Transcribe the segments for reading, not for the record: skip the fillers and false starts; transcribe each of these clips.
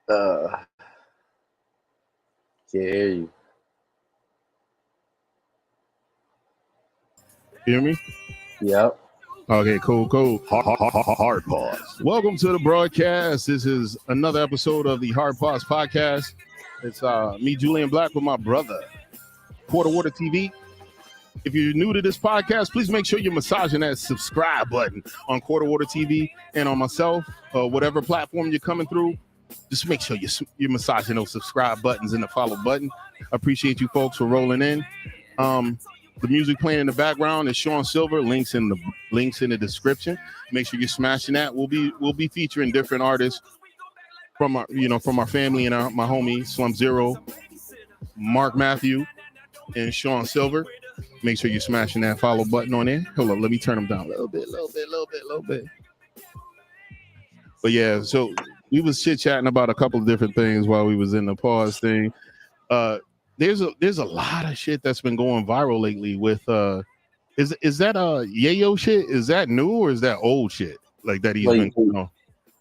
Can't hear you. Hear me? Yep. Okay, cool. Hard pause. Welcome to the broadcast. This is another episode of the Hard Pause podcast. It's me, Julian Black, with my brother, Quarter Water TV. If you're new to this podcast, please make sure you're massaging that subscribe button on Quarter Water TV and on myself, whatever platform you're coming through. Just make sure you're massaging those subscribe buttons and the follow button. Appreciate you folks for rolling in. The music playing in the background is Sean Silver. Links in the description. Make sure you're smashing that. We'll be featuring different artists from our family and my homie Slum Zero, Mark Matthew, and Sean Silver. Make sure you're smashing that follow button on there. Hold up, let me turn them down a little bit. But yeah, so we was chit chatting about a couple of different things while we was in the pause thing. There's a lot of shit that's been going viral lately with is that Yayo shit? Is that new or is that old shit? Like that he's been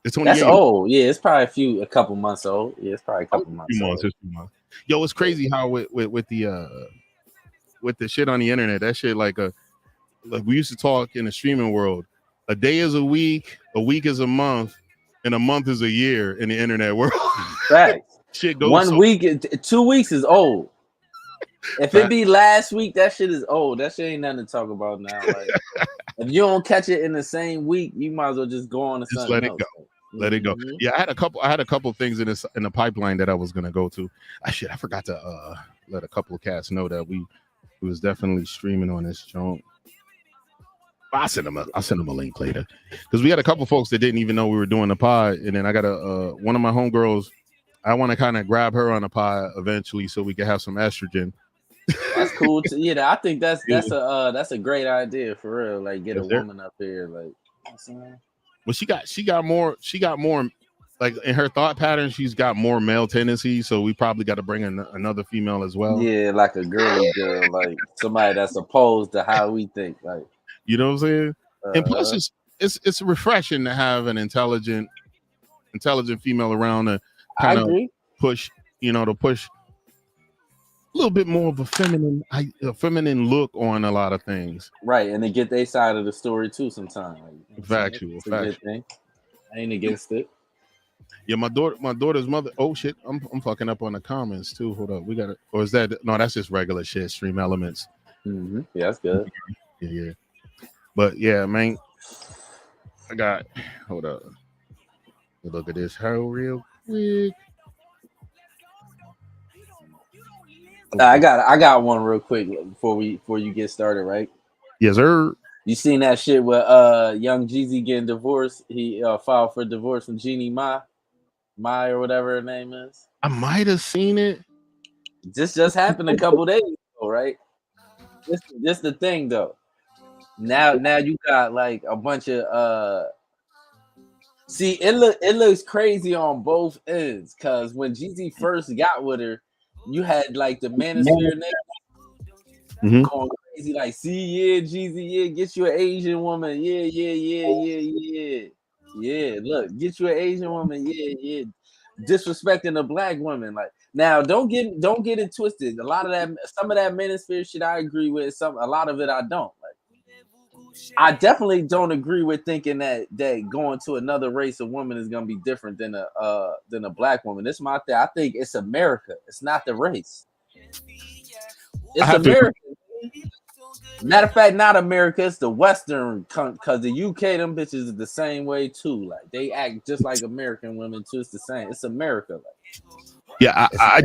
it's on. That's Yayo. Old. Yeah, it's probably a couple months old. Yeah, it's probably a couple months. Few months. Yo, it's crazy how with the shit on the internet, that shit like we used to talk in the streaming world. A day is a week is a month, and a month is a year in the internet world. Facts. Shit goes 1 week, 2 weeks is old. If it be last week, that shit is old. That shit ain't nothing to talk about now. Like, if you don't catch it in the same week, you might as well just go on to something let it else. Go. Let it go. Yeah, I had a couple things in the pipeline that I was gonna go to. I forgot to let a couple of cats know that we was definitely streaming on this joint. I'll send them a link later because we had a couple folks that didn't even know we were doing the pod, and then I got one of my homegirls. I want to kind of grab her on the pod eventually so we can have some estrogen. That's cool too. Yeah, I think that's a great idea for real. Like get a woman up here, like. Well, she got more like in her thought pattern. She's got more male tendencies, so we probably got to bring in another female as well. Yeah, like a girly girl, like somebody that's opposed to how we think. Like, you know what I'm saying? And plus, it's refreshing to have an intelligent female around to kind of push a little bit more of a feminine look on a lot of things. Right, and they get their side of the story too sometimes. Like, factual. I ain't against it. Yeah, my daughter's mother. Oh shit, I'm fucking up on the comments too. Hold up, we got it. Or is that no? That's just regular shit. Stream Elements. Mm-hmm. Yeah, that's good. Yeah. But yeah, man, hold up. Look at this hoe real quick. I got one real quick before you get started, right? Yes, sir. You seen that shit with Young Jeezy getting divorced? He filed for divorce from Jeannie Mai or whatever her name is. I might have seen it. This just happened a couple days ago, right? This the thing though. Now you got like a bunch of see it looks crazy on both ends because when Jeezy first got with her, you had like the Manosphere niggas going crazy, like, see, yeah, Jeezy, yeah, get you an Asian woman, yeah. Look, get you an Asian woman, yeah. Disrespecting a black woman, like, now don't get it twisted. A lot of that, some of that Manosphere shit, I agree with. A lot of it, I don't. I definitely don't agree with thinking that going to another race of woman is gonna be different than a black woman. This is my thing. I think it's America. It's not the race. It's America. Matter of fact, not America. It's the Western, because the UK, them bitches is the same way too. Like they act just like American women too. It's the same. It's America. Yeah, I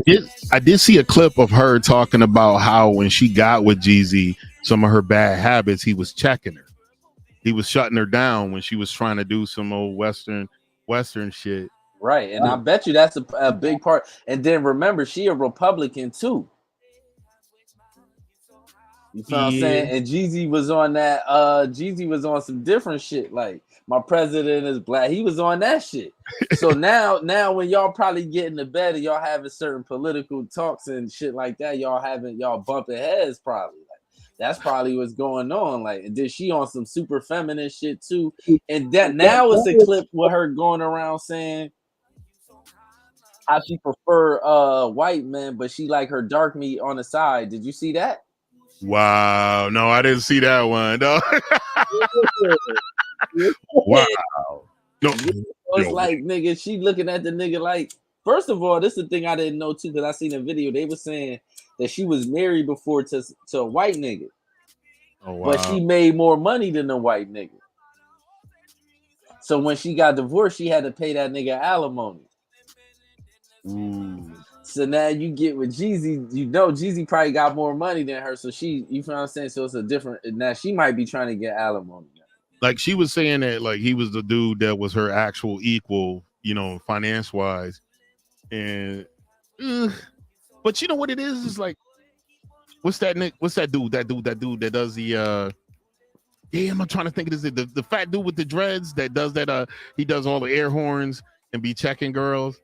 did see a clip of her talking about how when she got with Jeezy, some of her bad habits, he was checking her. He was shutting her down when she was trying to do some old Western shit. Right, and I bet you that's a big part. And then remember, she a Republican too. You know what I'm saying? And Jeezy was on that. Jeezy was on some different shit. Like, my president is black. He was on that shit. So now when y'all probably get in the bed and y'all having certain political talks and shit like that, y'all bumping heads probably. Like, that's probably what's going on. Like, and then she on some super feminine shit too. And that now it's a clip with her going around saying, how she prefer white men, but she like her dark meat on the side. Did you see that? Wow. No, I didn't see that one. No. Yeah. Wow. No. It's like, nigga, she looking at the nigga like, first of all, this is the thing I didn't know too, because I seen a video. They were saying that she was married before to a white nigga. Oh, wow. But she made more money than the white nigga. So when she got divorced, she had to pay that nigga alimony. Ooh. So now you get with Jeezy, you know Jeezy probably got more money than her. So she, you feel what I'm saying? So it's a different, now she might be trying to get alimony. Like she was saying that like he was the dude that was her actual equal, you know, finance wise. And but you know what it is like, what's that dude that does the I'm trying to think of this, the fat dude with the dreads that does that he does all the air horns and be checking girls.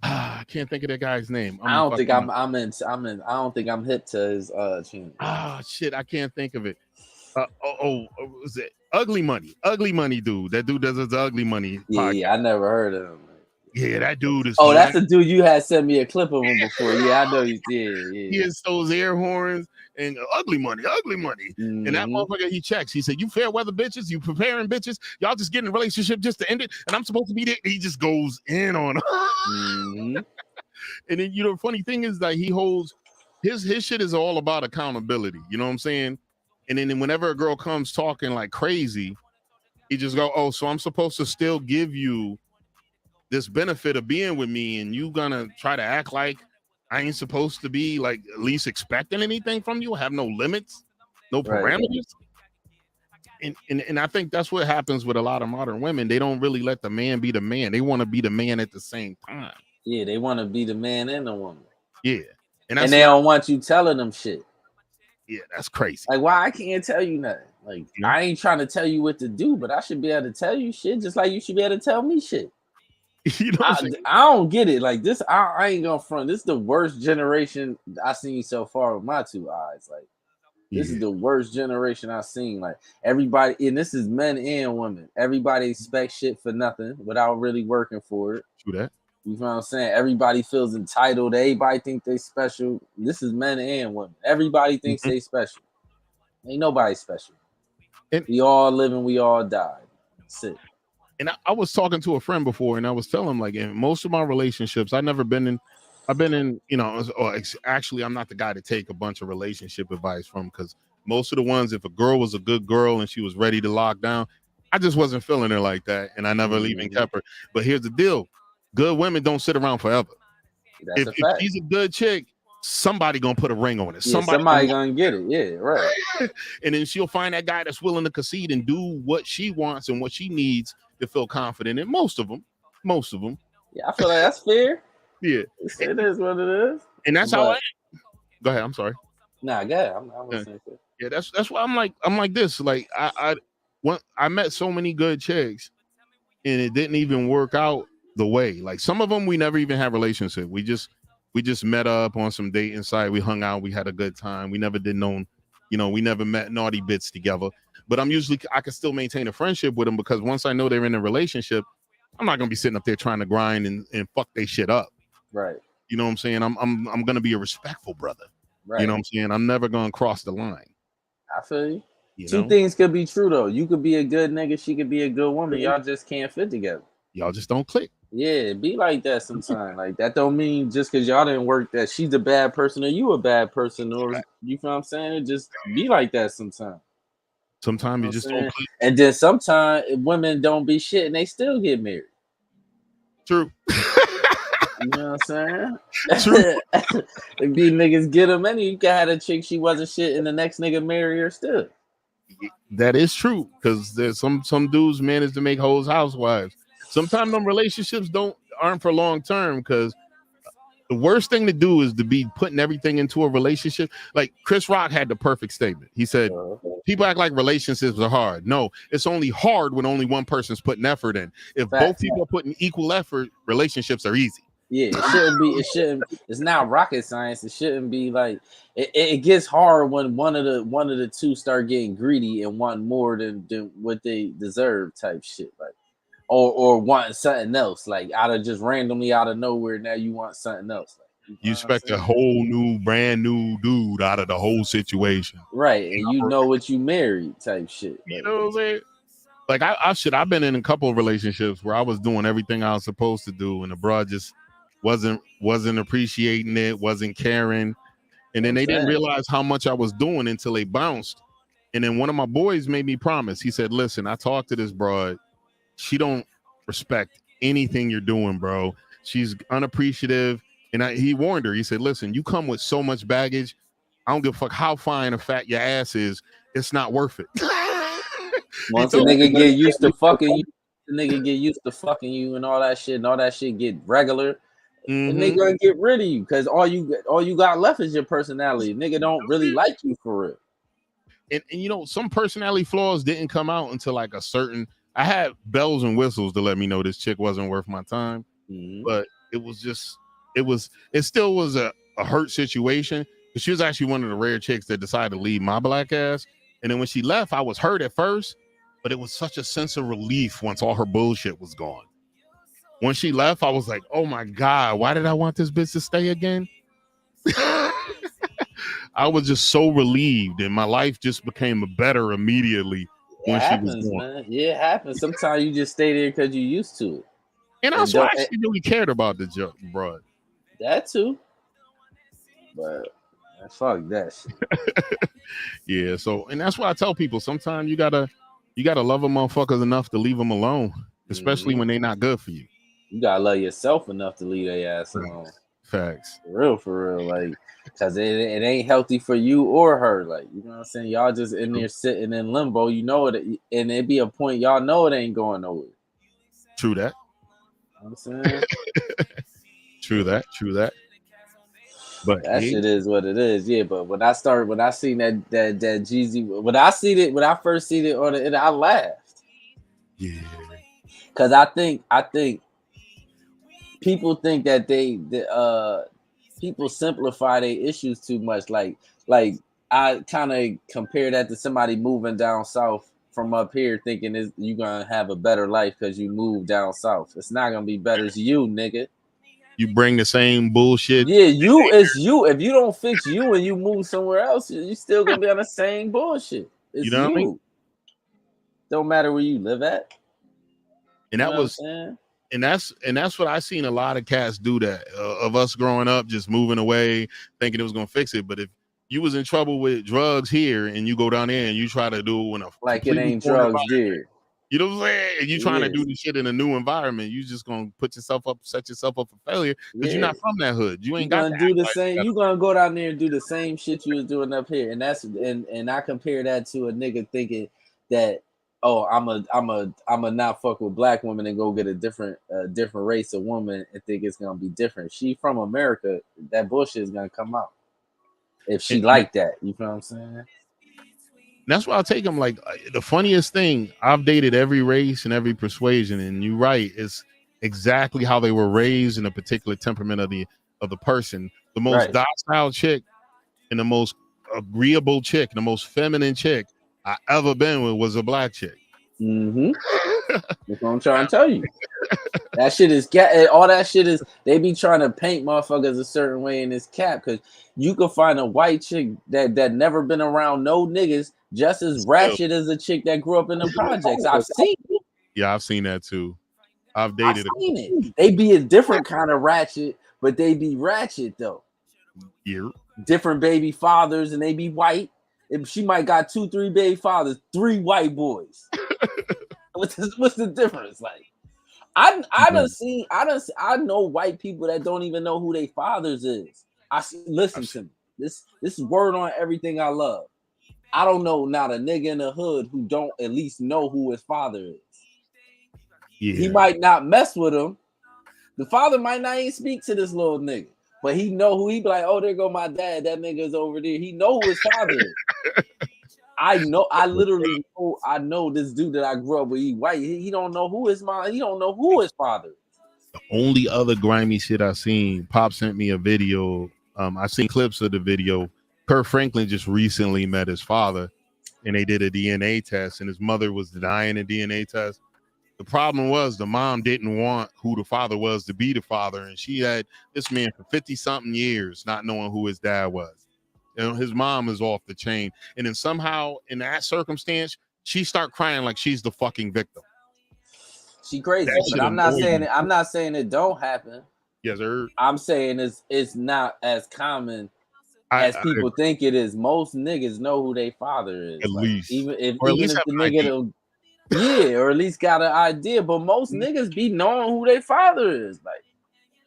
I can't think of that guy's name. I don't think I'm I don't think I'm hip to his tune. Shit, I can't think of it. Was it Ugly Money dude? That dude does his Ugly Money podcast. Yeah, I never heard of him. Yeah, that dude is. Oh, that's the dude you had sent me a clip of him before. Yeah, I know you did. Yeah. He has those air horns and ugly money. Mm-hmm. And that motherfucker, he checks. He said, "You fair weather bitches, you preparing bitches, y'all just getting a relationship just to end it, and I'm supposed to be there." He just goes in on them. Mm-hmm. And then, you know, the funny thing is that he holds his shit is all about accountability. You know what I'm saying? And then whenever a girl comes talking like crazy, he just go, "Oh, so I'm supposed to still give you this benefit of being with me, and you gonna try to act like I ain't supposed to be like at least expecting anything from you, have no limits, no parameters." Right. And I think that's what happens with a lot of modern women. They don't really let the man be the man. They want to be the man at the same time. Yeah, they want to be the man and the woman. Yeah. And they don't want you telling them shit. Yeah, that's crazy. Like, why I can't tell you nothing? Like, I ain't trying to tell you what to do, but I should be able to tell you shit just like you should be able to tell me shit. You know I don't get it. Like this, I ain't gonna front. This is the worst generation I seen so far with my two eyes. Like, this is the worst generation I've seen. Like, everybody, and this is men and women. Everybody expects shit for nothing without really working for it. True that. You know what I'm saying? Everybody feels entitled. Everybody think they special. This is men and women. Everybody thinks they special. Ain't nobody special. And we all live and we all die. That's it. And I was talking to a friend before, and I was telling him, like, in most of my relationships, I've been in, you know, actually, I'm not the guy to take a bunch of relationship advice from, because most of the ones, if a girl was a good girl and she was ready to lock down, I just wasn't feeling her like that, and I never even kept her. But here's the deal. Good women don't sit around forever. If she's a good chick, somebody gonna put a ring on it. Yeah, somebody gonna get it. Yeah, right. And then she'll find that guy that's willing to concede and do what she wants and what she needs to feel confident in. Most of them. Yeah, I feel like that's fair. Yeah, it is what it is. And that's how I am. Go ahead. I'm sorry. Nah, go ahead. I'm listening to it. Yeah, that's why I'm like this. Like I met so many good chicks, and it didn't even work out the way. Like, some of them we never even had relationship. We just met up on some dating site. We hung out. We had a good time. We never did we never met naughty bits together. But I can still maintain a friendship with them, because once I know they're in a relationship, I'm not gonna be sitting up there trying to grind and fuck they shit up. Right. You know what I'm saying? I'm gonna be a respectful brother. Right. You know what I'm saying? I'm never gonna cross the line. I feel you. Two things could be true though. You could be a good nigga, she could be a good woman. Y'all just can't fit together. Y'all just don't click. Yeah, be like that sometimes. Like, that don't mean just because y'all didn't work that she's a bad person or you a bad person, or you feel what I'm saying? Just be like that sometimes. Sometimes you just don't click. And then sometimes women don't be shit and they still get married. True. You know what I'm saying? True. If these niggas get them, and you can have a chick, she wasn't shit, and the next nigga marry her still. That is true, because there's some dudes manage to make hoes housewives. Sometimes them relationships aren't for long term, because the worst thing to do is to be putting everything into a relationship. Like, Chris Rock had the perfect statement. He said, people act like relationships are hard. No, it's only hard when only one person's putting effort in. If both people are putting equal effort, relationships are easy. Yeah, it's not rocket science. It shouldn't be like it gets hard when one of the two start getting greedy and want more than what they deserve type shit. Like, or wanting something else, like just randomly out of nowhere. Now you want something else. Like, you expect a whole brand new dude out of the whole situation, right? And you know what you married type shit. You know what I'm saying? Like I've been in a couple of relationships where I was doing everything I was supposed to do, and the broad just wasn't appreciating it, wasn't caring, and then they didn't realize how much I was doing until they bounced. And then one of my boys made me promise. He said, "Listen, I talked to this broad. She don't respect anything you're doing, bro. She's unappreciative." And he warned her. He said, "Listen, you come with so much baggage. I don't give a fuck how fine or fat your ass is. It's not worth it." Once a nigga get used to fucking you, the nigga get used to fucking you and all that shit get regular, the nigga gonna get rid of you because all you got left is your personality. Nigga don't really like you for real. And you know, some personality flaws didn't come out until like a certain. I had bells and whistles to let me know this chick wasn't worth my time, but it still was a hurt situation. But she was actually one of the rare chicks that decided to leave my black ass. And then when she left, I was hurt at first, but it was such a sense of relief once all her bullshit was gone. When she left, I was like, oh my God, why did I want this bitch to stay again? I was just so relieved, and my life just became better immediately when she was gone. Man. Yeah, it happens. Sometimes you just stay there because you're used to it. And that's why I actually really cared about the joke, bro. That too. But fuck that shit. Yeah, so and that's why I tell people sometimes you gotta love a motherfuckers enough to leave them alone, especially when they're not good for you. You gotta love yourself enough to leave their ass alone. Facts. For real, like, cause it ain't healthy for you or her. Like, you know what I'm saying? Y'all just in there sitting in limbo. You know it, and it be a point y'all know it ain't going nowhere. True that. You know what I'm saying? True that. But that shit is what it is. Yeah, but when I seen that Jeezy, when I first seen it on it, I laughed. Yeah. Cause I think people think that people simplify their issues too much. Like I kind of compare that to somebody moving down south from up here, thinking you're gonna have a better life because you moved down south. It's not gonna be better. It's you, nigga. You bring the same bullshit. Yeah, it's you. If you don't fix you and you move somewhere else, you still gonna be on the same bullshit. It's you. Know what I mean? Don't matter where you live at. And that was, and that's what I seen a lot of cats do that of us growing up, just moving away, thinking it was gonna fix it. But if you was in trouble with drugs here and you go down there and you try to do it like it ain't drugs there. You know what I'm saying? And you trying to do this shit in a new environment, you just gonna set yourself up for failure because you're not from that hood. You ain't gonna do the same. You gonna go down there and do the same shit you was doing up here, and that's and I compare that to a nigga thinking that I'm a not fuck with black women and go get a different race of woman and think it's gonna be different. She from America, that bullshit is gonna come out if she like that. You know what I'm saying? That's why I'll take them. Like the funniest thing, I've dated every race and every persuasion, and you're right, it's exactly how they were raised in a particular temperament of the person. The most docile chick and the most agreeable chick, the most feminine chick I ever been with was a black chick. That's what I'm trying to tell you. That shit is all that shit is. They be trying to paint motherfuckers a certain way in this cap because you can find a white chick that never been around no niggas just as ratchet as a chick that grew up in the projects. I've seen it. Yeah, I've seen that too. I've dated it. They be a different kind of ratchet, but they be ratchet though. Yeah. Different baby fathers, and they be white. If she might got 2-3 baby fathers, 3 white boys. What's the difference? Like, I know white people that don't even know who their fathers is. Listen to me. This is word on everything I love. I don't know not a nigga in the hood who don't at least know who his father is. Yeah. He might not mess with him. The father might not even speak to this little nigga, but he know who he be like, oh, there go my dad. That nigga's over there. He know who his father is. I literally know. I know this dude that I grew up with. He white. He don't know who his mom. He don't know who his father is. The only other grimy shit I seen, Pop sent me a video. I seen clips of the video. Kirk Franklin just recently met his father, and they did a DNA test, and his mother was denying the DNA test. The problem was the mom didn't want who the father was to be the father, and she had this man for 50-something years not knowing who his dad was. You know, his mom is off the chain, and then somehow in that circumstance, she start crying like she's the fucking victim. She crazy, That but shit I'm not annoyed saying me. it. I'm not saying it don't happen. Yes, sir. I'm saying it's not as common as people think it is. Most niggas know who their father is. At Like, least, even if or at least the have an nigga idea. don't, yeah, or at least got an idea. But most niggas be knowing who their father is. Like,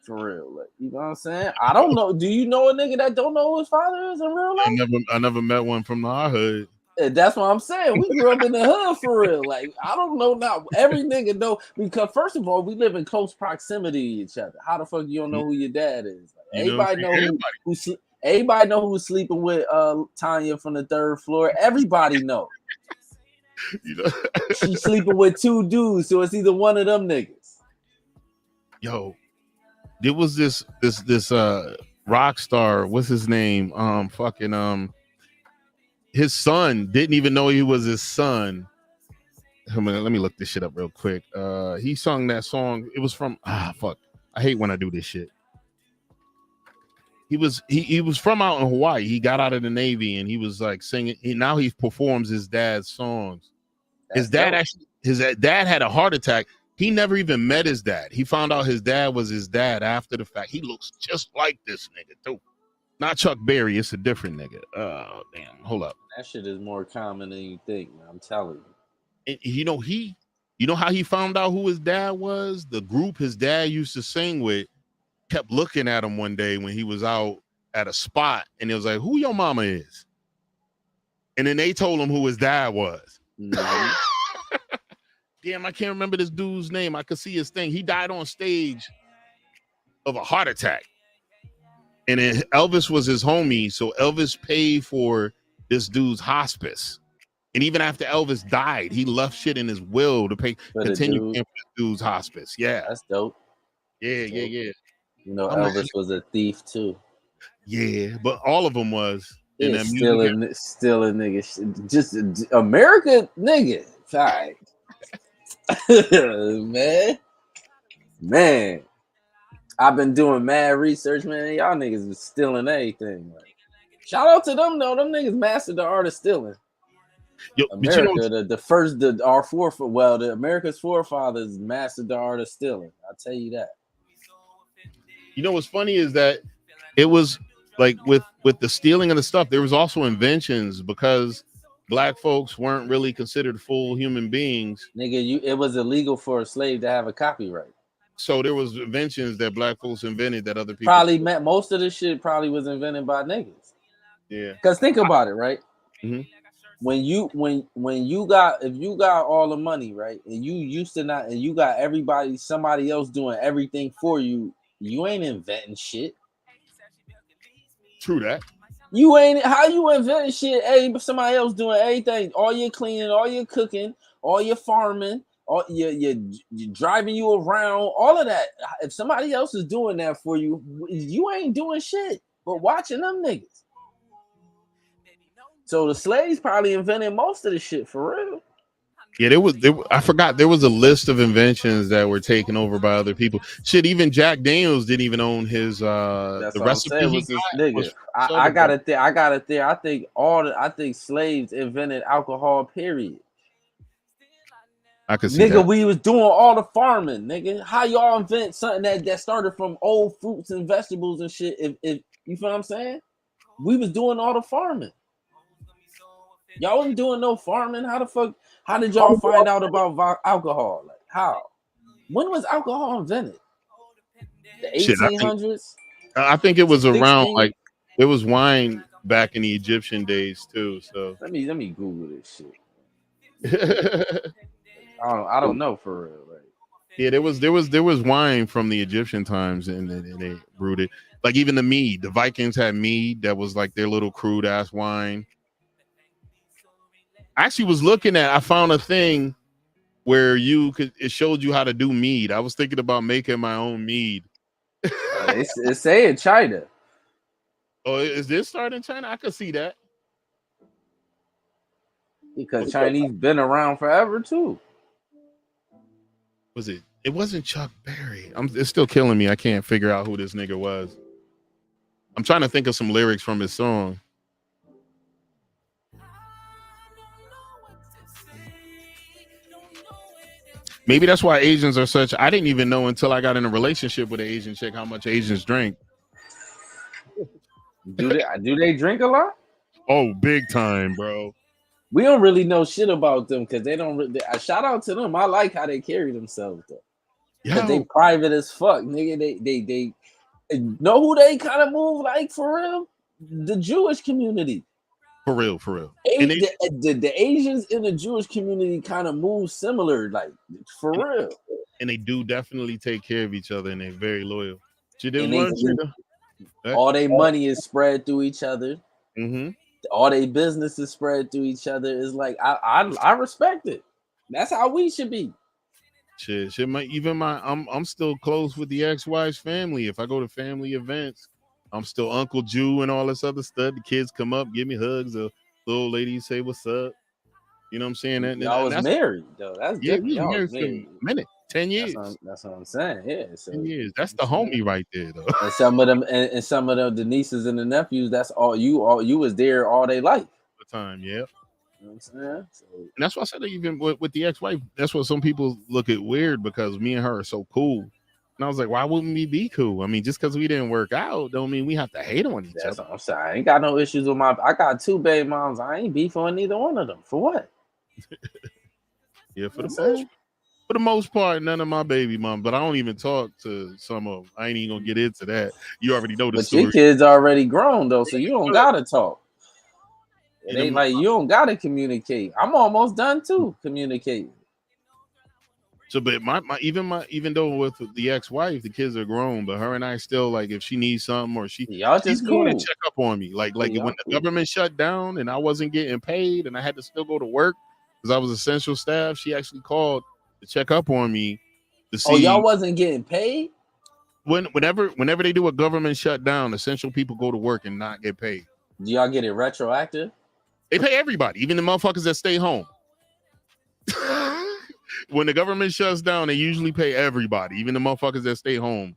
for real. Like, you know what I'm saying? I don't know. Do you know a nigga that don't know who his father is in real life? I never met one from our hood. That's what I'm saying. We grew up in the hood for real. Like, I don't know now. Every nigga know, because first of all, we live in close proximity to each other. How the fuck you don't know who your dad is? Like, You know, everybody know who's sleeping with Tanya from the third floor. Everybody know. You know, She's sleeping with two dudes, so it's either one of them niggas. Yo, there was this rock star. What's his name? His son didn't even know he was his son. Let me look this shit up real quick. He sung that song. It was from fuck. I hate when I do this shit. He was from out in Hawaii. He got out of the Navy and he was like singing. Now he performs his dad's songs. His dad had a heart attack. He never even met his dad. He found out his dad was his dad after the fact. He looks just like this nigga too. Not Chuck Berry. It's a different nigga. Oh damn! Hold up. That shit is more common than you think, man. I'm telling you. And, you know how he found out who his dad was? The group his dad used to sing with kept looking at him one day when he was out at a spot, and it was like, "Who your mama is?" And then they told him who his dad was. Mm-hmm. Damn, I can't remember this dude's name. I could see his thing. He died on stage of a heart attack. And then Elvis was his homie, so Elvis paid for this dude's hospice. And even after Elvis died, he left shit in his will to continue paying for this dude's hospice. Yeah. That's dope. Yeah. You know, Elvis was a thief too. Yeah, but all of them was. Yeah, still a nigga. Just America nigga. Sorry. Man. I've been doing mad research, man. Y'all niggas was stealing everything. Like, shout out to them though. Them niggas mastered the art of stealing. Yo, America, America's forefathers mastered the art of stealing. I'll tell you that. You know what's funny is that it was like with the stealing of the stuff, there was also inventions because black folks weren't really considered full human beings. Nigga, it was illegal for a slave to have a copyright. So there was inventions that black folks invented that other people probably met. Most of this shit probably was invented by niggas. Yeah. Because think about it, right? Mm-hmm. When you got all the money, right, and you used to not, and you got somebody else doing everything for you, you ain't inventing shit. True that. You ain't how you inventing shit. Hey, somebody else doing everything, all your cleaning, all your cooking, all your farming. All you're driving you around, all of that. If somebody else is doing that for you, you ain't doing shit but watching them niggas. So the slaves probably invented most of the shit for real. Yeah, I forgot there was a list of inventions that were taken over by other people. Shit, even Jack Daniels didn't even own his That's the what recipe. I'm saying was this nigga. I got it there. I think slaves invented alcohol. Period. I could see nigga, that. We was doing all the farming, nigga. How y'all invent something that started from old fruits and vegetables and shit? If you feel what I'm saying? We was doing all the farming. Y'all wasn't doing no farming. How the fuck? How did y'all find out about alcohol? Like how? When was alcohol invented? The 1800s? I think it was around like it was wine back in the Egyptian days too. So let me Google this shit. I don't know for real. Like, yeah, there was wine from the Egyptian times, and they brewed it. Like even the mead, the Vikings had mead that was like their little crude ass wine. I actually was looking at. I found a thing where it showed you how to do mead. I was thinking about making my own mead. It's say in China. Oh, is this starting in China? I could see that. Because Chinese been around forever too. Was it? It wasn't Chuck Berry. It's still killing me. I can't figure out who this nigga was. I'm trying to think of some lyrics from his song. Maybe that's why Asians are such. I didn't even know until I got in a relationship with an Asian chick how much Asians drink. Do they drink a lot? Oh, big time, bro. We don't really know shit about them because they don't. Shout out to them. I like how they carry themselves though. Yeah, they private as fuck, nigga. They know who they kind of move like for real. The Jewish community. For real. The Asians in the Jewish community kind of move similar, like for real. And they do definitely take care of each other, and they're very loyal. All their money is spread through each other. Mm-hmm. All their business is spread through each other. It's like I respect it. That's how we should be. Shit, I'm still close with the ex-wife's family. If I go to family events, I'm still Uncle Jew and all this other stuff. The kids come up, give me hugs. The little ladies say what's up. You know what I'm saying? I was married though. That's good. Yeah, married for a minute. 10 years. That's what I'm saying. Yeah, so 10 years. That's the homie right there, though. And some of them, and some of them, the nieces and the nephews. That's all you was there all day life. The time, yeah. You know what I'm saying? So, and that's why I said even with the ex-wife, that's what some people look at weird because me and her are so cool. And I was like, why wouldn't we be cool? I mean, just because we didn't work out don't mean we have to hate on each other. I'm sorry. I ain't got no issues with I got 2 baby moms. I ain't beefing with neither one of them. For what? Yeah, for the most part, none of my baby mom, but I don't even talk to some of them. I ain't even gonna get into that. You already know the story. Your kids already grown though, so you don't gotta talk. It ain't like you don't gotta communicate. I'm almost done too communicating. So, but even though with the ex-wife, the kids are grown, but her and I still like if she needs something or she's going to check up on me. Like when the government shut down and I wasn't getting paid and I had to still go to work because I was essential staff, she actually called to check up on me to see. Oh, y'all wasn't getting paid? Whenever they do a government shutdown, essential people go to work and not get paid. Do y'all get it retroactive? They pay everybody, even the motherfuckers that stay home. When the government shuts down, they usually pay everybody, even the motherfuckers that stay home.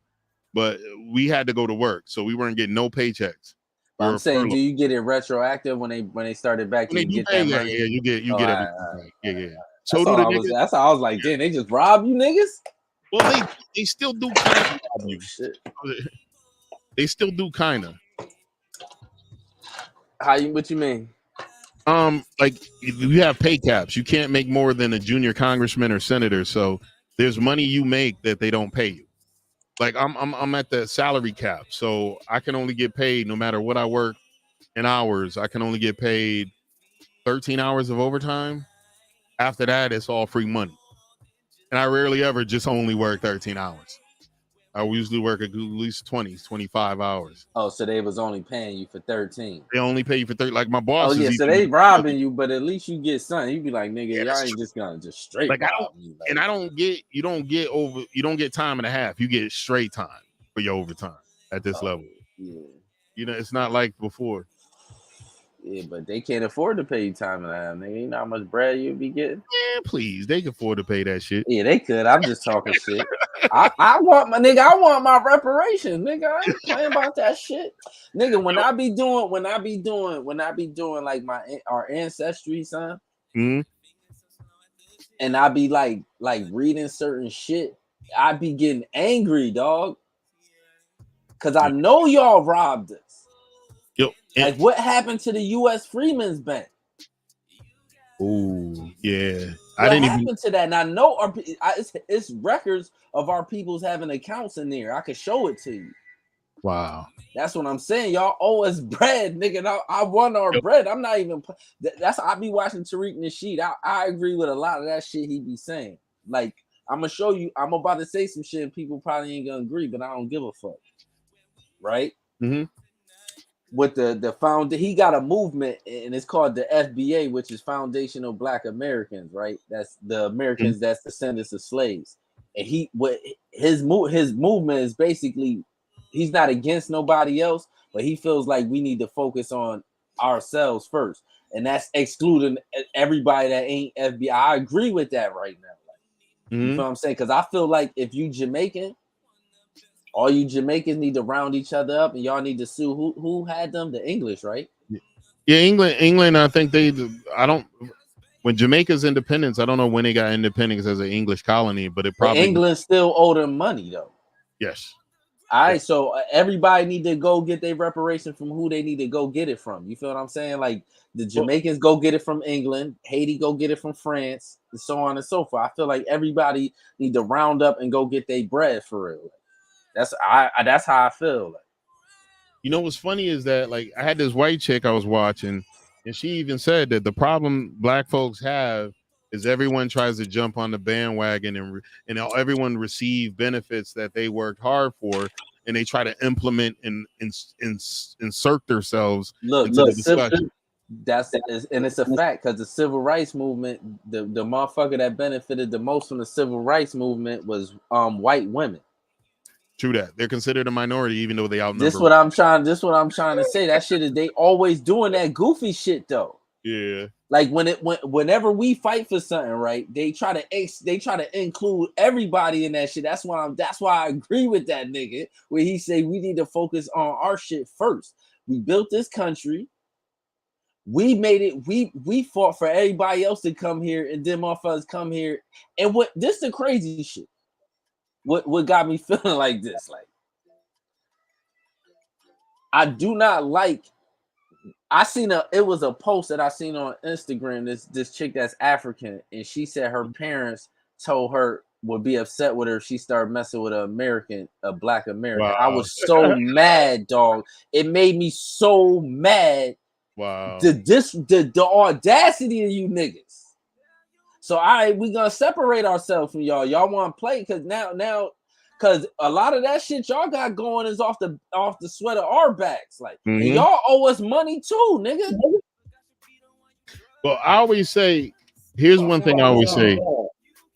But we had to go to work, so we weren't getting no paychecks. I'm saying, do you get it retroactive when they started back? When you get that money? Yeah, you get everything. Yeah. So that's how I was like, damn, they just rob you niggas? Well, they still do kind of rob you. Shit. They still do kind of. What you mean? Like you have pay caps. You can't make more than a junior congressman or senator. So there's money you make that they don't pay you. Like I'm at the salary cap, so I can only get paid no matter what I work in hours. I can only get paid 13 hours of overtime. After that, it's all free money. And I rarely ever just only work 13 hours. I usually work at least 20, 25 hours. Oh, so they was only paying you for 13. They only pay you for 30, like my boss. Oh, yeah, so they robbing you, but at least you get something. You be like, nigga, y'all ain't just gonna just straight rob me. Like, and you don't get time and a half. You get straight time for your overtime at this level. Yeah. You know, it's not like before. Yeah, but they can't afford to pay you time and a half, nigga. You know how much bread you'd be getting? Yeah, please. They can afford to pay that shit. Yeah, they could. I'm just talking shit. I want my reparations, nigga. I ain't playing about that shit. Nigga, when I be doing like our ancestry, son, mm-hmm. and I be like reading certain shit, I be getting angry, dog. Cause I know y'all robbed us. Like what happened to the U.S. Freeman's Bank? Oh yeah, what happened to that? And I know it's records of our people's having accounts in there. I could show it to you. Wow, that's what I'm saying. Y'all owe us bread, nigga. I won our bread. I'm not even. That's I be watching Tariq Nasheed. I agree with a lot of that shit he be saying. Like I'm gonna show you. I'm about to say some shit. People probably ain't gonna agree, but I don't give a fuck. Right? Mm-hmm. With the he got a movement and it's called the FBA, which is Foundational Black Americans, right? That's the Americans that's descendants of slaves. And his movement is basically he's not against nobody else, but he feels like we need to focus on ourselves first, and that's excluding everybody that ain't FBI. I agree with that right now. You feel what I'm saying? Because I feel like if you Jamaican, all you Jamaicans need to round each other up, and y'all need to sue. Who had them? The English, right? Yeah, England. I think I don't. When Jamaica's independence, I don't know when they got independence as an English colony, but it probably. But England still owe them money though. Yes. All right, so everybody need to go get their reparation from who they need to go get it from. You feel what I'm saying? Like the Jamaicans go get it from England, Haiti go get it from France, and so on and so forth. I feel like everybody need to round up and go get their bread for real. That's how I feel. Like, you know what's funny is that like I had this white chick I was watching, and she even said that the problem black folks have is everyone tries to jump on the bandwagon and everyone receive benefits that they worked hard for, and they try to implement and insert themselves into the discussion. And it's a fact because the civil rights movement, the motherfucker that benefited the most from the civil rights movement was white women. True that. They're considered a minority even though they outnumber. This what I'm trying to say. That shit is they always doing that goofy shit though. Yeah. Like whenever we fight for something, right? They try to include everybody in that shit. That's why I agree with that nigga where he say we need to focus on our shit first. We built this country. We made it. We fought for everybody else to come here, and then motherfuckers come here. And what this the crazy shit. What got me feeling like this? Like I do not like. It was a post that I seen on Instagram. This chick that's African, and she said her parents told her would be upset with her if she started messing with a black American. Wow. I was so mad, dog. It made me so mad. Wow. The audacity of you niggas. So we gonna separate ourselves from y'all. Y'all want to play because now. Cause a lot of that shit y'all got going is off the sweat of our backs, like, and y'all owe us money too, nigga. Well, I always say, here's one thing I always say: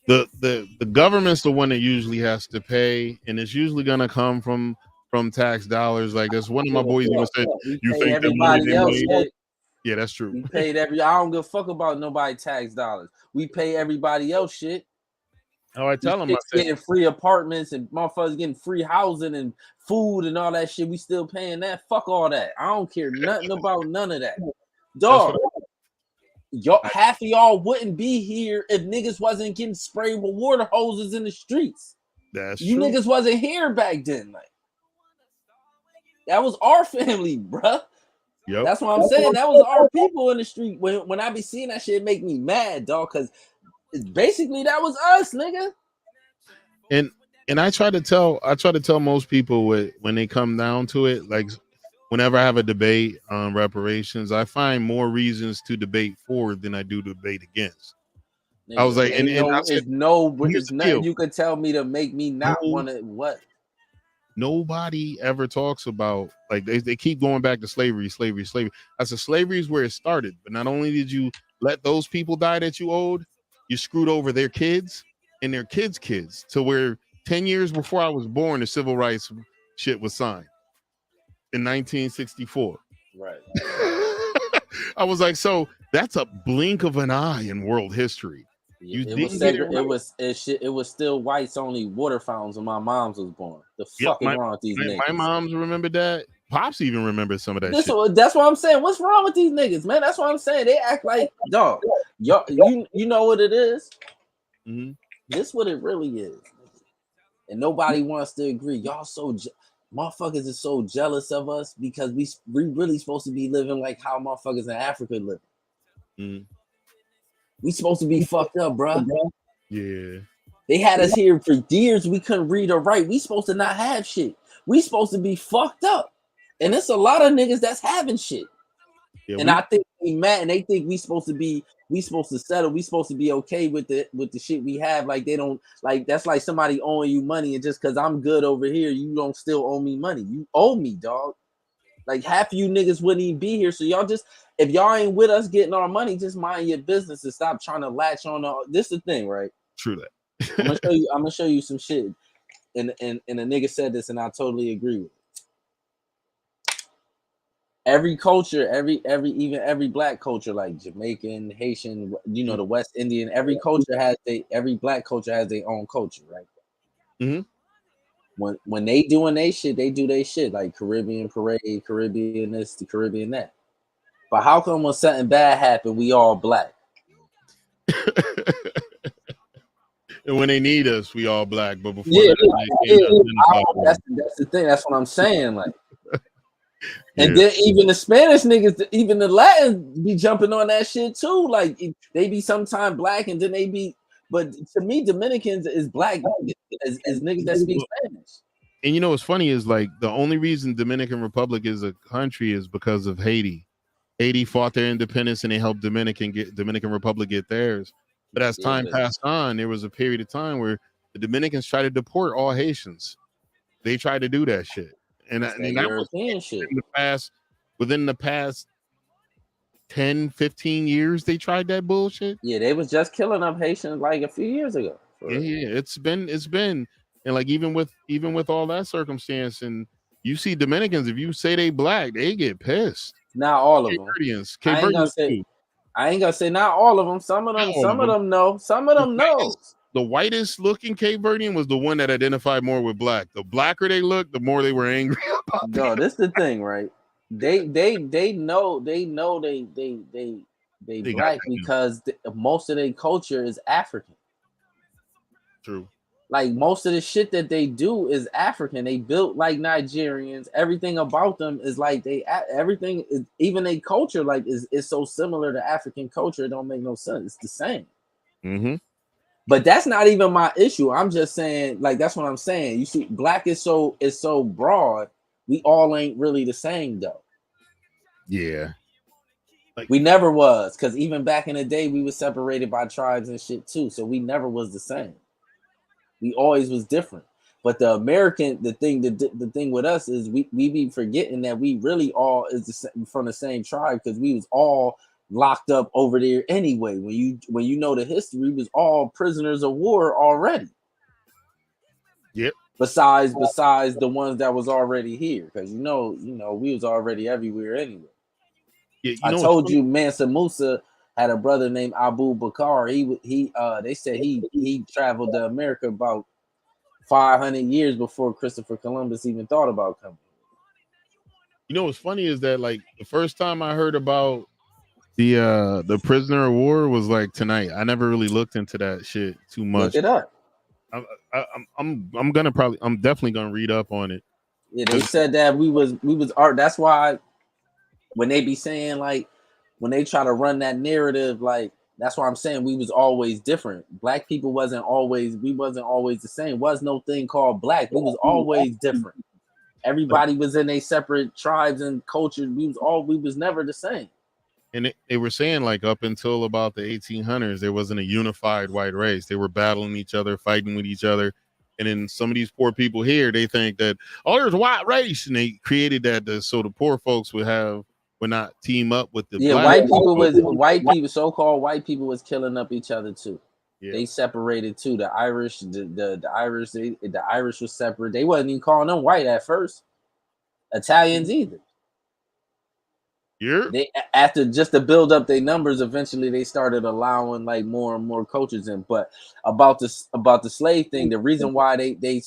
the government's the one that usually has to pay, and it's usually gonna come from tax dollars. Like that's one of my boys even said, "You think everybody else made?" Yeah, that's true. We paid I don't give a fuck about nobody tax dollars. We pay everybody else shit. Oh, I tell them, I said, getting free apartments and motherfuckers getting free housing and food and all that shit. We still paying that. Fuck all that. I don't care nothing about none of that. Dog, half of y'all wouldn't be here if niggas wasn't getting sprayed with water hoses in the streets. That's you true. Niggas wasn't here back then. Like that was our family, bruh. Yep. That's what I'm saying. That was our people in the street. When I be seeing that shit, it make me mad, dog, because basically that was us, nigga. And I try to tell most people when they come down to it, like whenever I have a debate on reparations, I find more reasons to debate for than I do debate against. Nigga, I was like, and I said, it's nothing you could tell me to make me not want to what. Nobody ever talks about, like, they keep going back to slavery. I said slavery is where it started, but not only did you let those people die that you owed, you screwed over their kids and their kids' kids to where 10 years before I was born, the civil rights shit was signed in 1964. Right. I was like, so that's a blink of an eye in world history. It was still whites only water fountains when my mom's was born. The fuck is wrong with these niggas? My mom's remembered that. Pops even remembers some of that shit. That's what I'm saying. What's wrong with these niggas, man? That's what I'm saying. They act like dog. Y'all, you know what it is? Mm-hmm. This what it really is. And nobody wants to agree. Y'all motherfuckers are so jealous of us because we really supposed to be living like how motherfuckers in Africa live. Mm-hmm. We supposed to be fucked up, bro. Yeah. They had us here for years. We couldn't read or write. We supposed to not have shit. We supposed to be fucked up. And it's a lot of niggas that's having shit. Yeah, and I think they mad and they think we supposed to settle. We supposed to be okay with the shit we have. Like they don't like that's like somebody owing you money, and just because I'm good over here, you don't still owe me money. You owe me, dog. Like half of you niggas wouldn't even be here. So y'all just, if y'all ain't with us getting our money, just mind your business and stop trying to latch on. This is the thing, right? True that. I'm gonna show you some shit. And a nigga said this, and I totally agree with it. every culture, every black culture, like Jamaican, Haitian, you know, the West Indian, every black culture has their own culture, right? Mhm. When they doing their shit, they do their shit, like Caribbean parade, Caribbean this, the Caribbean that. But how come when something bad happened, we all black? And when they need us, we all black. But before Yeah, that, they can't identify. that's the thing. That's what I'm saying. Like, and Yeah. then even the Spanish niggas, even the Latins be jumping on that shit too. Like they be sometime black, and then they be. But to me, Dominicans is black is niggas that speak Spanish. And you know what's funny is like the only reason Dominican Republic is a country is because of Haiti. Haiti fought their independence and they helped Dominican Republic get theirs. But as time passed on, there was a period of time where the Dominicans tried to deport all Haitians. They tried to do that shit, and that European was shit. Within the past 10, 15 years, they tried that bullshit. Yeah, they was just killing up Haitians like a few years ago. Yeah, it's been, and like even with all that circumstance, and you see Dominicans, if you say they black, they get pissed. Not all of them. I ain't gonna say not all of them. Some of them know. Some of them know. The whitest looking Cape Verdean was the one that identified more with black. The blacker they looked, the more they were angry about. No, this is the thing, right? They know they black because most of their culture is African. True. Like most of the shit that they do is African. They built like Nigerians. Everything about them is like everything is, even their culture like is so similar to African culture. It don't make no sense. It's the same. Mm-hmm. But that's not even my issue. I'm just saying, like that's what I'm saying. You see, black is so broad. We all ain't really the same though. Yeah. We never was, because even back in the day, we were separated by tribes and shit too. So we never was the same. We always was different. But the thing with us is we be forgetting that we really all is from the same tribe, because we was all locked up over there anyway. When you know the history, we was all prisoners of war already. Yep. Besides the ones that was already here, because you know we was already everywhere anyway. Yeah, I told you Mansa Musa had a brother named Abu Bakr. They said he traveled to America about 500 years before Christopher Columbus even thought about coming. You know what's funny is that like the first time I heard about the prisoner of war was like tonight. I never really looked into that shit too much. Look it up. I'm definitely gonna read up on it. Yeah, they said that we was art. That's why when they be saying like when they try to run that narrative, like that's why I'm saying we was always different. Black people wasn't always the same. Was no thing called black. We was always different. Everybody was in a separate tribes and cultures. We was never the same. And they were saying like up until about the 1800s, there wasn't a unified white race. They were battling each other, fighting with each other. And then some of these poor people here, they think that, oh, there's a white race. And they created that so the poor folks would not team up with the black people. So-called white people was killing up each other too. Yeah. They separated too. The Irish, the Irish was separate. They wasn't even calling them white at first. Italians either. Yeah. They after just to build up their numbers, eventually they started allowing like more and more cultures in. But about the slave thing, the reason why they'll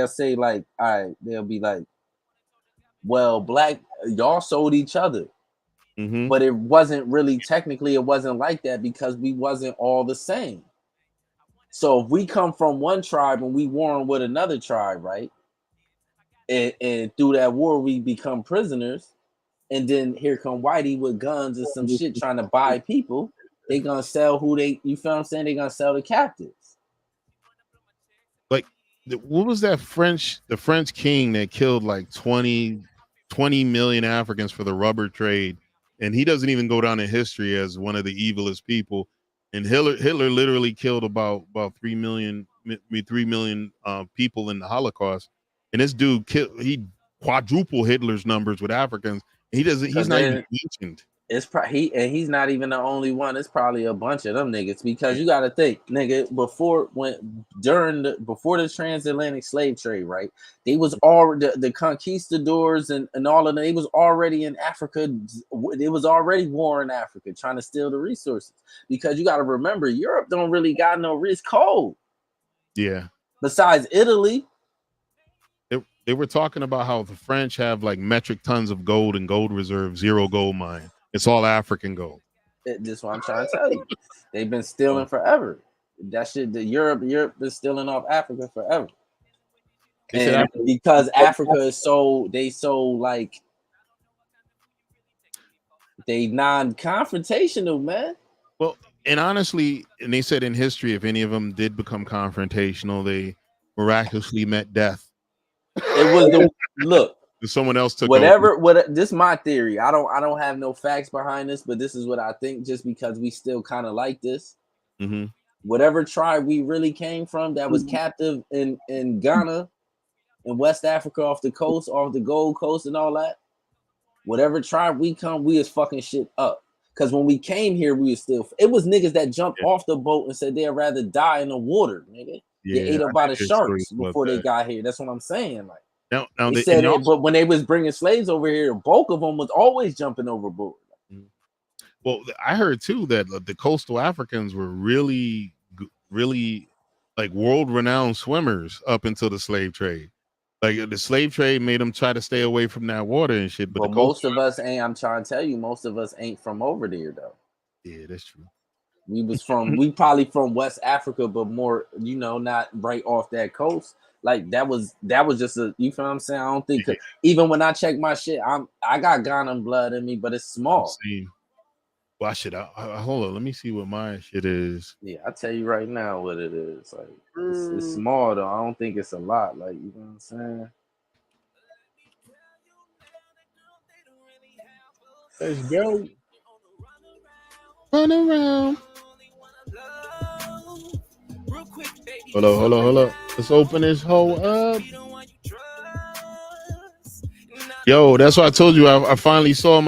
say like, all right, they'll be like, well, black y'all sold each other. Mm-hmm. But it wasn't really technically, it wasn't like that because we wasn't all the same. So if we come from one tribe and we warring with another tribe, right? And through that war we become prisoners. And then here come Whitey with guns and some shit trying to buy people. They gonna sell you feel what I'm saying? They gonna sell the captives. Like, what was that the French king that killed like 20 million Africans for the rubber trade? And he doesn't even go down in history as one of the evilest people. And Hitler literally killed about 3 million people in the Holocaust. And this dude he quadrupled Hitler's numbers with Africans. He's not even mentioned. It's probably he's not even the only one. It's probably a bunch of them niggas because you got to think, nigga, before the transatlantic slave trade, right? They was all the conquistadors and all of them. They was already in Africa. It was already war in Africa, trying to steal the resources. Because you got to remember, Europe don't really got no risk cold. Yeah. Besides Italy. They were talking about how the French have like metric tons of gold and gold reserve, zero gold mine. It's all African gold. This is what I'm trying to tell you. They've been stealing forever. That shit, Europe been stealing off Africa forever. And because Africa is like they non-confrontational, man. Well, and honestly, and they said in history, if any of them did become confrontational, they miraculously met death. It was look. Someone else took over. This is my theory. I don't have no facts behind this, but this is what I think. Just because we still kind of like this. Mm-hmm. Whatever tribe we really came from that was captive in Ghana, in West Africa, off the Gold Coast, and all that. Whatever tribe we is fucking shit up. Because when we came here, it was niggas that jumped off the boat and said they'd rather die in the water, nigga. Yeah, they ate up by the sharks before they got here. That's what I'm saying. Like, now they said it, but when they was bringing slaves over here, the bulk of them was always jumping overboard. Well, I heard too that the coastal Africans were really like world-renowned swimmers up until the slave trade. Like the slave trade made them try to stay away from that water and shit. But most of us ain't. I'm trying to tell you, most of us ain't from over there though. Yeah, that's true. We probably from West Africa, but more, not right off that coast. Like that was just you feel what I'm saying? I don't think even when I check my shit, I got Ghanaian blood in me, but it's small. Well, hold on, let me see what my shit is. Yeah, I'll tell you right now what it is. Like it's small though. I don't think it's a lot. Like, you know what I'm saying? Let's go. Run around. Hold up. Let's open this hoe up. Yo, that's why I told you I finally saw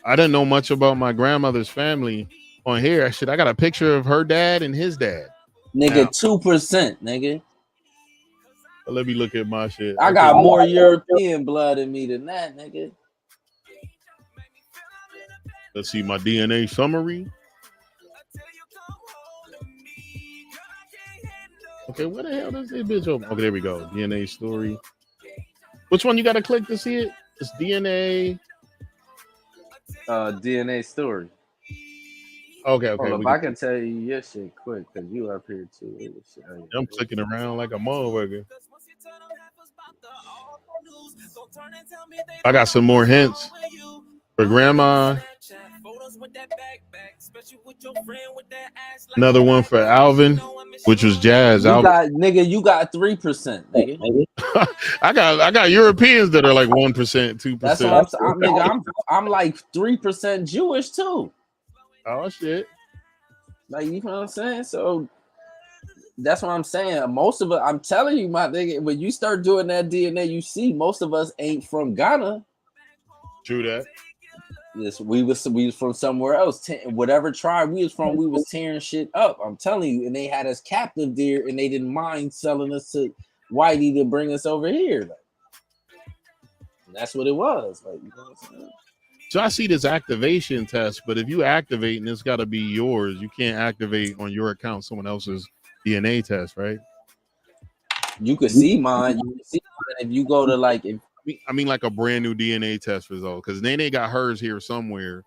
I didn't know much about my grandmother's family on here. I got a picture of her dad and his dad. Nigga, 2%, nigga. Let me look at my shit. I got more European blood in me than that, nigga. Let's see my DNA summary. Okay, where the hell does this bitch open? Okay, there we go. DNA story. Which one you got to click to see it? It's DNA. DNA story. Okay. If I can tell you your shit quick, because you up here too. I'm clicking around like a motherfucker. I got some more hints for grandma. Another one for Alvin, which was Jazz. You got 3%, nigga. I got Europeans that are like 1%, 2%. That's what I'm like 3% Jewish too. Oh shit. Like, you know what I'm saying? So that's what I'm saying. Most of it, I'm telling you, my nigga, when you start doing that DNA, you see most of us ain't from Ghana. True that. Yes, we was from somewhere else. Whatever tribe we was from, we was tearing shit up. I'm telling you, and they had us captive there, and they didn't mind selling us to Whitey to bring us over here. Like, that's what it was. Like, you know what I'm saying? So I see this activation test, but if you activate and it's got to be yours, you can't activate on your account someone else's DNA test, right? You could see mine. You can see mine if you go to like. I mean, like a brand new DNA test result, because Nene got hers here somewhere,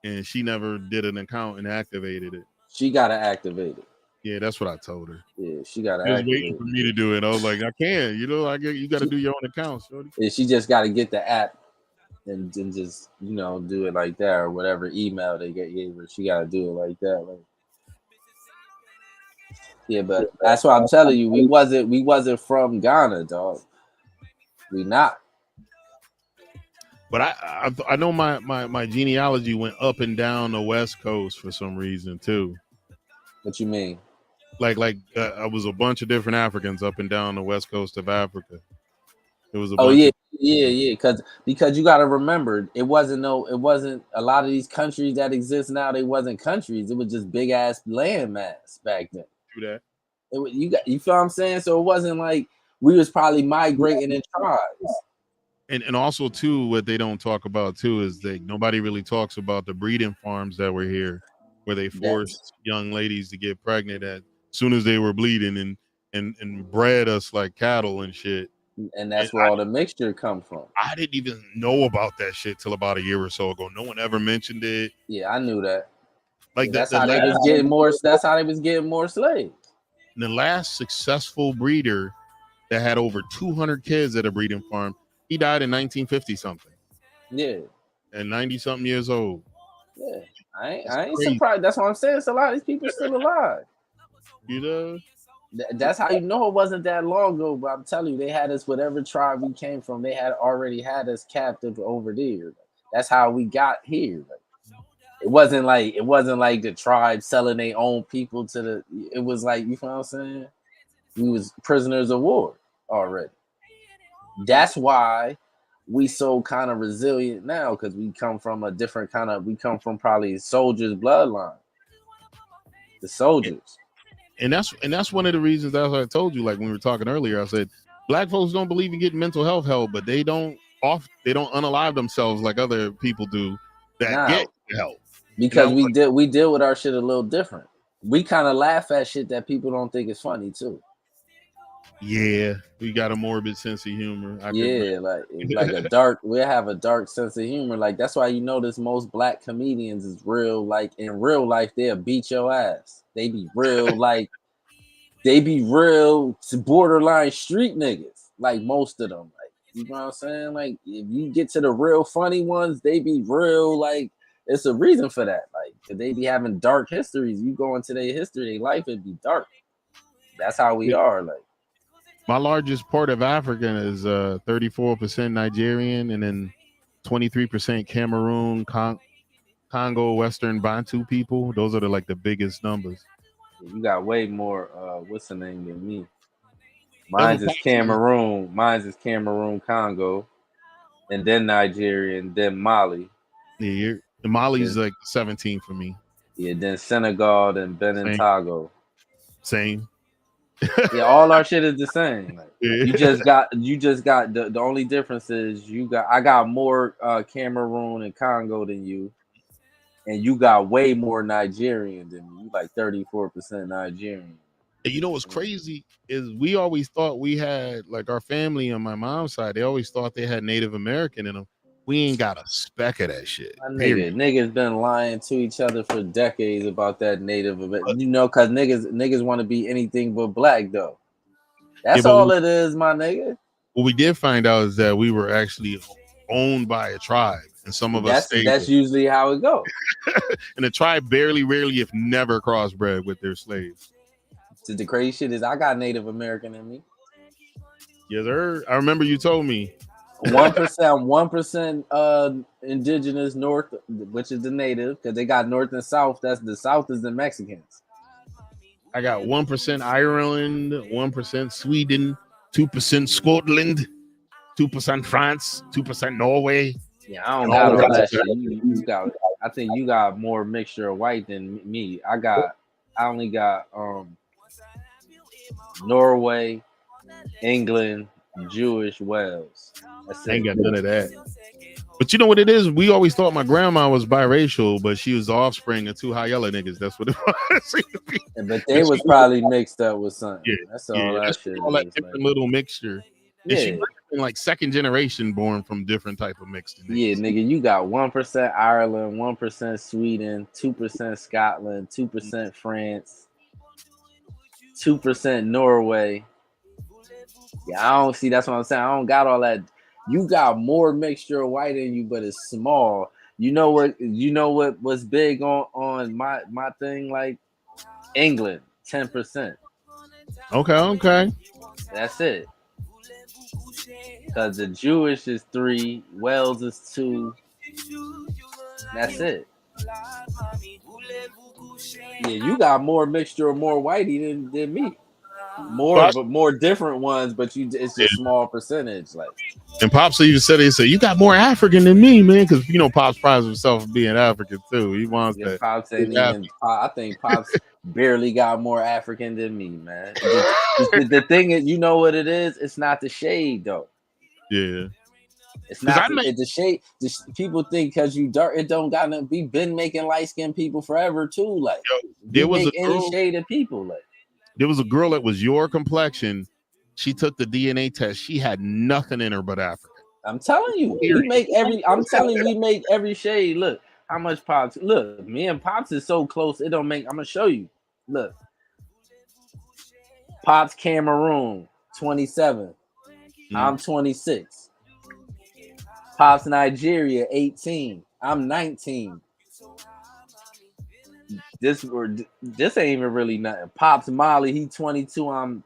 and she never did an account and activated it. She gotta activate it. Yeah, that's what I told her. Yeah, she gotta. She was waiting for me to do it. I was like, I can't. You got to do your own account, shorty. Yeah, she just got to get the app and just do it like that, or whatever email they gave her. She got to do it like that. Like, yeah, but that's what I'm telling you. We wasn't from Ghana, dog. We not. But I know my genealogy went up and down the West Coast for some reason too. What you mean? Like I was a bunch of different Africans up and down the West Coast of Africa. It was a bunch of Yeah, because you got to remember, it wasn't a lot of these countries that exist now. They wasn't countries. It was just big ass land mass back then. Do that. You feel what I'm saying? So it wasn't like we was probably migrating in tribes. And also too, what they don't talk about too is that nobody really talks about the breeding farms that were here, where they forced young ladies to get pregnant as soon as they were bleeding and bred us like cattle and shit. And that's where all the mixture come from. I didn't even know about that shit till about a year or so ago. No one ever mentioned it. Yeah, I knew that. Like that's how they was getting more. That's how they was getting more slaves. The last successful breeder that had over 200 kids at a breeding farm, he died in 1950 something. Yeah. And 90 something years old. Yeah. I ain't surprised. That's what I'm saying. It's a lot of these people still alive. You know? That's how you know it wasn't that long ago. But I'm telling you, they had us, whatever tribe we came from, they had already had us captive over there. That's how we got here. It wasn't like the tribe selling their own people to the. It was like, you know what I'm saying? We was prisoners of war already. That's why we so kind of resilient now, because we come from a different kind of. We come from probably soldiers' bloodline. The soldiers. And that's one of the reasons that I told you, like when we were talking earlier, I said black folks don't believe in getting mental health help, but they don't unalive themselves like other people do that get help. Because we deal with our shit a little different. We kind of laugh at shit that people don't think is funny too. Yeah, we got a morbid sense of humor. Like we have a dark sense of humor. Like that's why you notice most black comedians is real. Like in real life, they'll beat your ass. They be real borderline street niggas. Like most of them. Like you know what I'm saying? Like if you get to the real funny ones, they be real like. It's a reason for that. Like, cause they be having dark histories. You go into their history, their life, it'd be dark. That's how we are. Like, my largest part of Africa is 34% Nigerian, and then 23% Cameroon, Congo, Western Bantu people. Those are the biggest numbers. You got way more. What's the name than me? Mine's is Cameroon. Mine's is Cameroon, Congo, and then Nigeria, and then Mali. Yeah. The Mali's like 17 for me. Yeah, then Senegal, then Benin, Togo. Same. Yeah, all our shit is the same. Like, you just got the only difference is I got more Cameroon and Congo than you, and you got way more Nigerian than me. You like 34% Nigerian. And you know what's crazy is we always thought we had, like, our family on my mom's side, they always thought they had Native American in them. We ain't got a speck of that shit. Niggas been lying to each other for decades about that Native American. You know, because niggas want to be anything but black, though. That's all it is, my nigga. What we did find out is that we were actually owned by a tribe, and some of us stayed. That's usually how it goes. And the tribe rarely, if never crossbred with their slaves. So the crazy shit is I got Native American in me. Yes, sir. I remember you told me. 1% indigenous North, which is the native, because they got North and South. That's the South is the Mexicans. I got 1% Ireland, 1% Sweden, 2% Scotland, 2% France, 2% Norway. Yeah, I don't got all that shit. You got. I think you got more mixture of white than me. I only got Norway, England, Jewish, Wales. I ain't got none of that. But you know what it is? We always thought my grandma was biracial, but she was the offspring of two high yellow niggas. That's what it was. But they was probably mixed up with something. Yeah, that's all that shit. All that different little mixture. And she was like second generation born from different type of mixed. Yeah, nigga, you got 1% Ireland, 1% Sweden, 2% Scotland, 2% France, 2% Norway. Yeah, I don't see. That's what I'm saying. I don't got all that. You got more mixture of white in you, but it's small. You know what was big on my thing? Like England, 10%. Okay. That's it. Because the Jewish is 3, Wales is 2. That's it. Yeah, you got more mixture or more whitey than me. more different ones, but it's just small percentage. Like, and Pops even said, he said, "You got more African than me, man," because Pops prides himself for being African too. He wants that. Pops ain't even. I think Pops barely got more African than me, man. The thing is, you know what it is? It's not the shade though. Yeah. It's not the shade. People think because you dark, it don't gotta be been making light skinned people forever too. Like, there was any shade of people. Like, there was a girl that was your complexion. She took the DNA test. She had nothing in her but African. I'm telling you, we make every shade. Look how much Pops. Look, me and Pops is so close. It don't make. I'm gonna show you. Look, Pops Cameroon 27. I'm 26. Pops Nigeria 18. I'm 19. This ain't even really nothing. Pops Mali, he 22. I'm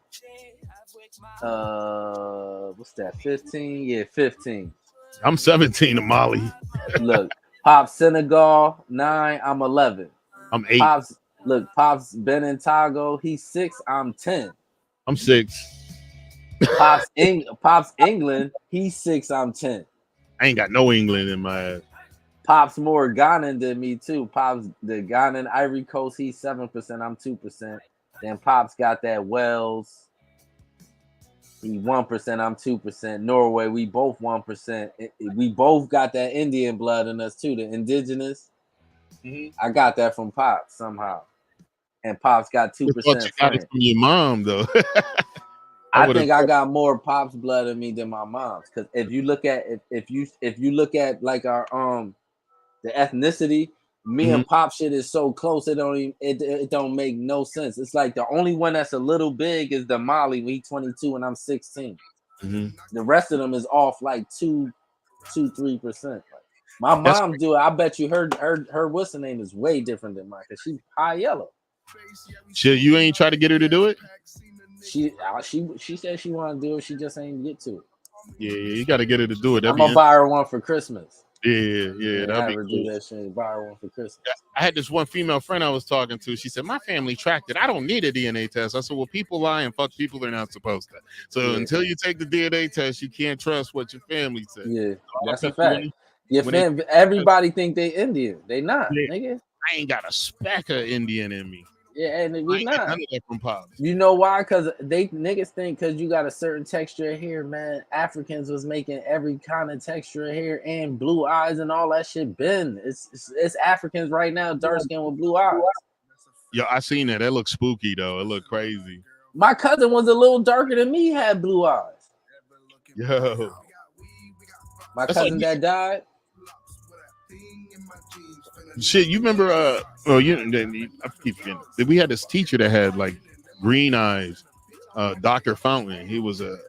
what's that? 15? Yeah, 15. I'm 17 to Mali. Look, Pops Senegal 9. I'm 11. I'm 8. Pops Benin Togo, he's 6. I'm 10. I'm 6. Pops England, he's 6. I'm 10. I ain't got no England in my ass. Pops more Ghanaian than me too. Pops the Ghanaian Ivory Coast, he's 7%. I'm 2%. Then Pops got that Wales. He 1%. I'm 2%. Norway, we both 1%. We both got that Indian blood in us too. The indigenous. I got that from Pops somehow. And Pops got 2%. You got it from your mom though. I think I got more Pops blood in me than my mom's. Because if you look at if you look at like our the ethnicity, me and Pop shit is so close. It don't make no sense. It's like the only one that's a little big is the Mali. We 22 and I'm 16. The rest of them is off like 2-3%. Like, my mom do it. I bet you her what's the name is way different than mine because she's high yellow. Shit, you ain't try to get her to do it? She said she want to do it. She just ain't get to it. Yeah, you got to get her to do it. I'm gonna buy her one for Christmas. Yeah. That'd be cool. Do that shit. Buy her one for Christmas. I had this one female friend I was talking to. She said, "My family tracked it. I don't need a DNA test." I said, "Well, people lie and fuck people they're not supposed to. So until you take the DNA test, you can't trust what your family says." Yeah, that's a fact. Everybody think they Indian. They not, nigga. I ain't got a speck of Indian in me. Yeah, and we not. None of that from Pops. You know why? Because niggas think because you got a certain texture of hair, man. Africans was making every kind of texture of hair and blue eyes and all that shit. It's Africans right now, dark skin with blue eyes. Yo, I seen that. That looks spooky though. It looked crazy. My cousin was a little darker than me. Had blue eyes. Yo, my cousin that died. Shit, you remember? I keep forgetting. We had this teacher that had like green eyes, Dr. Fountain. He was and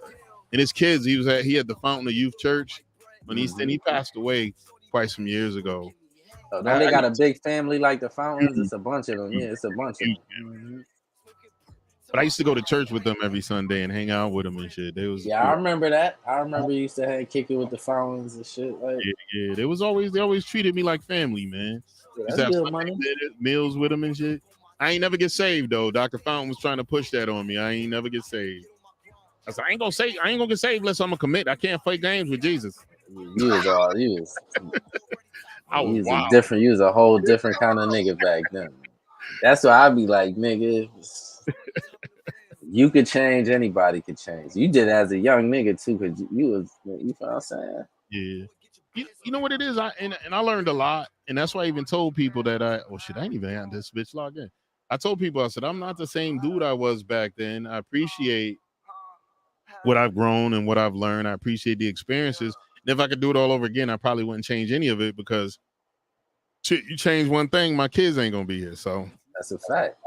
his kids. He had the Fountain of Youth Church, and he passed away quite some years ago. Oh, now they got a big family like the Fountains. It's a bunch of them. Yeah, it's a bunch of them. But I used to go to church with them every Sunday and hang out with them and shit. They was cool. I remember that. I remember you used to kick it with the Fountains and shit. Like, yeah. They always treated me like family, man. Yeah, that's good money. Meals with them and shit. I ain't never get saved though. Dr. Fountain was trying to push that on me. I ain't never get saved. I said I ain't gonna get saved unless I'm gonna commit. I can't play games with Jesus. You was different. You was a whole different kind of nigga back then. That's why I'd be like, nigga. You could change, anybody could change. You did as a young nigga too, because you know what I'm saying? Yeah. You know what it is? I learned a lot, and that's why I even told people that I ain't even had this bitch logged in. I told people, I said, I'm not the same dude I was back then. I appreciate what I've grown and what I've learned. I appreciate the experiences. And if I could do it all over again, I probably wouldn't change any of it because you change one thing, my kids ain't gonna be here. So that's a fact.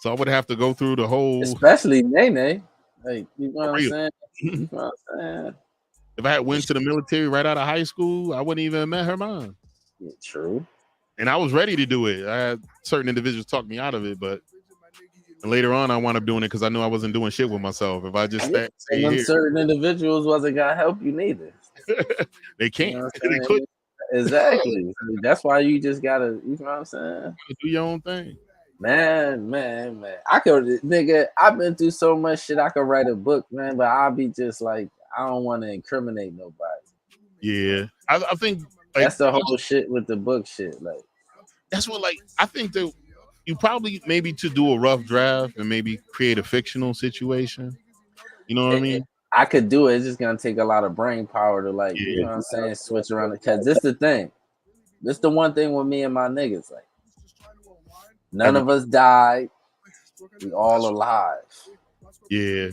So I would have to go through the whole, especially Nene. Like, you know what I'm saying? You know what I'm saying? If I had went to the military right out of high school, I wouldn't even have met her mom. Yeah, true. And I was ready to do it. I had certain individuals talk me out of it, but later on I wound up doing it because I knew I wasn't doing shit with myself. If I just stay here, certain individuals wasn't gonna help you neither. They can't. You know they couldn't. Exactly. That's why you just gotta, you know what I'm saying? Do your own thing. Man. I could, nigga. I've been through so much shit. I could write a book, man. But I'll be just like, I don't want to incriminate nobody. Yeah, I think like That's the whole shit with the book shit. Like, that's what like I think that you probably maybe to do a rough draft and maybe create a fictional situation. You know what I mean? I could do it. It's just gonna take a lot of brain power to like, you Yeah, know what I'm saying, switch around. Because this the thing. This the one thing with me and my niggas. Like, none of us died. We all alive. yeah.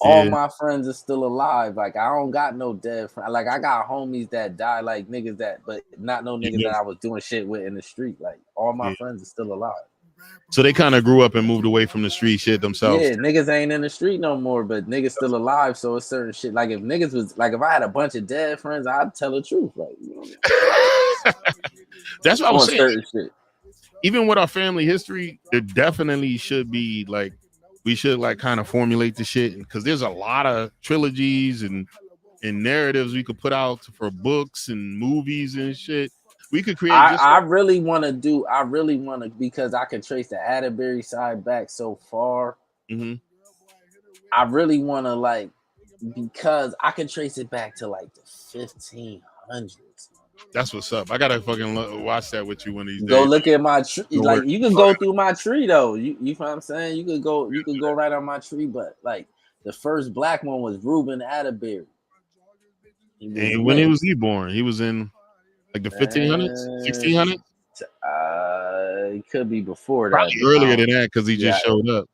All my friends are still alive. Like, I don't got no dead friends. Like, I got homies that died, like niggas that, but not no niggas that I was doing shit with in the street. Like, all my friends are still alive. So they kind of grew up and moved away from the street shit themselves. Yeah, niggas ain't in the street no more, but niggas still alive. So it's certain shit. Like, if niggas was like, if I had a bunch of dead friends, I'd tell the truth. Like, you know, that's what I was saying. Certain shit. Even with our family history, there definitely should be like we should like kind of formulate the shit because there's a lot of trilogies and narratives we could put out for books and movies and shit. We could create. I really want to because I can trace the Atterbury side back so far. Mm-hmm. I really want to like because I can trace it back to like the 1500s. That's what's up. I gotta fucking watch that with you one of these days. Go look at my tree. Like you can go through my tree though. You know what I'm saying? You could go right on my tree, but like the first black one was Reuben Atterbury. And when was he born? He was in like the 1500s, 1600s. It could be before probably that. Earlier than that because he just showed up.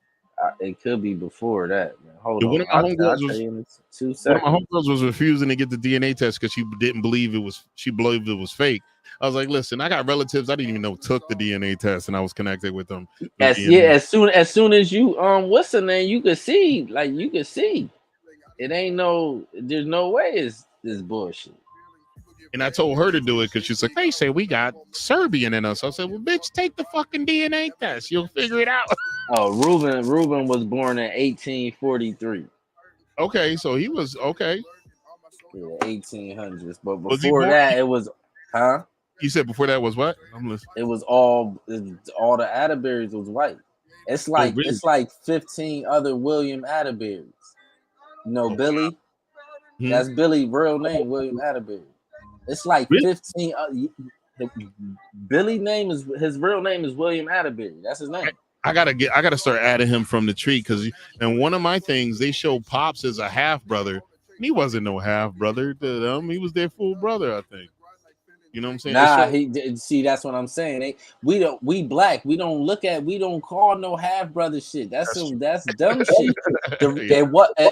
It could be before that. Man. Hold on. One of my homegirls was refusing to get the DNA test because she didn't believe it was. She believed it was fake. I was like, listen, I got relatives I didn't even know took the DNA test, and I was connected with them. As soon as you what's the name? You could see, like you could see, it ain't no. There's no way it's this bullshit. And I told her to do it because she's like, they say we got Serbian in us. I said, well, bitch, take the fucking DNA test. You'll figure it out. Oh, Reuben was born in 1843. Okay, so he was okay. Yeah, 1800s. But before that, it was, huh? You said before that was what? I'm listening. It was all the Atterburys was white. It's like it's like 15 other William Atterburys. You know, Billy. Hmm. That's Billy's real name, William Atterbury. It's like 15. Billy name is his real name is William Atterbury. That's his name. I gotta start adding him from the tree because and one of my things they show Pops as a half brother. And he wasn't no half brother to them. He was their full brother, I think. You know what I'm saying? Nah, see, that's what I'm saying. We black. We don't call no half brother shit. That's dumb shit.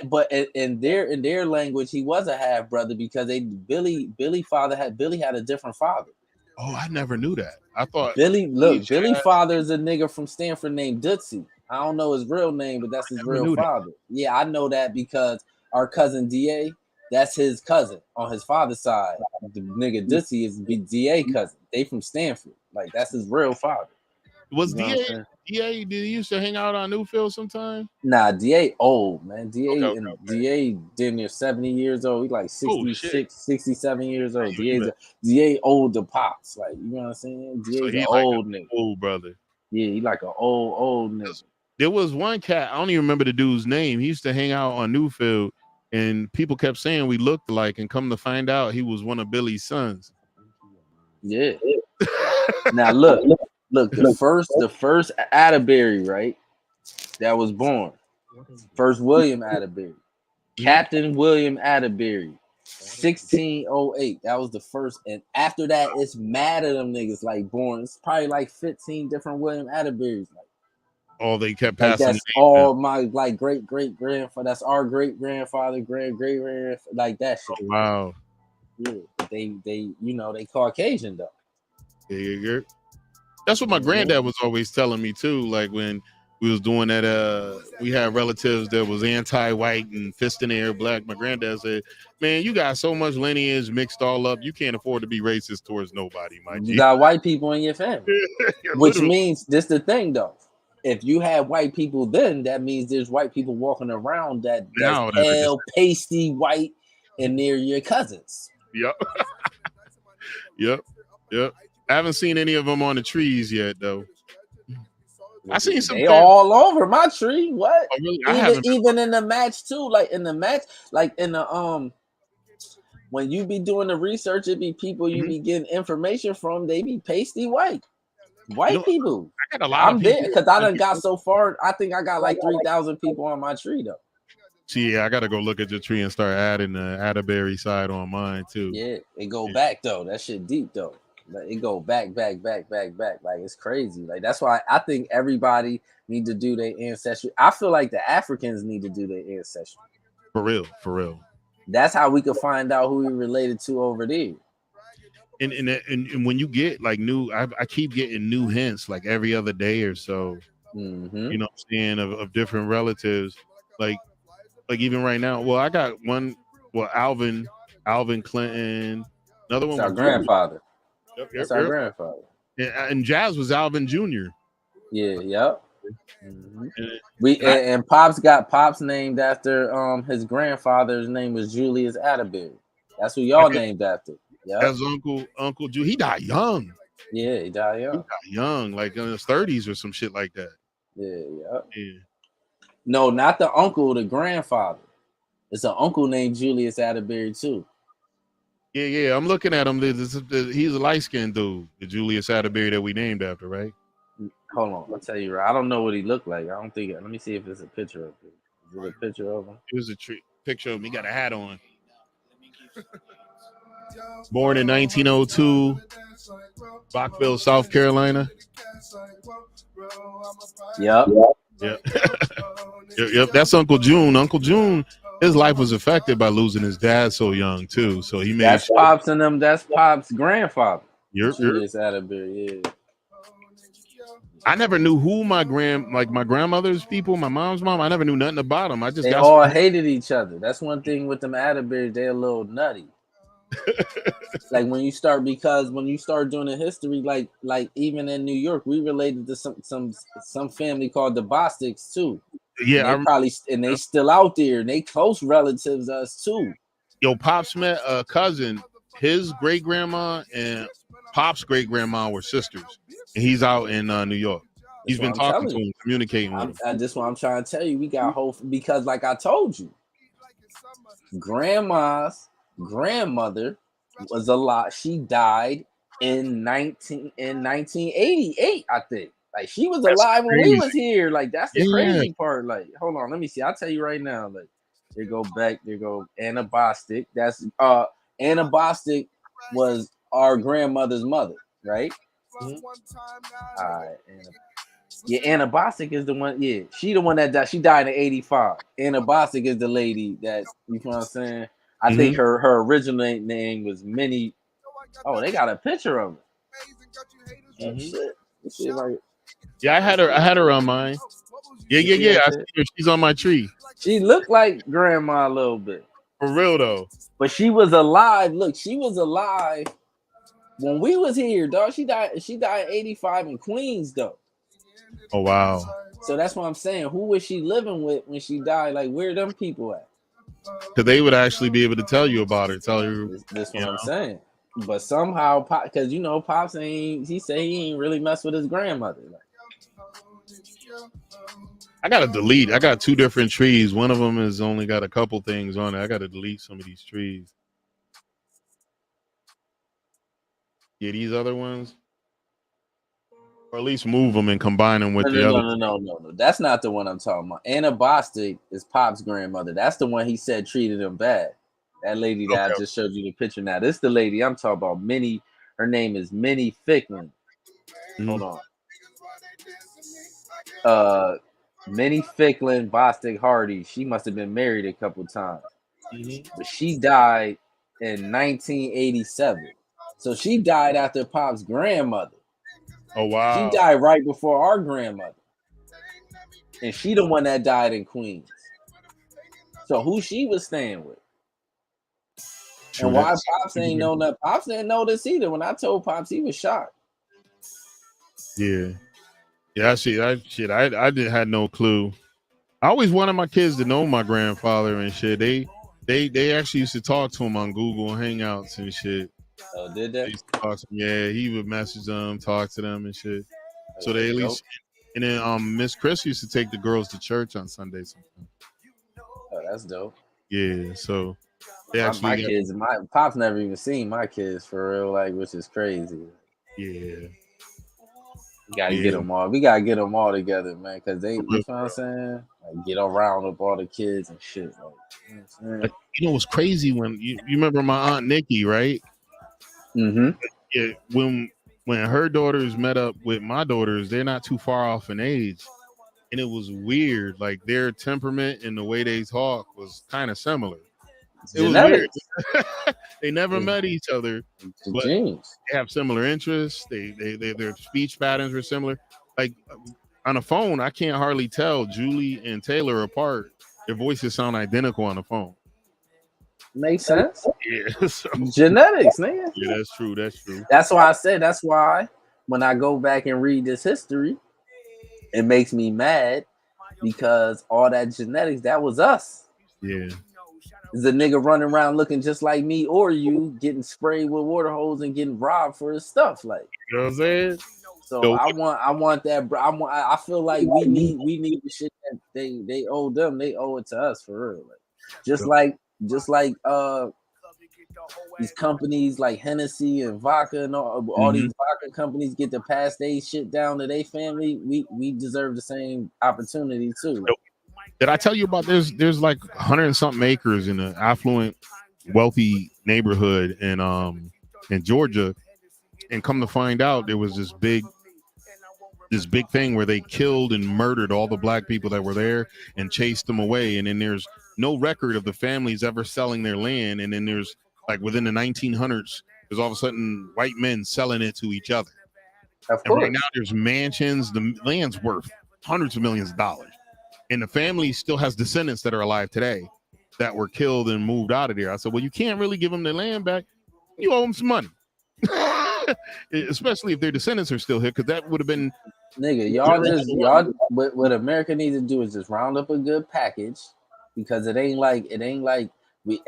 But in their language, he was a half brother because Billy had a different father. Oh, I never knew that. I thought Billy father is a nigga from Stanford named Dutzy. I don't know his real name, but that's his real father. Yeah, I know that because our cousin DA, that's his cousin on his father's side. The nigga Dutzy is DA cousin. They from Stanford. Like that's his real father. Was DA did he used to hang out on Newfield sometime? Nah, DA old, man. DA damn near 70 years old. He like 66, 67 years old. DA old to Pops. Like, you know what I'm saying? DA's an old nigga. Old brother. Yeah, he like an old nigga. There was one cat, I don't even remember the dude's name. He used to hang out on Newfield, and people kept saying we looked alike, and come to find out he was one of Billy's sons. Yeah. Now look, the first Atterbury, right? That was born. First William Atterbury. Captain William Atterbury. 1608. That was the first. And after that, it's mad at them niggas like born. It's probably like 15 different William Atterburys. Like, oh, they kept passing. Like that's all my like great grandfather. That's our great grandfather, great grandfather, like that shit. Oh, wow. Yeah, they they Caucasian though. Yeah. That's what my granddad was always telling me too. Like when we was doing that, we had relatives that was anti-white and fist in the air black. My granddad said, "Man, you got so much lineage mixed all up. You can't afford to be racist towards nobody, my G. You got white people in your family, which means this the thing though. If you have white people, then that means there's white people walking around that's pale, pasty white, and they're your cousins. Yep. I haven't seen any of them on the trees yet, though. I seen some. They all over my tree. What? Oh, really? I haven't. Even in the match too. Like in the match, like in the when you be doing the research, it be people you be getting information from. They be pasty white people. I got a lot of people. I'm people there because I done got so far. I think I got like 3,000 people on my tree though. See, yeah, I gotta go look at your tree and start adding the Atterbury side on mine too. Yeah, it go back though. That shit deep though. Like, it go back. Like it's crazy. Like that's why I think everybody need to do their ancestry. I feel like the Africans need to do their ancestry. For real. That's how we could find out who we related to over there. And when you get like new, I keep getting new hints like every other day or so. Mm-hmm. You know what I'm saying, of different relatives. Like even right now. Well, I got one. Well, Alvin Clinton. Another one. That's our grandfather. Yep, That's our grandfather. And Jazz was Alvin Jr. Yeah, yep. Mm-hmm. And Pops named after his grandfather's name was Julius Atterbury. That's who y'all named after. Yeah. That's Uncle Julius. He died young. Yeah, he died young. Like in his 30s or some shit like that. Yeah. No, not the uncle, the grandfather. It's an uncle named Julius Atterbury too. Yeah. I'm looking at him. He's a light-skinned dude, the Julius Atterbury that we named after, right? Hold on, I'll tell you right. I don't know what he looked like. I don't think. Let me see if there's a picture of him. Is it a picture of him? Here's a picture of him. He got a hat on. Born in 1902, Rockville, South Carolina. Yep. Yep. That's Uncle June. Uncle June, his life was affected by losing his dad so young too. So he made. That's Pops and them. That's Pops' grandfather. Julius Atterbury. Yeah. I never knew who my grandmother's people, my mom's mom. I never knew nothing about them. They all hated each other. That's one thing with them Atterbury. They're a little nutty. Like when you start doing the history, like even in New York, we related to some family called the Bostics too. Yeah, they still out there, and they close relatives us too. Yo, Pops met a cousin. His great grandma and Pop's great grandma were sisters, and he's out in New York. He's been talking to him, communicating with him. That's what I'm trying to tell you. We got because, like I told you, grandma's grandmother was alive. She died in 1988, I think. Like she was alive when we was here. Like that's the crazy part. Like, hold on, let me see. I'll tell you right now. Like, there go Anna Bostic. That's Anna Bostic was our grandmother's mother, right? Mm-hmm. All right, Anna Bostic is the one. Yeah, she the one that died. She died in 85. Anna Bostic is the lady that, you know what I'm saying? I think her original name was Minnie. Oh, they got a picture of her. Oh, shit. Let's see if I had her on mine. Yeah. I see her. She's on my tree. She looked like grandma a little bit. For real though. But she was alive. Look, she was alive when we was here, dog. She died in 85 in Queens, though. Oh wow. So that's what I'm saying. Who was she living with when she died? Like, where them people at? Because they would actually be able to tell you about her. Tell you. That's what I'm saying. But somehow, because Pops he said he ain't really mess with his grandmother. Like, I gotta delete. I got 2 different trees. One of them has only got a couple things on it. I gotta delete some of these trees. Yeah, these other ones, or at least move them and combine them with the other. No. That's not the one I'm talking about. Anna Bostic is Pop's grandmother. That's the one he said treated him bad. That lady that I just showed you the picture. Now, this is the lady I'm talking about. Minnie. Her name is Minnie Ficklin. Hold on. Minnie Ficklin Bostic Hardy. She must have been married a couple times. But she died in 1987. So she died after Pop's grandmother. Oh, wow. She died right before our grandmother. And she the one that died in Queens. So who she was staying with? True, and why Pops ain't know that? Pops didn't know this either. When I told Pops, he was shocked. Yeah. Yeah, I had no clue. I always wanted my kids to know my grandfather and shit. They actually used to talk to him on Google Hangouts and shit. Oh, did they? Yeah, he would message them, talk to them and shit. So they at least And then Miss Chris used to take the girls to church on Sundays sometimes. Oh, that's dope. Yeah, so they My actually got, kids, my pop's never even seen my kids for real, like, which is crazy. yeah. We gotta Yeah. get them all. We gotta get them all together, man, because they, you know what I'm saying? Like, get around with all the kids and shit. Like, you know what I'm saying? Like, you know what's crazy when you remember my aunt Nikki, right? Mm-hmm. Yeah, when her daughters met up with my daughters, they're not too far off in age, and it was weird. Like their temperament and the way they talk was kind of similar. It was weird. They never met each other, but they have similar interests. Their speech patterns were similar. Like on a phone, I can't hardly tell Julie and Taylor apart. Their voices sound identical on the phone. Makes sense. Yeah, so, genetics, nigga. Yeah, that's true. That's true. That's why I said. That's why when I go back and read this history, it makes me mad because all that genetics, that was us. Yeah. The nigga running around looking just like me or you, getting sprayed with water hose and getting robbed for his stuff. Like, you know what I'm saying? So I want that. I feel like we need the shit that they owe them. They owe it to us for real. Like, just like these companies like Hennessy and vodka and all these vodka companies get to pass their shit down to their family. We deserve the same opportunity too. Did I tell you about there's like 100 and something acres in an affluent, wealthy neighborhood in Georgia, and come to find out there was this big thing where they killed and murdered all the black people that were there and chased them away. And then there's no record of the families ever selling their land. And then there's like within the 1900s, there's all of a sudden white men selling it to each other. Of and right now there's mansions, the land's worth hundreds of millions of dollars. And the family still has descendants that are alive today that were killed and moved out of there. I said, well, you can't really give them their land back. You owe them some money. Especially if their descendants are still here, because that would have been y'all what America needs to do is just round up a good package, because it ain't like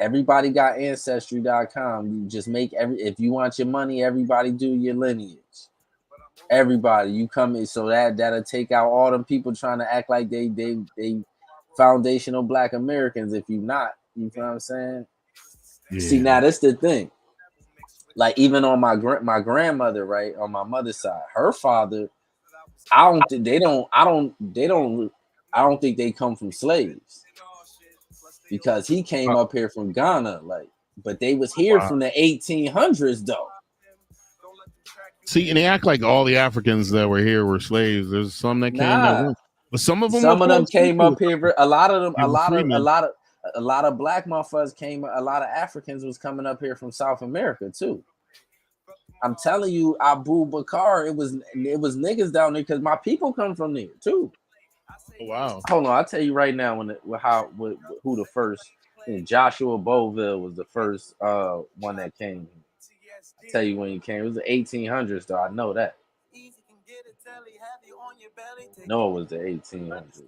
everybody got ancestry.com. You just make if you want your money, everybody do your lineage. Everybody, you come in, so that'll take out all them people trying to act like they foundational black Americans. If you not, you know what I'm saying? Yeah. See, now that's the thing. Like even on my grandmother, right, on my mother's side, her father, I don't think they come from slaves, because he came up here from Ghana, like, but they was here from the 1800s though. See, and they act like all the Africans that were here were slaves. There's some that came, but some of them came up here. A lot of black motherfuckers came. A lot of Africans was coming up here from South America too. I'm telling you, Abu Bakar, it was niggas down there because my people come from there too. Wow. Hold on, I'll tell you right now who the first. Joshua Boville was the first one that came. I'll tell you when he came. It was the 1800s though. I know that. No, it was the 1800s.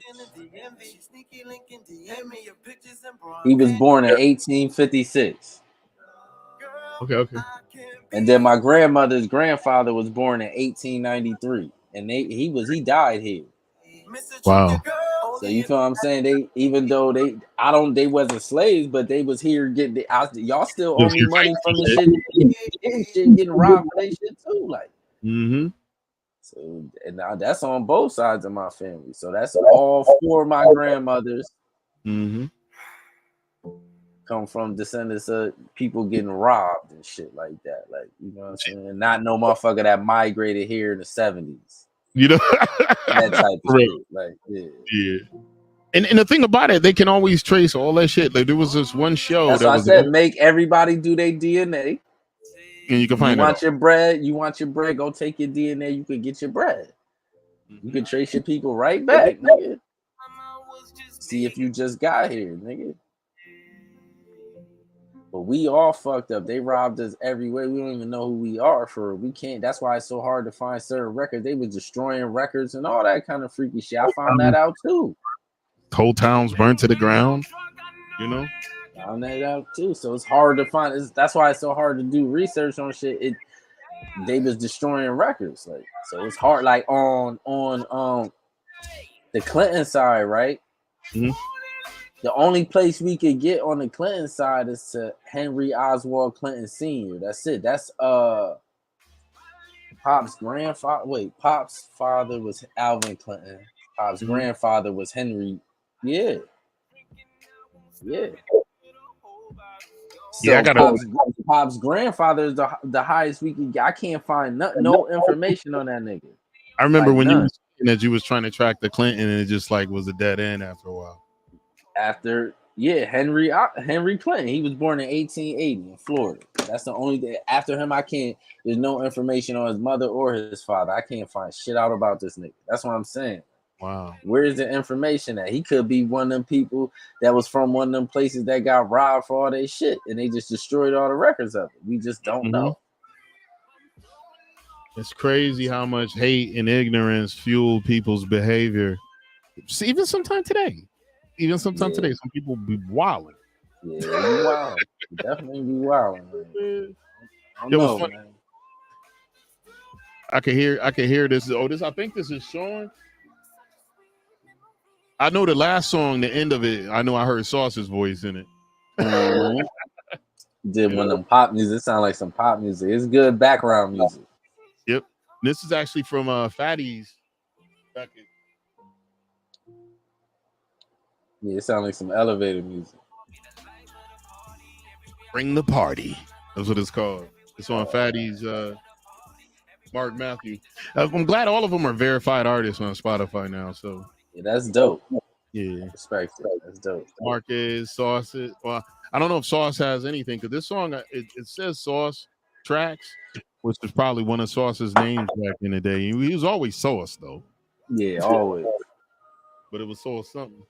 He was born in 1856. Okay. And then my grandmother's grandfather was born in 1893, and he died here. Wow. So you feel what I'm saying? They wasn't slaves, but they was here getting y'all still owe me money from the shit getting robbed for their shit too, like. So and now that's on both sides of my family. So that's all four of my grandmothers. Come from descendants of people getting robbed and shit like that. Like, you know what I'm saying? And not no motherfucker that migrated here in the 70s. You know, that type of shit. Like, yeah. And the thing about it, they can always trace all that shit. Like there was this one show. That's why I said make everybody do their DNA. And you can find you want your bread, go take your DNA, you can get your bread. You can trace your people right back, nigga. See if you just got here, nigga. But we all fucked up. They robbed us everywhere. We don't even know who we are for. We can't. That's why it's so hard to find certain records. They were destroying records and all that kind of freaky shit. I found that out too. Whole towns burnt to the ground. You know. Found that out too. So it's hard to find. That's why it's so hard to do research on shit. They was destroying records. Like, so it's hard. Like on the Clinton side, right? Mhm. The only place we could get on the Clinton side is to Henry Oswald Clinton Sr. That's it. That's Pop's grandfather. Wait, Pop's father was Alvin Clinton. Pop's Mhm. grandfather was Henry. Yeah, yeah. Yeah, I So gotta. Pop's grandfather is the highest we can get. I can't find no information on that nigga. I remember Like when you none. was saying that you was trying to track the Clinton, and it just like was a dead end after a while. After Henry Clinton, he was born in 1880 in Florida. That's the only day. After him, I can't. There's no information on his mother or his father. I can't find shit out about this nigga. That's what I'm saying. Wow. Where's the information at? He could be one of them people that was from one of them places that got robbed for all their shit and they just destroyed all the records of it. We just don't know. It's crazy how much hate and ignorance fuel people's behavior. Even sometime today. Some people be wilding. Yeah, you wild. You definitely be wild. I don't know, man. I can hear this. Oh, I think this is Sean. I know the last song, the end of it, I know I heard Sauce's voice in it. Mm-hmm. Did one of them pop music. It sound like some pop music. It's good background music. Yep. This is actually from Fatty's. Yeah, it sounds like some elevator music. Bring the party. That's what it's called. It's on Fatty's Mark Matthew. I'm glad all of them are verified artists on Spotify now. So yeah, that's dope. Yeah, respect it. That's dope. Marcus, Sauce. Well, I don't know if Sauce has anything because this song it says Sauce Tracks, which is probably one of Sauce's names back in the day. He was always Sauce though. Yeah, always. But it was Sauce something.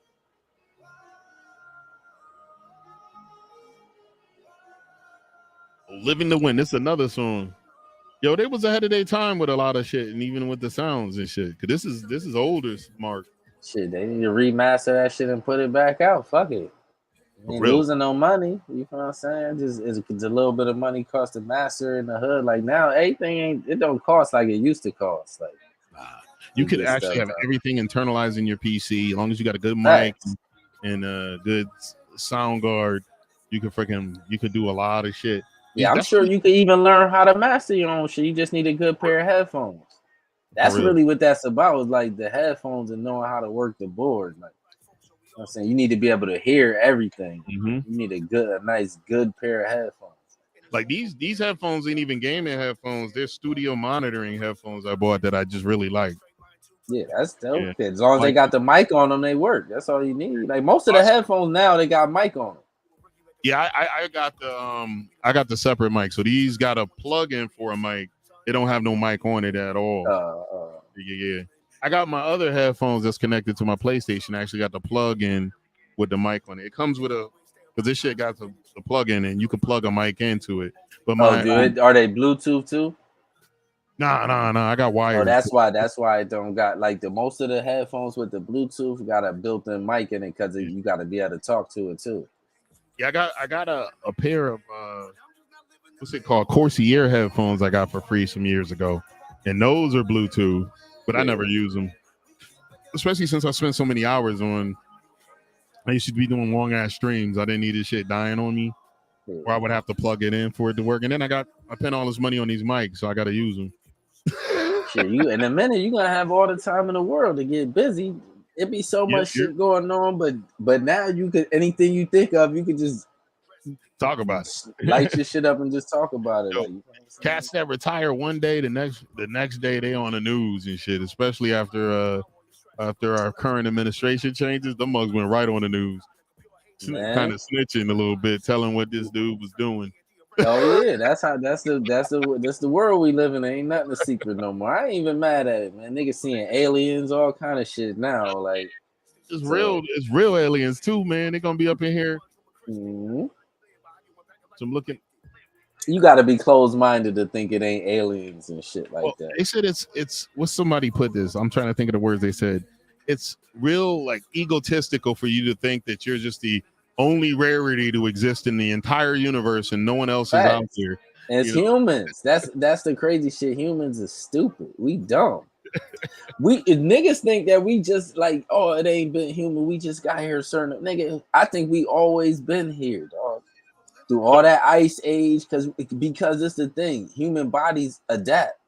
Living to Win. This is another song. Yo, they was ahead of their time with a lot of shit, and even with the sounds and shit. Cause this is older, Mark. Shit, they need to remaster that shit and put it back out. Fuck it. Ain't losing no money. You know what I'm saying? Just it's a little bit of money cost to master in the hood. Like now, everything it don't cost like it used to cost. Like you could actually have everything internalized in your PC as long as you got a good mic and a good sound guard. You could do a lot of shit. Yeah, I'm sure you could even learn how to master your own shit. You just need a good pair of headphones. That's really what that's about. Is like the headphones and knowing how to work the board. Like you know what I'm saying, you need to be able to hear everything. You need a nice, good pair of headphones. Like these headphones ain't even gaming headphones. They're studio monitoring headphones I bought that I just really like. Yeah, that's dope. Yeah. As long as they got the mic on them, they work. That's all you need. Like most of the headphones now, they got mic on them. Yeah, I got the separate mic. So these got a plug-in for a mic. They don't have no mic on it at all. Yeah. I got my other headphones that's connected to my PlayStation. I actually got the plug-in with the mic on it. It comes with because this shit got the plug-in and you can plug a mic into it. But are they Bluetooth too? Nah. I got wires. Oh, that's why it don't got like most of the headphones with the Bluetooth got a built-in mic in it because you got to be able to talk to it too. Yeah, I got a pair of what's it called? Corsair headphones I got for free some years ago, and those are Bluetooth, but I never use them, especially since I spent so many hours on. I used to be doing long ass streams. I didn't need this shit dying on me, or I would have to plug it in for it to work. And then I spent all this money on these mics, so I got to use them. Shit, you in a minute you're gonna have all the time in the world to get busy. It be so much shit going on, but now you could anything you think of, you could just talk about it. Light your shit up and just talk about it. Yo, cats that retire one day, the next day they on the news and shit. Especially after our current administration changes, the mugs went right on the news, kind of snitching a little bit, telling what this dude was doing. Oh yeah, that's the world we live in. Ain't nothing a secret no more. I ain't even mad at it, man. Niggas seeing aliens, all kind of shit now. Like it's real aliens too, man. They're gonna be up in here. Mm-hmm. So I'm looking. You got to be closed-minded to think it ain't aliens and shit like that. They said it's what somebody put this. I'm trying to think of the words they said. It's real like egotistical for you to think that you're just the only rarity to exist in the entire universe and no one else is out there. And it's humans. That's the crazy shit. Humans are stupid. We dumb. We niggas think that we just like, oh, it ain't been human. We just got here certain nigga. I think we always been here, dog. Through all that ice age, because it's the thing. Human bodies adapt.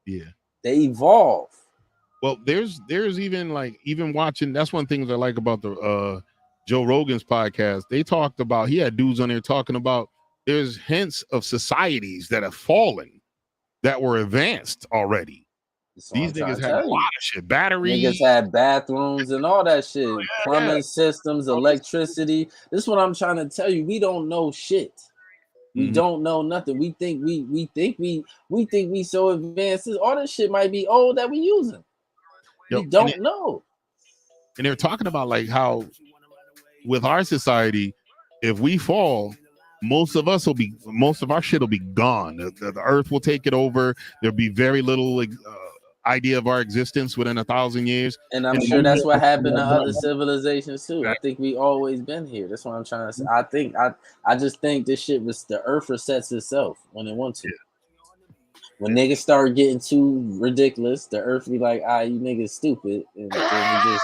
Yeah. They evolve. Well, there's even watching. That's one thing I like about the Joe Rogan's podcast. They talked about, he had dudes on there talking about there's hints of societies that have fallen that were advanced already. These niggas had a lot of shit. Batteries. Niggas had bathrooms and all that shit. Plumbing systems, electricity. This is what I'm trying to tell you. We don't know shit. We don't know nothing. We think we so advanced. All this shit might be old that we using. We don't know. And they're talking about like how with our society, if we fall, most of our shit will be gone. The earth will take it over. There'll be very little idea of our existence within 1,000 years. And I'm sure that's what happened to other civilizations too. I think we always been here. That's what I'm trying to say. I just think this shit was, the earth resets itself when it wants to. When niggas start getting too ridiculous, the earth be like, you niggas stupid. And then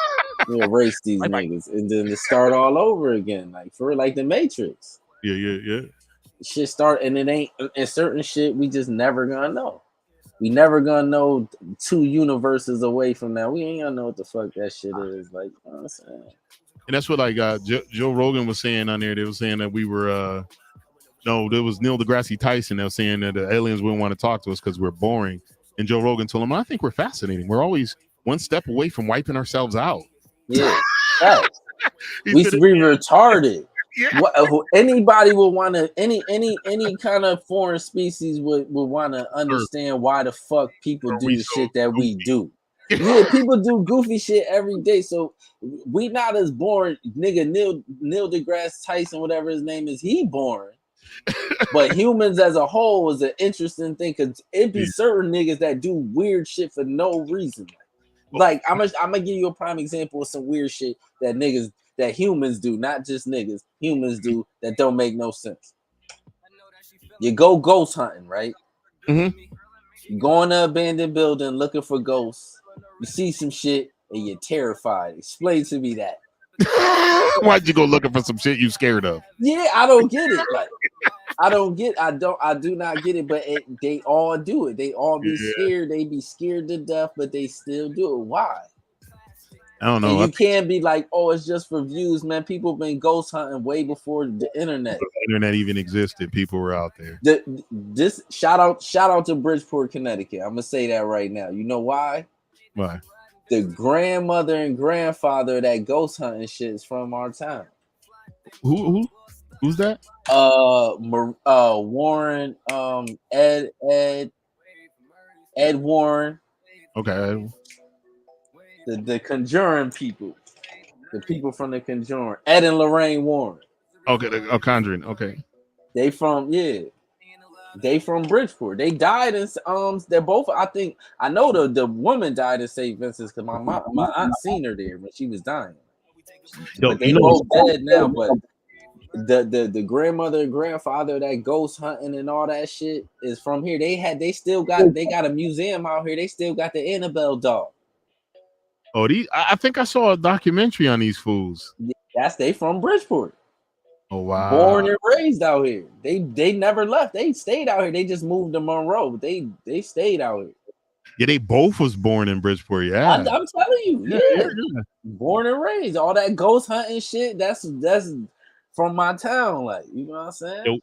we erase these niggas. And then it start all over again. Like for like the Matrix. Yeah. Shit start, and it ain't, and certain shit we just never gonna know. We never gonna know 2 universes away from that. We ain't gonna know what the fuck that shit is. Like, you know what I'm saying? And that's what like Joe Rogan was saying on there. They were saying that we were no, there was Neil deGrasse Tyson that was saying that the aliens wouldn't want to talk to us because we're boring. And Joe Rogan told him, I think we're fascinating. We're always one step away from wiping ourselves out. Yeah, right. we retarded. Yeah. Anybody would want to, any kind of foreign species would want to understand why the fuck people do the shit that we do. Yeah, people do goofy shit every day. So we not as boring, nigga. Neil deGrasse Tyson, whatever his name is, he boring. But humans as a whole is an interesting thing because it be certain niggas that do weird shit for no reason. Like I'm gonna give you a prime example of some weird shit that humans do, not just niggas. Humans do that don't make no sense. You go ghost hunting, right? Mm-hmm. You go in an abandoned building looking for ghosts. You see some shit and you're terrified. Explain to me that. Why'd you go looking for some shit you scared of? Yeah, I don't get it. Like, I do not get it. But they all do it. They all be scared. They be scared to death, but they still do it. Why? I don't know. And you can't be like, oh, it's just for views, man. People been ghost hunting way before the internet. The internet even existed. People were out there. This shout out to Bridgeport, Connecticut. I'm gonna say that right now. You know why? Why? The grandmother and grandfather of that ghost hunting shit is from our town. Who's that? Warren, Ed Warren. Okay. The Conjuring people. The people from the Conjuring. Ed and Lorraine Warren. Okay, Conjuring. Okay. They from Bridgeport. They died in they're both, I know the woman died in St. Vincent's because my aunt seen her there when she was dying. But they both dead now, but the grandmother and grandfather that ghost hunting and all that shit is from here. They got a museum out here. They still got the Annabelle doll. Oh, I think I saw a documentary on these fools. They from Bridgeport. Oh wow. Born and raised out here. They never left. They stayed out here. They just moved to Monroe, but they stayed out here. Yeah, they both was born in Bridgeport. Yeah, I'm telling you. Yeah. Born and raised. All that ghost hunting shit. That's from my town. Like, you know what I'm saying? Yeah,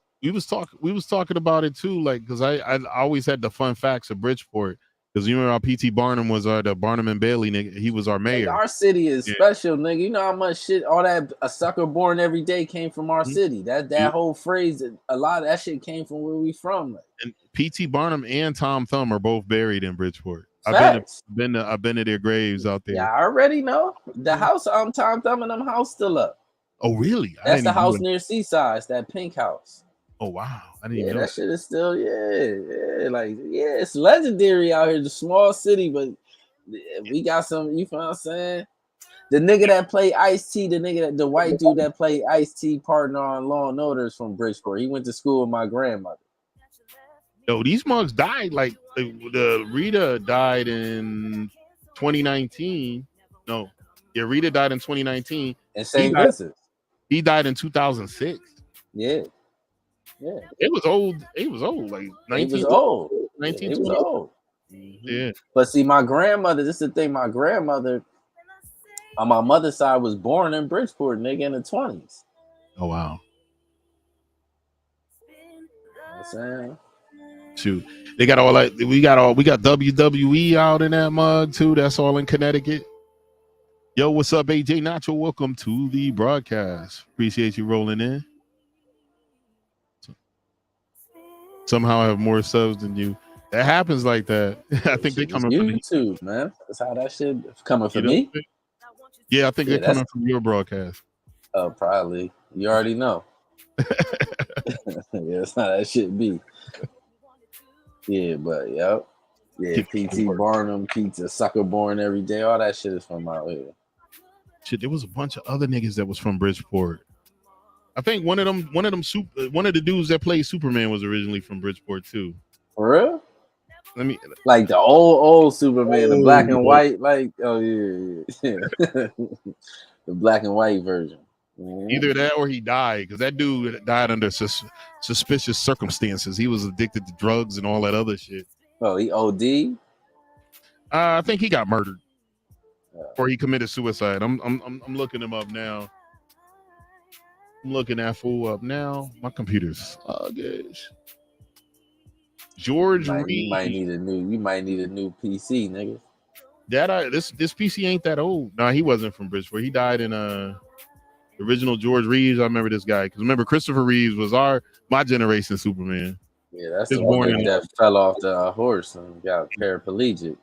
we was talking about it too. Like, because I always had the fun facts of Bridgeport. Because you remember how P.T. Barnum was the Barnum and Bailey nigga. He was our mayor. Our city is special, nigga. You know how much shit, all that a sucker born every day came from our city. That whole phrase, a lot of that shit came from where we from. Like. And P.T. Barnum and Tom Thumb are both buried in Bridgeport. I've been to their graves out there. Yeah, I already know. The house, Tom Thumb and them house still up. Oh, really? That's the house near Seaside. It's that pink house. Oh wow! I didn't know that shit is still it's legendary out here. The small city, but we got some. You know what I'm saying? The nigga that played Ice-T, the white dude that played Ice-T partner on Law and Order is from Bridgeport. He went to school with my grandmother. Yo, these mugs died. Like the Rita died in 2019. No, yeah, Rita died in 2019. And St. Vincent. He died in 2006. Yeah. It was old. It was old. Like 19. He was old. 19. He was old. Yeah. But see, my grandmother. This is the thing. My grandmother, on my mother's side, was born in Bridgeport, nigga, in the 20s. Oh wow. You know what I'm saying? Shoot, they got all like we got WWE out in that mug too. That's all in Connecticut. Yo, what's up, AJ Nacho? Welcome to the broadcast. Appreciate you rolling in. Somehow I have more subs than you. That happens like that. I think they coming from YouTube, man. That's how that shit coming from me. Yeah, I think they're coming from your broadcast. Oh, probably. You already know. Yeah, that's how that shit be. Yeah, but yep. Yeah, PT Barnum, Pizza, Sucker Born every day. All that shit is from out here. Shit, there was a bunch of other niggas that was from Bridgeport. I think one of the dudes that played Superman was originally from Bridgeport too. For real? Like the old Superman, the black and white, like yeah. The black and white version. Mm-hmm. Either that or he died, because that dude died under suspicious circumstances. He was addicted to drugs and all that other shit. Oh, he OD? I think he got murdered, or he committed suicide. I'm looking him up now. I'm looking that fool up now. My computer's sluggish. George Reed. You might need a new PC, nigga. This PC ain't that old. No, he wasn't from Bridgeport. He died in original George Reeves. I remember this guy, because remember Christopher Reeves was my generation Superman. Yeah, that's the one that fell off the horse and got paraplegic.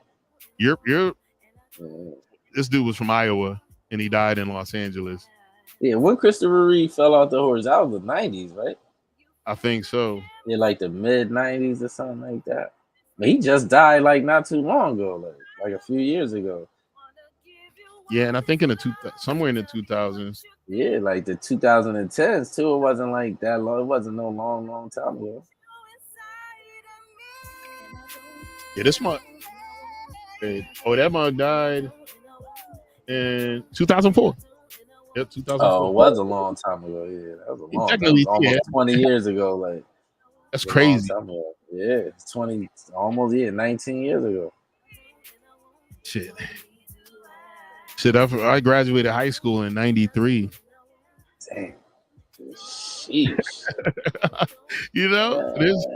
This dude was from Iowa and he died in Los Angeles. Yeah, when Christopher Reeve fell off the horse, that was the 90s, right? I think so. Yeah, like the mid 90s or something like that. But he just died like not too long ago, like a few years ago. Yeah, and I think somewhere in the 2000s. Yeah, like the 2010s too. It wasn't like that long. It wasn't no long time ago. Yeah, this month. That month died in 2004. Yep, 2004. Oh, it was a long time ago. Yeah, that was a long time. That was almost 20 years ago. Like that's crazy. Yeah, 20, almost 19 years ago. Shit. I graduated high school in 93. Damn. Sheesh. You know, this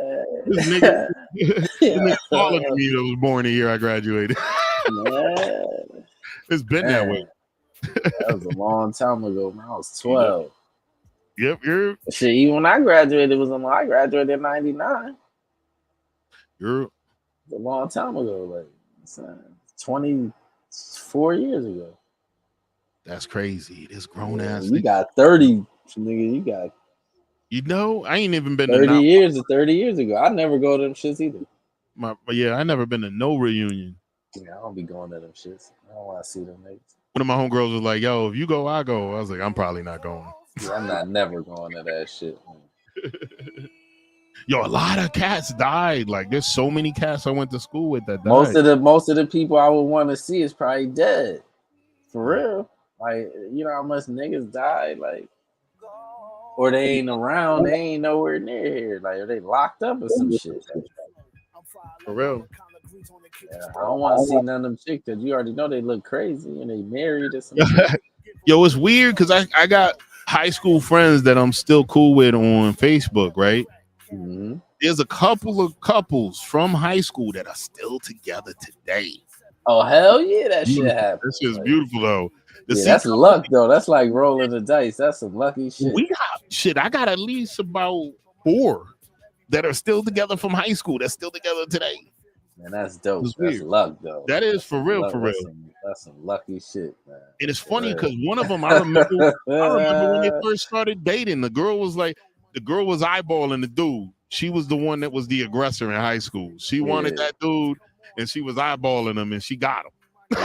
nigga taller than me that was born the year I graduated. It's been that way. That was a long time ago, man. I was 12. Yep, shit. Even when I graduated, I graduated in 99. It was a long time ago, like 24 years ago. That's crazy. This grown ass. You got 30, nigga. You got. You know, I ain't even been 30 years or 30 years ago. I never go to them shits either. I never been to no reunion. Yeah, I don't be going to them shits. I don't want to see them niggas. One of my homegirls was like, "Yo, if you go, I go." I was like, "I'm probably not going." Yeah, I'm never going to that shit. Yo, a lot of cats died. Like, there's so many cats I went to school with that died. Most of the people I would want to see is probably dead. For real. Like, you know how much niggas died, like, or they ain't around, they ain't nowhere near here. Like, are they locked up or some shit? For real. Yeah, I don't want to see none of them chicks because you already know they look crazy and they married or something. Yo, it's weird because I got high school friends that I'm still cool with on Facebook, right? Mm-hmm. There's a couple of couples from high school that are still together today. Oh, hell yeah, that shit happened. This is beautiful, though. That's luck, though. That's like rolling the dice. That's some lucky shit. I got at least about 4 that are still together from high school. That's still together today. Man, that's dope. That's luck, though. That is for real, for real. That's some lucky shit, man. And it's funny because one of them, I remember when they first started dating, the girl was eyeballing the dude. She was the one that was the aggressor in high school. She wanted that dude, and she was eyeballing him, and she got him. She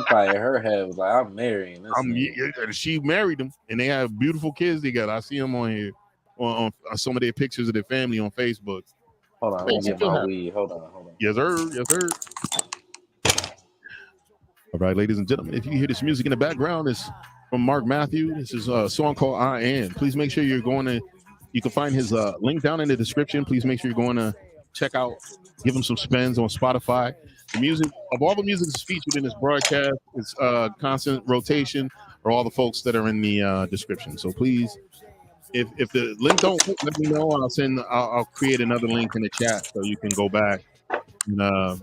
probably in her head was like, "I'm marrying this." And she married him, and they have beautiful kids together. I see them on here on some of their pictures of their family on Facebook. Hold on, let me get my weed. Hold on. Yes, sir. All right, ladies and gentlemen, if you hear this music in the background, it's from Mark Matthew. This is a song called I Am. Please make sure you're going to, you can find his link down in the description. Please make sure you're going to check out, give him some spins on Spotify. The music, of all the music that's featured in this broadcast, it's constant rotation for all the folks that are in the description. So please, if the link don't fit, let me know. I'll create another link in the chat so you can go back and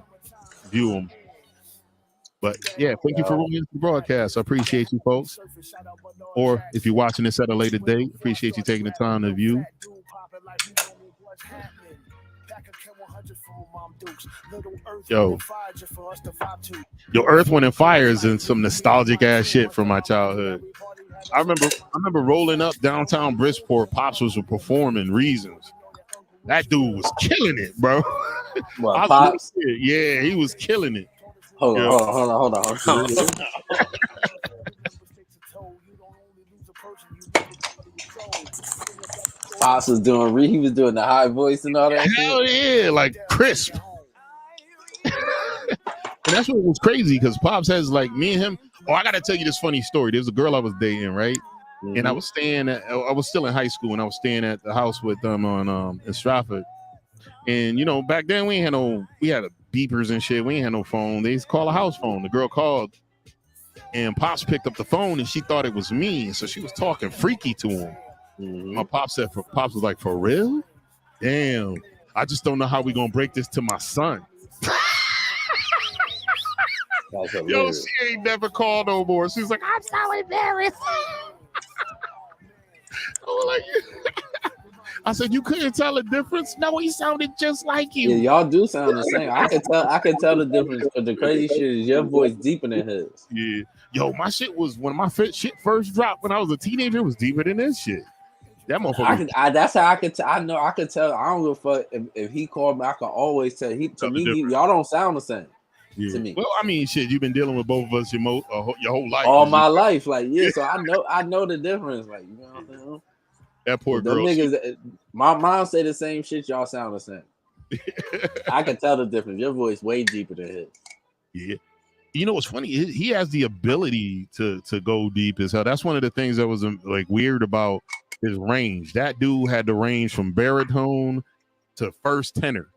view them. But yeah, thank you for ruling the broadcast. I appreciate you folks. Or if you're watching this at a later date, appreciate you taking the time to view. Yo, Earth, Wind, and Fire is in some nostalgic ass shit from my childhood. I remember rolling up downtown Bridgeport. Pops was performing Reasons. That dude was killing it, bro. What, Pops? Yeah, he was killing it. Hold on. Pops was doing he was doing the high voice and all that. Hell shit. Yeah, like crisp. And that's what was crazy because Pops has like me and him. Oh, I gotta tell you this funny story. There's a girl I was dating, right? Mm-hmm. And I was still in high school, and I was staying at the house with them on in Stratford. And you know, back then we had beepers and shit. We ain't had no phone. They used to call a house phone. The girl called, and Pops picked up the phone, and she thought it was me, and so she was talking freaky to him. Mm-hmm. My Pops was like, "For real? Damn! I just don't know how we gonna break this to my son." Yo, she ain't never called no more. She's like, "I'm so embarrassed." I said, "You couldn't tell the difference?" No, he sounded just like you. Yeah, y'all do sound the same. I can tell the difference. But the crazy shit is your voice deeper than his. Yeah, yo, my shit was when my shit first dropped when I was a teenager. It was deeper than this shit. That motherfucker. That's how I could tell. I know I could tell. I don't give a fuck if he called me. I can always tell. Y'all don't sound the same. Yeah. To me. Well, I mean, shit, you've been dealing with both of us your whole life. All my life, like so I know the difference. Like you know what I'm saying. That poor girl. Niggas, my mom say the same shit. Y'all sound the same. I can tell the difference. Your voice way deeper than his. Yeah. You know what's funny? He has the ability to go deep as hell. That's one of the things that was like weird about his range. That dude had the range from baritone to first tenor,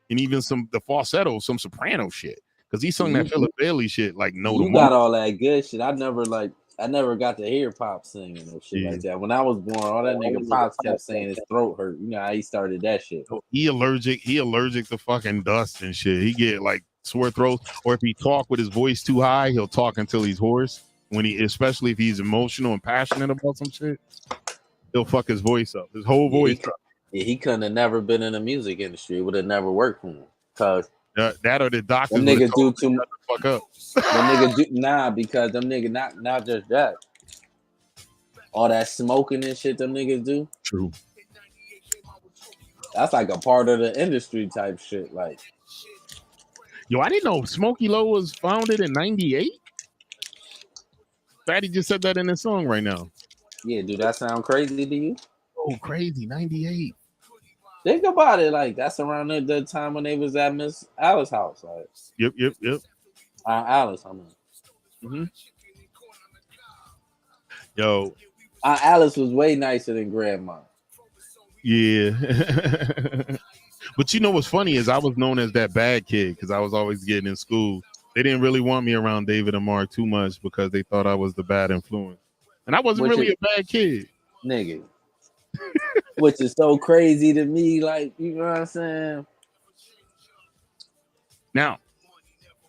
and even the falsetto, some soprano shit. Because he sung that Philip Bailey shit like no. You got all that good shit. I never got to hear Pops singing no shit like that. When I was born, all that nigga Pops kept saying his throat hurt. You know how he started that shit. He allergic to fucking dust and shit. He get like sore throat, or if he talk with his voice too high, he'll talk until he's hoarse. Especially if he's emotional and passionate about some shit, he'll fuck his voice up. His whole voice. He couldn't have never been in the music industry. It would have never worked for him. Cause that or the doctors. Them niggas do too much. Fuck up. Them niggas do because them niggas not just that. All that smoking and shit them niggas do. True. That's like a part of the industry type shit. Like, yo, I didn't know Smokey Low was founded in '98. Fatty just said that in his song right now. Yeah, do that sound crazy to you? Oh, crazy! '98. Think about it, like that's around the time when they was at Miss Alice's house. Like, yep. Alice, I mean. Mm-hmm. Yo, Alice was way nicer than Grandma. Yeah. But you know what's funny is I was known as that bad kid because I was always getting in school. They didn't really want me around David and Mark too much because they thought I was the bad influence. And I wasn't really a bad kid. Nigga. Which is so crazy to me, like, you know what I'm saying? Now,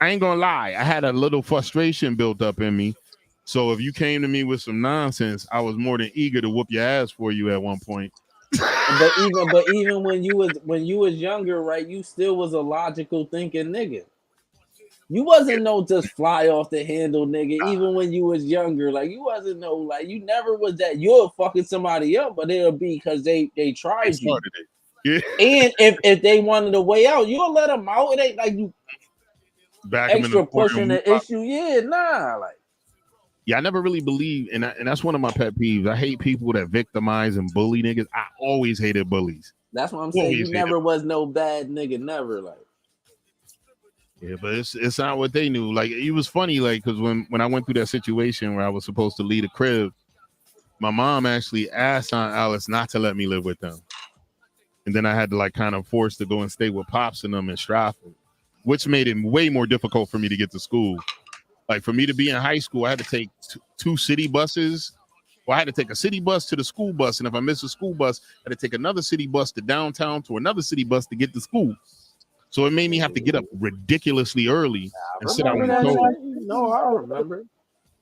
I ain't gonna lie, I had a little frustration built up in me. So if you came to me with some nonsense, I was more than eager to whoop your ass for you at one point. But even when you was younger, right, you still was a logical thinking nigga. You wasn't no just fly off the handle nigga, even when you was younger. Like you wasn't no like you never was that you're fucking somebody up, but it'll be because they tried you. Yeah. And if they wanted a way out, you'll let them out. It ain't like you back extra pushing the issue. Yeah, nah, like. Yeah, I never really believed, and that's one of my pet peeves. I hate people that victimize and bully niggas. I always hated bullies. That's what I'm saying. You never was no bad nigga, never like. Yeah, but it's not what they knew. Like it was funny, like because when I went through that situation where I was supposed to leave the crib, my mom actually asked Aunt Alice not to let me live with them, and then I had to like kind of force to go and stay with Pops and them in Stratford, which made it way more difficult for me to get to school. Like for me to be in high school, I had to take two city buses. Well, I had to take a city bus to the school bus, and if I missed a school bus, I had to take another city bus to downtown to another city bus to get to school. So it made me have to get up ridiculously early and sit out in the cold. No, I remember.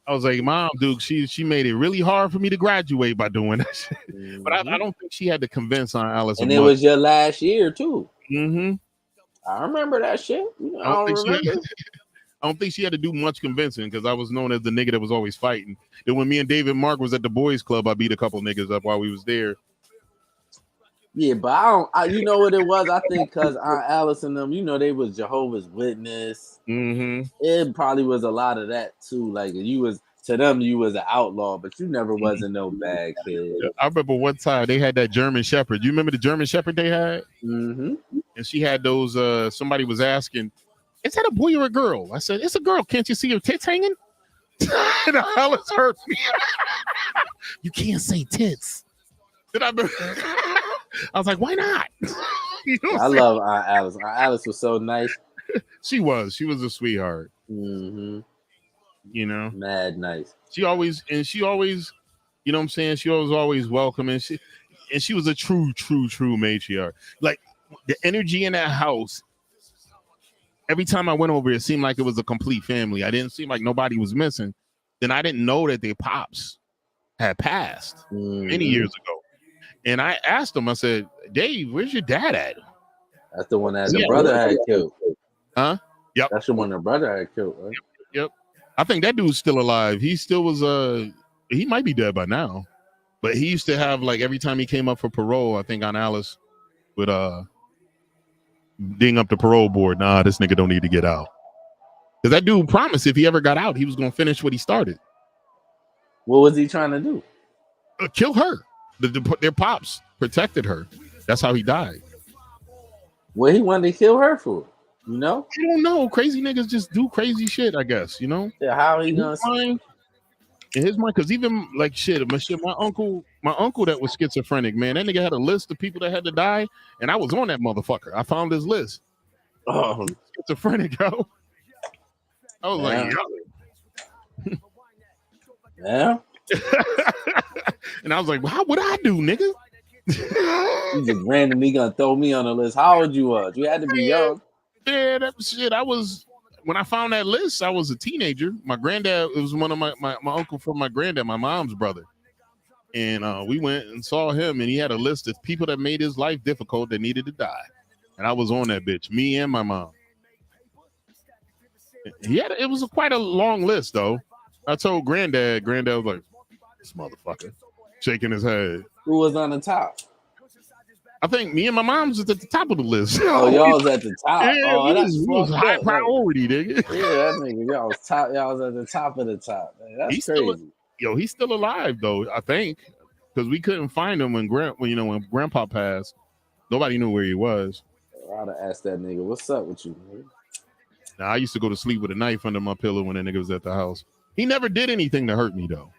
I was like, Mom, dude, she made it really hard for me to graduate by doing that shit. Mm-hmm. But I don't think she had to convince Aunt Alice. And it was your last year too. Mm-hmm. I remember that shit. I don't think she had to do much convincing because I was known as the nigga that was always fighting. Then when me and David Mark was at the boys club, I beat a couple niggas up while we was there. Yeah, but you know what it was? I think because Aunt Alice and them, they was Jehovah's Witness. Mm-hmm. It probably was a lot of that too. Like you was to them, you was an outlaw, but you never wasn't no bad kid. I remember one time they had that German Shepherd. You remember the German Shepherd they had? Mm-hmm. And she had those. Somebody was asking, "Is that a boy or a girl?" I said, "It's a girl. Can't you see her tits hanging?" And Alice hurt me. You can't say tits. Then I was like, why not? I love Aunt Alice. Aunt Alice was so nice. She was a sweetheart. Mm-hmm. Mad nice. She always, you know what I'm saying? She was always welcoming. She was a true matriarch. Like the energy in that house. Every time I went over, it seemed like it was a complete family. I didn't seem like nobody was missing. Then I didn't know that their pops had passed many years ago. And I asked him, I said, Dave, where's your dad at? That's the one that the brother had killed. Huh? Yep. That's the one the brother had killed, right? Yep. I think that dude's still alive. He still was, he might be dead by now. But he used to have, like, every time he came up for parole, I think Aunt Alice would ding up the parole board. Nah, this nigga don't need to get out. Because that dude promised if he ever got out, he was going to finish what he started. What was he trying to do? Kill her. Their pops protected her. That's how he died. What he wanted to kill her for? I don't know. Crazy niggas just do crazy shit, I guess, Yeah, how he gonna in his mind, because even like my uncle that was schizophrenic, man, that nigga had a list of people that had to die, and I was on that motherfucker. I found his list. Oh, schizophrenic, yo. I was like, yo. Yeah. And I was like, well, how would I do, nigga? You just randomly gonna throw me on the list. How old you was? You had to be young. Yeah, that shit. When I found that list, I was a teenager. My granddad, it was one of my uncle from my granddad, my mom's brother. And we went and saw him, and he had a list of people that made his life difficult that needed to die. And I was on that bitch, me and my mom. It was quite a long list, though. I told granddad was like, this motherfucker, shaking his head. Who was on the top? I think me and my mom's was at the top of the list. Oh, y'all was at the top. Yeah, that's high priority, nigga. Yeah, that nigga, y'all was top. Y'all was at the top of the top. Man, that's crazy. He's still alive though, I think, because we couldn't find him when Grandpa passed. Nobody knew where he was. I'd have asked that nigga, "What's up with you?" Man? Now I used to go to sleep with a knife under my pillow when that nigga was at the house. He never did anything to hurt me though.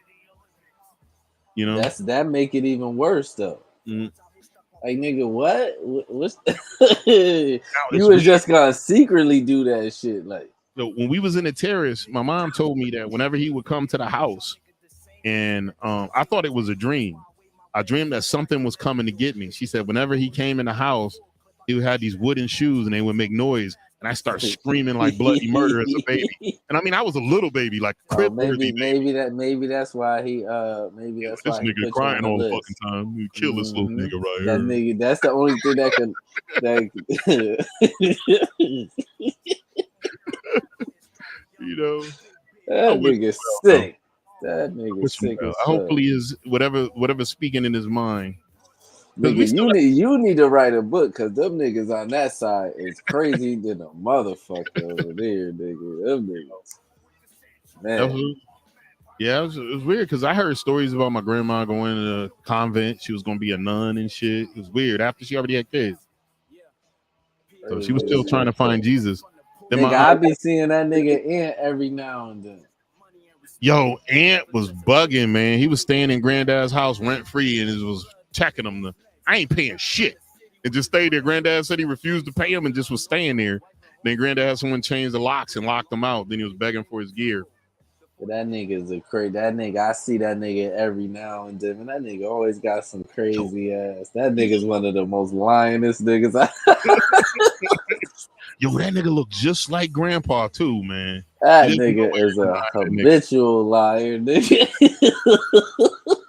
That make it even worse though. Mm. Like nigga, what? What's you was just gonna secretly do that shit? Like, when we was in the terrace, my mom told me that whenever he would come to the house, and I thought it was a dream. I dreamed that something was coming to get me. She said whenever he came in the house, he would have these wooden shoes and they would make noise. And I start screaming like bloody murder as a baby. And I mean, I was a little baby, like crib maybe that's why he maybe that's this why nigga crying all the fucking time. You kill this little nigga right here. That nigga, that's the only thing that can that nigga sick. That nigga sick. Hopefully is whatever speaking in his mind. Nigga, you need to write a book because them niggas on that side is crazy than a motherfucker over there, nigga. Them niggas. Man. Yeah, it was weird because I heard stories about my grandma going to a convent. She was going to be a nun and shit. It was weird after she already had kids. So she was still trying to find Jesus. Nigga, I be seeing that nigga Ant every now and then. Yo, Ant was bugging, man. He was staying in Granddad's house rent free and it was checking him. I ain't paying shit. And just stayed there. Granddad said he refused to pay him and just was staying there. Then Granddad had someone change the locks and locked him out. Then he was begging for his gear. But that nigga is a crazy. That nigga, I see that nigga every now and then. And that nigga always got some crazy ass. That nigga's one of the most lionest niggas. Yo, that nigga look just like Grandpa too, man. That nigga is a habitual liar, nigga.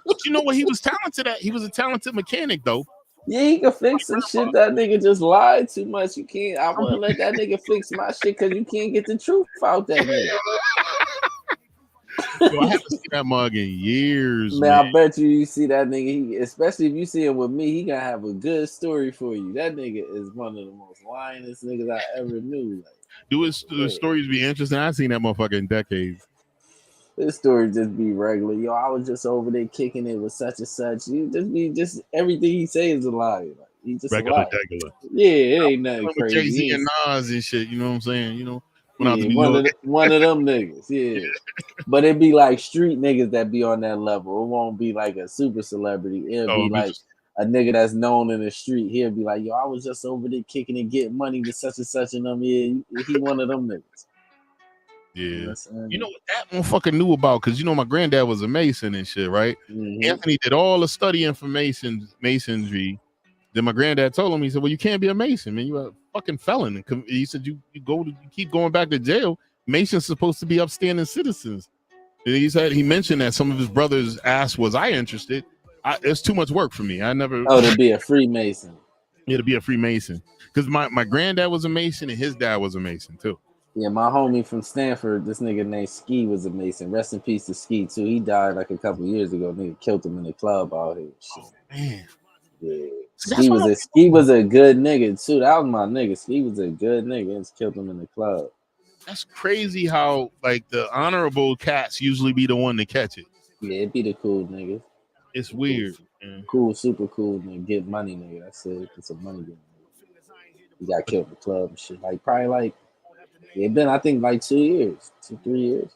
But you know what? He was talented at. He was a talented mechanic, though. Yeah, he can fix some shit. That nigga just lied too much. You can't. I wouldn't let that nigga fix my shit because you can't get the truth out that nigga. Yo, I haven't seen that mug in years, man. I bet you see that nigga. Especially if you see him with me, he gonna have a good story for you. That nigga is one of the most lionest niggas I ever knew. Like, do his stories be interesting? I've seen that motherfucker in decades. This story just be regular. Yo, I was just over there kicking it with such and such. You just everything he says is a lie. Like, he just regular. Yeah, it ain't nothing crazy. Jay-Z and Nas and shit. You know what I'm saying? You know. Yeah, one of them niggas, yeah. But it be like street niggas that be on that level. It won't be like a super celebrity. It'll be like a nigga that's known in the street. He'll be like, yo, I was just over there kicking and getting money with such and such and them. Yeah, he one of them niggas. Yeah. You know what that motherfucker knew about? Because you know my granddad was a mason and shit, right? Mm-hmm. Anthony did all the study masonry. Then my granddad told him, he said, well, you can't be a mason, man. You're a fucking felon. He said, you keep going back to jail. Masons supposed to be upstanding citizens. And he mentioned that some of his brothers asked, was I interested? It's too much work for me. I never. Oh, to be a Freemason. Yeah, to be a Freemason. Because my granddad was a Mason and his dad was a Mason too. Yeah, my homie from Stanford, this nigga named Ski was a Mason. Rest in peace to Ski too. He died like a couple years ago. Nigga killed him in the club out here. Shit. Oh, man. Yeah. Ski was a good nigga too. That was my nigga. Ski was a good nigga and killed him in the club. That's crazy how like the honorable cats usually be the one to catch it. Yeah, it be the cool niggas. It's weird. Cool, super cool nigga. Get money, nigga. That's it. It's a money game. He got killed in the club and shit. Like probably like it been I think like 2 years, 3 years.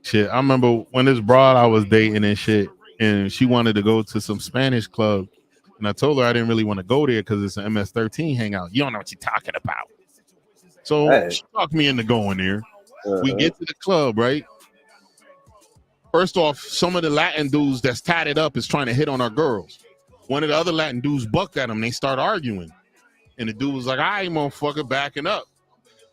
Shit, I remember when this broad I was dating and shit, and she wanted to go to some Spanish club. And I told her I didn't really want to go there because it's an MS-13 hangout. You don't know what you're talking about. So she talked me into going there. We get to the club, right? First off, some of the Latin dudes that's tatted up is trying to hit on our girls. One of the other Latin dudes bucked at them. They start arguing. And the dude was like, all right, motherfucker, backing up.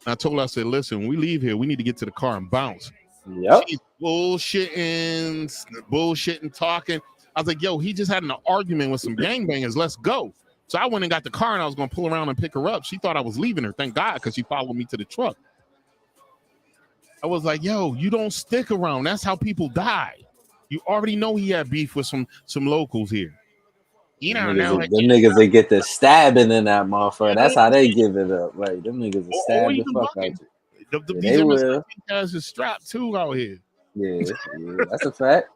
And I told her, I said, listen, when we leave here, we need to get to the car and bounce. Yep. She's bullshitting, talking. I was like, yo, he just had an argument with some gangbangers. Let's go. So I went and got the car and I was going to pull around and pick her up. She thought I was leaving her. Thank God, because she followed me to the truck. I was like, yo, you don't stick around. That's how people die. You already know he had beef with some locals here. You don't know. Them niggas, they get the stabbing in that motherfucker. That's how they give it up. Right. Them niggas will stab the fuck out you. These MS guys are strapped too out here. Yeah, that's a fact.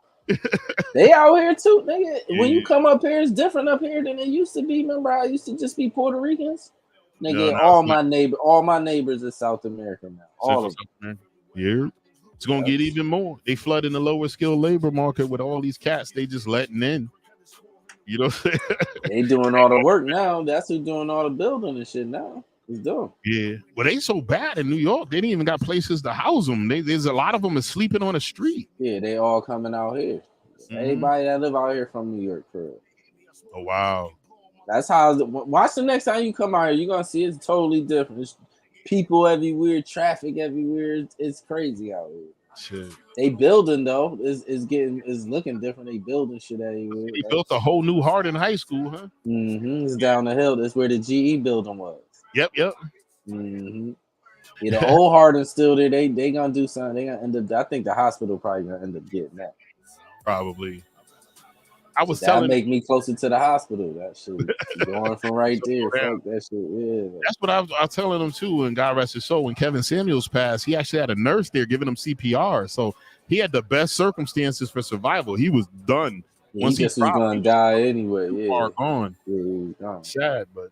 They out here too, nigga. Yeah. When you come up here, it's different up here than it used to be. Remember, I used to just be Puerto Ricans. Nigga, all my neighbors is South America now. All of them. Yeah. It's gonna get even more. They flood in the lower skilled labor market with all these cats they just letting in. You know what I'm saying? They doing all the work now. That's who's doing all the building and shit now. It's dope. Yeah. Well, they so bad in New York, they didn't even got places to house them. There's a lot of them is sleeping on the street. Yeah, they all coming out here. Mm-hmm. Everybody that live out here from New York, bro. Oh, wow. That's how. Watch the next time you come out here. You're gonna see it's totally different. It's people everywhere, traffic everywhere. It's crazy out here. Shit. They building though. Is looking different. They building shit everywhere. They built a whole new Hardin High School, huh? Mm-hmm. It's down the hill. That's where the GE building was. Yep. Mm-hmm. Yeah, the old Hardin's still there. They gonna do something. They gonna end up. I think the hospital probably gonna end up getting that. Probably. I was telling make me closer to the hospital. That shit going from right there. Fuck that shit. Yeah. That's what I was telling them too. And God rest his soul. When Kevin Samuels passed, he actually had a nurse there giving him CPR. So he had the best circumstances for survival. He was done. Yeah, once he was gonna die anyway. Yeah, far gone. Yeah, he was gone. Sad, but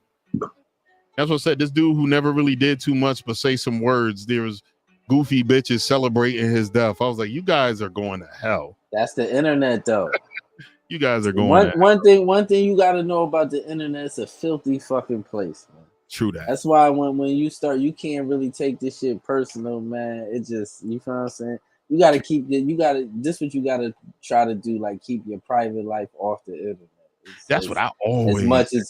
That's what I said. This dude who never really did too much but say some words. There was goofy bitches celebrating his death. I was like, you guys are going to hell. That's the internet, though. You guys are going. One thing you got to know about the internet, it's a filthy fucking place, man. True that. That's why when you start, you can't really take this shit personal, man. It just, you feel what I'm saying? You got to keep this what you got to try to do, like keep your private life off the internet. That's what I always,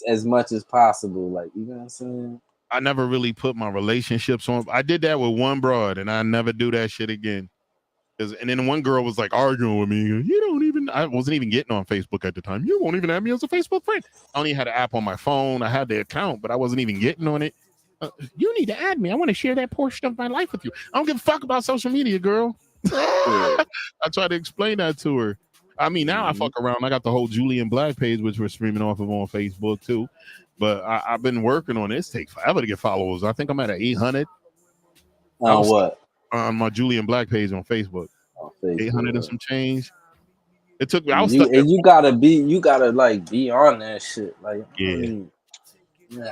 as much as possible. Like, you know what I'm saying? I never really put my relationships on. I did that with one broad, and I never do that shit again. And then one girl was like arguing with me. I wasn't even getting on Facebook at the time. You won't even have me as a Facebook friend. I only had an app on my phone. I had the account, but I wasn't even getting on it. You need to add me. I want to share that portion of my life with you. I don't give a fuck about social media, girl. I tried to explain that to her. I mean, now I fuck around. I got the whole Julian Black page, which we're streaming off of on Facebook too. But I've been working on it. It takes forever to get followers. I think I'm at 800. What? On my Julian Black page on Facebook. 800 and some change. It took me. You gotta be on that shit. Like,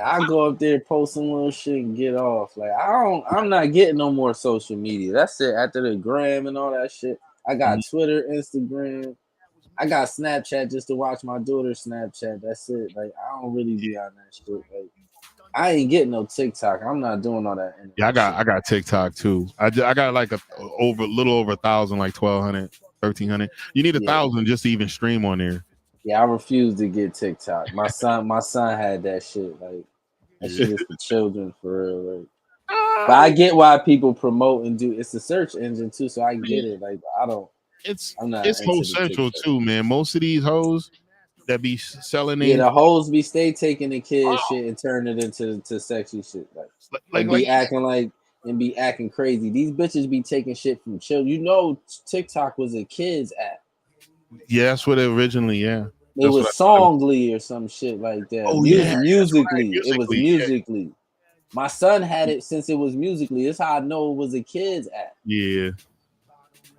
I go up there, post some little shit, and get off. Like, I'm not getting no more social media. That's it. After the gram and all that shit, I got Twitter, Instagram. I got Snapchat just to watch my daughter's Snapchat. That's it. Like, I don't really be on that shit. Like, I ain't getting no TikTok. I'm not doing all that. Yeah, I got TikTok too. I got like little over 1,000, like 1,200, 1,300. You need 1,000 just to even stream on there. Yeah, I refuse to get TikTok. My son had that shit. Like, that shit is for children for real. Like, but I get why people promote and do. It's a search engine too, so I get it. Like, it's Hoe Central too, man. Most of these hoes that be selling the hoes be stay taking the kid shit and turn it into sexy shit. Like be acting crazy. These bitches be taking shit from children. You know, TikTok was a kids app. Yeah, that's what it originally. Yeah, it was Songly or some shit like that. Oh, Musically. Right. It was Musically. Yeah. My son had it since it was Musically. That's how I know it was a kids app. Yeah.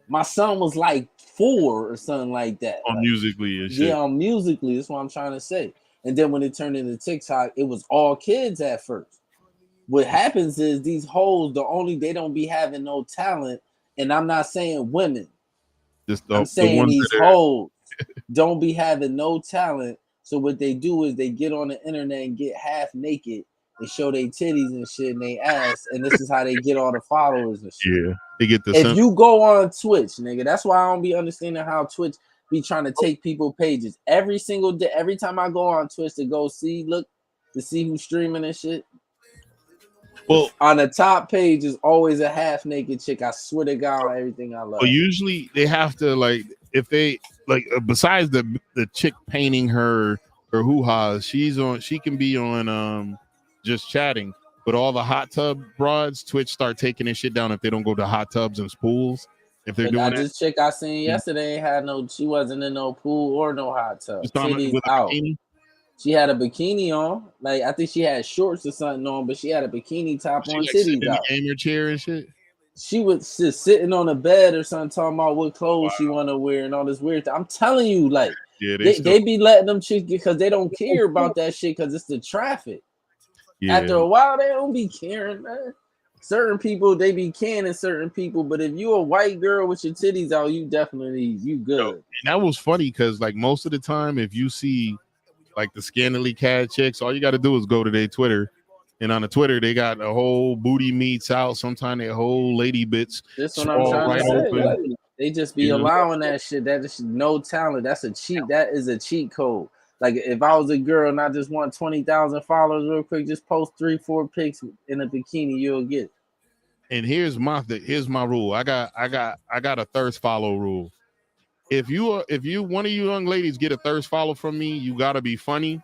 My son was like 4 or something like that. On Musically and shit. Yeah, on Musically. That's what I'm trying to say. And then when it turned into TikTok, it was all kids at first. What happens is these hoes, they don't be having no talent. And I'm not saying women. I'm saying these hoes don't be having no talent. So what they do is they get on the internet and get half naked and show their titties and shit and they ass. And this is how they get all the followers and shit. Yeah. They get the if you go on Twitch, nigga, that's why I don't be understanding how Twitch be trying to take people pages. Every single day, every time I go on Twitch to see who's streaming and shit. Well, on the top page is always a half naked chick. I swear to God, on everything I love. Well, usually they have to if they besides the chick painting her hoo-has, she can be on just chatting. But all the hot tub broads, Twitch start taking this shit down if they don't go to hot tubs and pools. If they're doing this chick I seen yesterday she wasn't in no pool or no hot tub. Titties out. Bikini? She had a bikini on. Like, I think she had shorts or something on, but she had a bikini top on, titties out. In gamer chair and shit. She was just sitting on a bed or something, talking about what clothes she want to wear and all this weird thing. I'm telling you, like, they be letting them chicks because they don't care about that shit because it's the traffic. Yeah. After a while, they don't be caring, man. Certain people, they be canning certain people, but if you a white girl with your titties out, you good. And that was funny because, like, most of the time, if you see like the scantily clad chicks, all you got to do is go to their Twitter, and on the Twitter they got a whole booty meats out. Sometimes they whole lady bits. That's what I'm trying to say. Like, they just be allowing that shit. That is no talent. That is a cheat code. Like, if I was a girl and I just want 20,000 followers real quick, just post 3-4 pics in a bikini, you'll get it. And here's my rule. I got a thirst follow rule. If one of you young ladies get a thirst follow from me, you gotta be funny.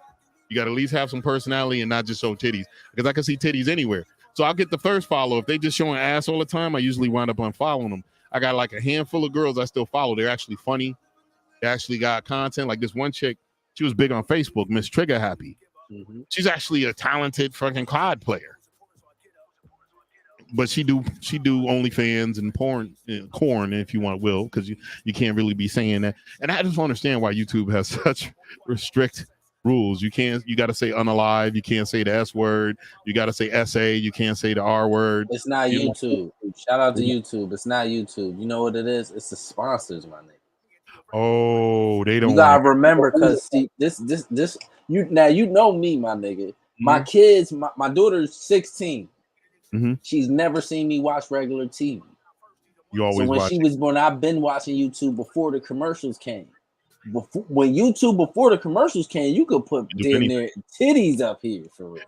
You gotta at least have some personality and not just show titties, because I can see titties anywhere. So I'll get the thirst follow. If they just showing ass all the time, I usually wind up unfollowing them. I got like a handful of girls I still follow. They're actually funny. They actually got content. Like this one chick, she was big on Facebook, Miss Trigger Happy. Mm-hmm. She's actually a talented fucking COD player. But she do OnlyFans and porn, corn, if you want, because you can't really be saying that. And I just don't understand why YouTube has such strict rules. You got to say unalive. You can't say the S word. You got to say SA. You can't say the R word. It's not YouTube. Shout out to YouTube. It's not YouTube. You know what it is? It's the sponsors, my nigga. Oh, they don't. You gotta remember, cause see, this. You know me, my nigga. My kids, my daughter's 16. She's never seen me watch regular TV. You always so when watch she was born, I've been watching YouTube before the commercials came. When before the commercials came, you could put damn near titties up here for real.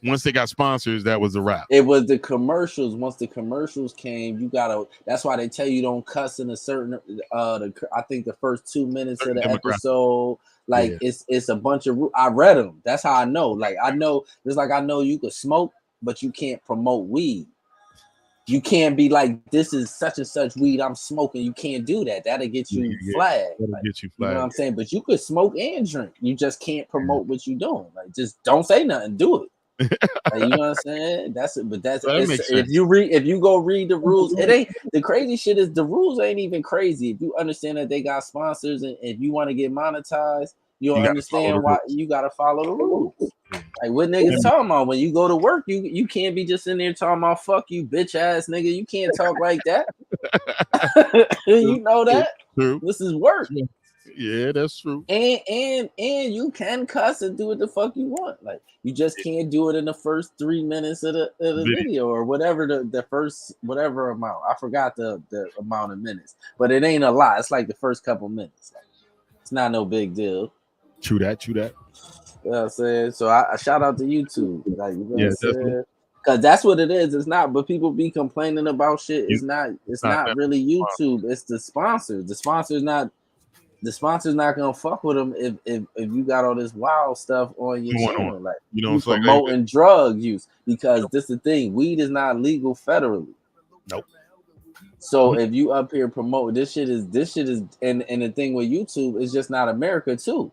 Once they got sponsors, that was a wrap. It was the commercials. Once the commercials came, you gotta. That's why they tell you don't cuss in a certain. I think the first 2 minutes of the episode, like it's a bunch of. I read them. That's how I know. Like I know. Just like I know you could smoke, but you can't promote weed. You can't be like, this is such and such weed I'm smoking. You can't do that. That'll get you flagged. That'll get you flagged. You know what I'm saying? But you could smoke and drink. You just can't promote what you're doing. Like, just don't say nothing. Do it. Like, you know what I'm saying? That's it. But if you go read the rules, it ain't the crazy shit. Is the rules ain't even crazy. If you understand that they got sponsors and if you want to get monetized, you'll understand why you gotta follow the rules. Like what niggas talking about when you go to work, you can't be just in there talking about fuck you, bitch ass nigga. You can't talk like that. You know that. True. This is work. Yeah, that's true. And you can cuss and do what the fuck you want. Like you just can't do it in the first 3 minutes of the video or whatever the first whatever amount. I forgot the amount of minutes, but it ain't a lot. It's like the first couple minutes. Like, it's not no big deal. True that. You know what I'm saying? So I shout out to YouTube. Like, you know what I'm saying? Because that's what it is. It's not, but people be complaining about shit. It's not really YouTube. It's the sponsors. The sponsor's not gonna fuck with them if you got all this wild stuff on your channel. Like you promoting drug use, because this is the thing. Weed is not legal federally. Nope. So if you up here promote this shit is and the thing with YouTube is just not America too.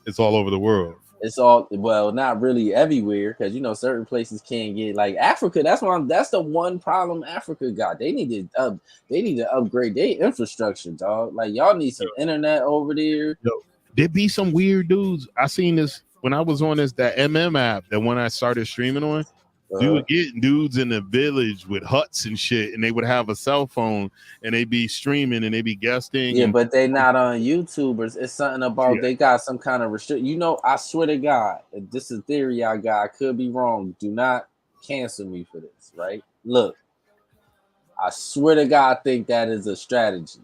It's all over the world. It's all not really everywhere, because certain places can't get like Africa. That's the one problem Africa got. They need to upgrade their infrastructure, dog. Like y'all need some internet over there. There be some weird dudes. I seen this when I was on that MM app that when I started streaming on. You would get dudes in the village with huts and shit, and they would have a cell phone and they be streaming and they be guesting. Yeah, but they not on YouTubers. It's something about they got some kind of restriction. I swear to God, this is a theory I got. I could be wrong. Do not cancel me for this, right? Look, I swear to God, I think that is a strategy.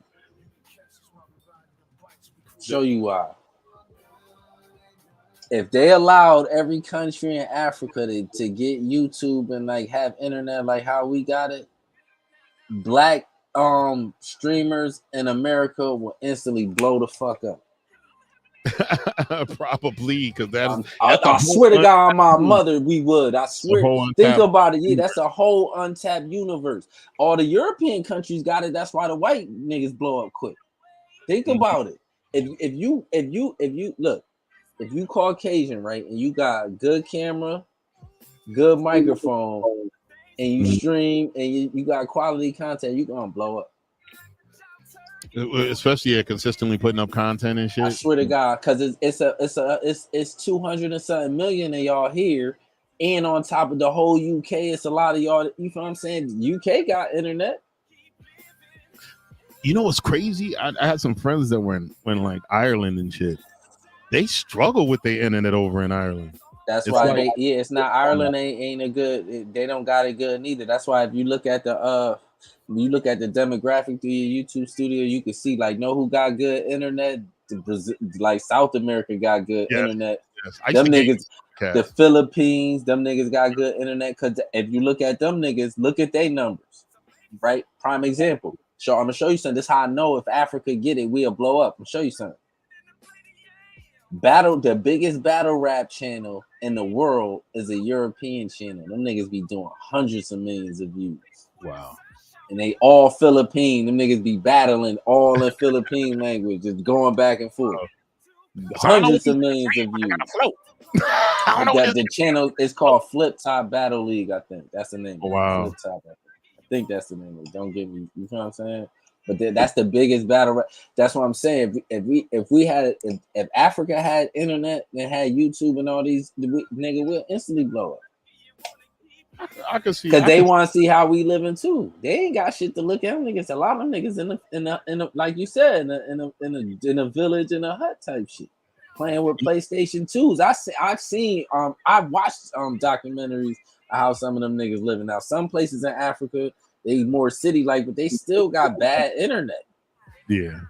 Show you why. If they allowed every country in Africa to get YouTube and like have internet like how we got it, black streamers in America will instantly blow the fuck up. Probably, because I swear to God, my mother, we would. I swear. Think about it. Yeah, that's a whole untapped universe. All the European countries got it. That's why the white niggas blow up quick. Think about it. If you look. If you Caucasian, right, and you got good camera, good microphone, and you stream and you got quality content, you're gonna blow up. Especially consistently putting up content and shit. I swear to God, because it's 200 and something million of y'all here, and on top of the whole UK, it's a lot of y'all. You know what I'm saying? UK got internet. You know what's crazy? I had some friends that were in like Ireland and shit. They struggle with their internet over in Ireland. That's why it's not Ireland ain't a good. They don't got it good neither. That's why if you look at the demographic through your YouTube studio, you can see like know who got good internet. Like South America got good internet. Yes. Them niggas, the Philippines, them niggas got good internet. Cause if you look at them niggas, look at their numbers. Right, prime example. So I'm gonna show you something. This is how I know if Africa get it, we'll blow up. I'm show you something. The biggest battle rap channel in the world is a European channel. Them niggas be doing hundreds of millions of views. Wow. And they all Philippine. Them niggas be battling all in Philippine language, just going back and forth. Hundreds of millions of views. The channel is called Flip Top Battle League, I think. That's the name. Wow. Flip Top. I think that's the name of it. Don't get me. You know what I'm saying? But that's the biggest battle. That's what I'm saying. If Africa had internet and had YouTube and all these, nigga, we'll instantly blow up. I can see because they want to see how we living too. They ain't got shit to look at. Niggas, a lot of them niggas in a like you said in a village in a hut type shit, playing with PlayStation 2s. I've watched documentaries of how some of them niggas living. Now some places in Africa they more city like, but they still got bad internet. Yeah.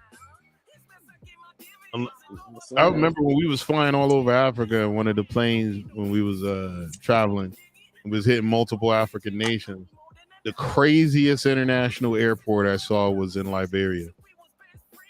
I remember when we was flying all over Africa, one of the planes when we was traveling, was hitting multiple African nations. The craziest international airport I saw was in Liberia.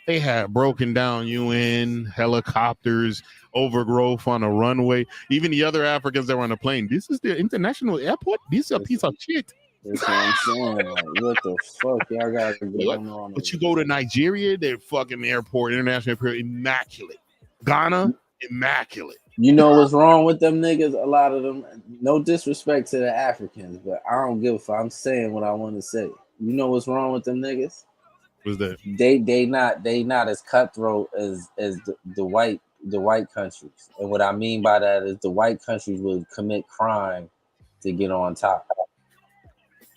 They had broken down UN helicopters, overgrowth on a runway. Even the other Africans that were on the plane. This is the international airport. This is a piece of shit. That's what I'm saying. Like, what the fuck y'all got going on? But you go to Nigeria, their fucking airport, international airport, immaculate. Ghana, immaculate. You know what's wrong with them niggas? A lot of them, no disrespect to the Africans, but I don't give a fuck. I'm saying what I want to say. You know what's wrong with them niggas? What's that? They not as cutthroat as the white countries. And what I mean by that is the white countries will commit crime to get on top.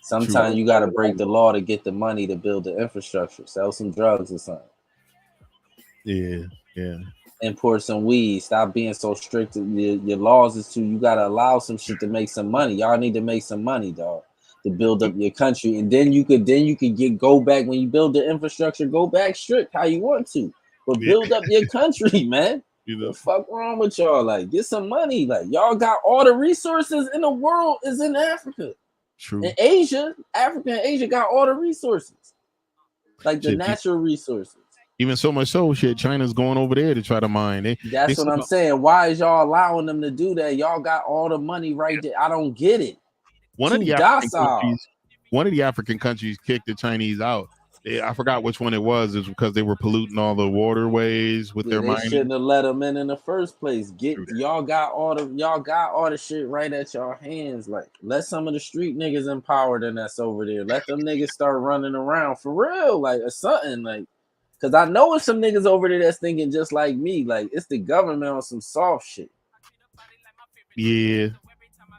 Sometimes you got to break the law to get the money to build the infrastructure. Sell some drugs or something. Yeah. Import some weed. Stop being so strict. Your laws is you got to allow some shit to make some money. Y'all need to make some money, dog, to build up your country. And then you could go back when you build the infrastructure. Go back strict how you want to, but build up your country, man. The fuck wrong with y'all? Like, get some money. Like, y'all got all the resources in the world is in Africa. True. In Asia, Africa and Asia got all the resources, like the natural resources. Even so much so, China's going over there to try to mine. That's what I'm saying. Why is y'all allowing them to do that? Y'all got all the money right there. I don't get it. One of the African countries kicked the Chinese out. I forgot which one it was. It's because they were polluting all the waterways with their mining. Shouldn't have let them in the first place. Y'all got all the shit right at y'all hands. Like, let some of the street niggas empowered and that's over there. Let them niggas start running around for real, like or something. Like, cause I know it's some niggas over there that's thinking just like me. Like, it's the government on some soft shit. Yeah.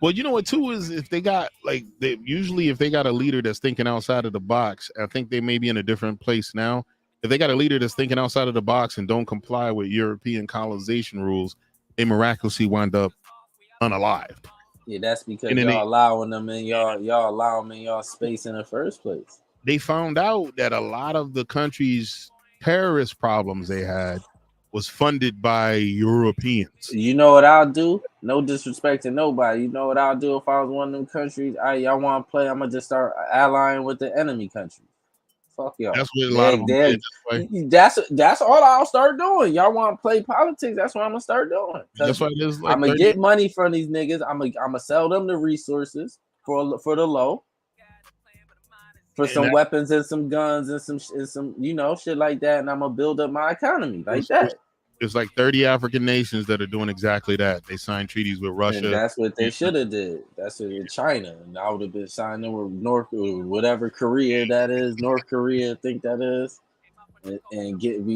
Well, you know what too is if they got if they got a leader that's thinking outside of the box, I think they may be in a different place now. If they got a leader that's thinking outside of the box and don't comply with European colonization rules, they miraculously wind up unalived. Yeah, that's because y'all allowing them in y'all allow them in y'all space in the first place. They found out that a lot of the country's terrorist problems they had was funded by Europeans. You know what I'll do? No disrespect to nobody. You know what I'll do if I was one of them countries? Y'all want to play? I'm gonna just start allying with the enemy country. Fuck y'all. That's what a lot of them did. That's all I'll start doing. Y'all want to play politics? That's what I'm gonna start doing. That's why there's like I'm gonna get money from these niggas. I'm gonna sell them the resources for the low. For some weapons and some guns and some shit like that, and I'm gonna build up my economy like that. There's like 30 African nations that are doing exactly that. They signed treaties with Russia. And that's what they should have did. That's what with China, and I would have been signing with North Korea that is, North Korea, I think that is, and get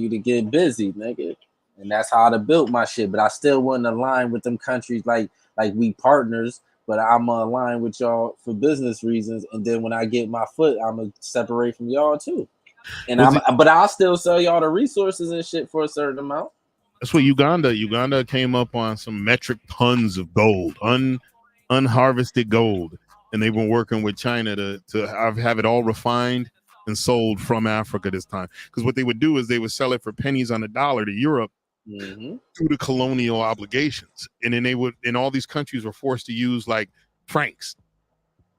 busy, nigga. And that's how I built my shit. But I still wouldn't align with them countries like we partners. But I'm gonna align with y'all for business reasons, and then when I get my foot, I'm gonna separate from y'all too. And but I'll still sell y'all the resources and shit for a certain amount. That's what Uganda came up on some metric tons of gold, unharvested gold, and they've been working with China to have it all refined and sold from Africa this time. Because what they would do is they would sell it for pennies on the dollar to Europe. Mm-hmm. Through the colonial obligations, and then all these countries were forced to use like francs.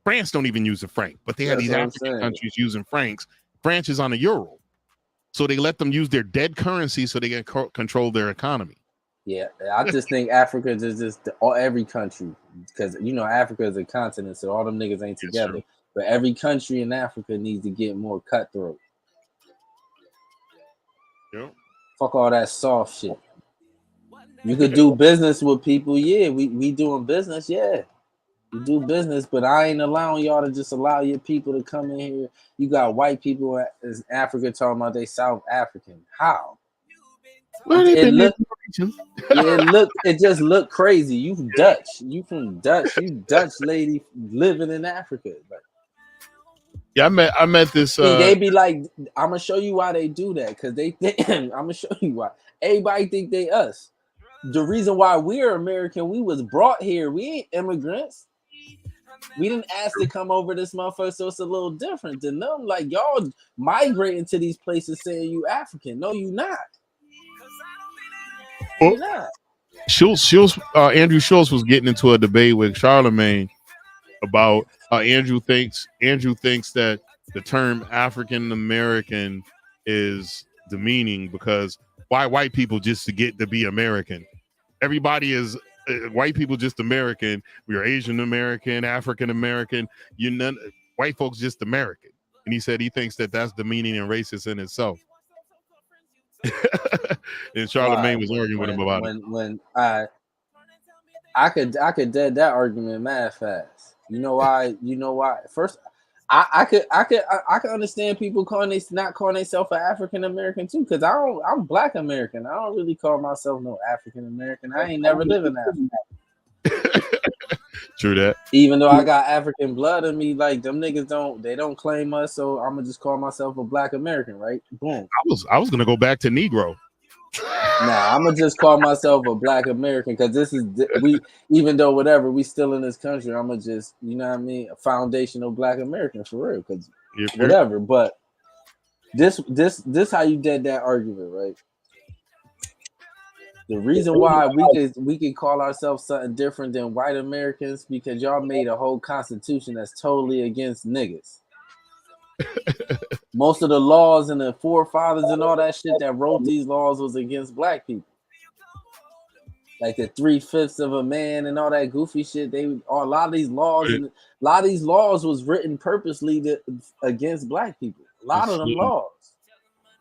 France don't even use the franc, but they had these African countries using francs. France is on a euro, so they let them use their dead currency so they can control their economy. Yeah, I just think Africa is just every country, because Africa is a continent, so all them niggas ain't together. Yes, but every country in Africa needs to get more cutthroat. Yeah. Fuck all that soft shit. You could do business with people, yeah. We doing business, yeah. You do business, but I ain't allowing y'all to just allow your people to come in here. You got white people in Africa talking about they South African. How? Well, they've It been look, there. it just looked crazy. You Dutch, you from Dutch, you Dutch lady living in Africa. Like, Yeah, I met this. see, they be like, I'm gonna show you why they do that, because they think I'm gonna show you why. Everybody think they us. The reason why we're American, we was brought here. We ain't immigrants. We didn't ask to come over this motherfucker, so it's a little different than them. Like, y'all migrating to these places saying you African. No, you not. You're not. Andrew Schultz was getting into a debate with Charlemagne about how Andrew thinks that the term African American is demeaning because why white people just to get to be American? Everybody is white people just American. We are Asian American, African American. White folks just American. And he said he thinks that that's demeaning and racist in itself. And Charlemagne was arguing with him about it. When I could dead that argument mad fast. You know why? First, I could understand people not calling themselves an African American too, because I'm Black American. I don't really call myself no African American. I ain't never lived in Africa. True that. Even though I got African blood in me, like them niggas don't claim us, so I'm gonna just call myself a Black American, right? Boom. I was gonna go back to Negro. Nah, I'm gonna just call myself a Black American because this is even though whatever we still in this country, I'm gonna just a foundational Black American for real because whatever. But this how you did that argument, right? The reason why we could call ourselves something different than white Americans because y'all made a whole constitution that's totally against niggas. Most of the laws and the forefathers and all that shit that wrote these laws was against Black people. Like the 3/5 of a man and all that goofy shit. A lot of these laws was written purposely against Black people. A lot of them laws.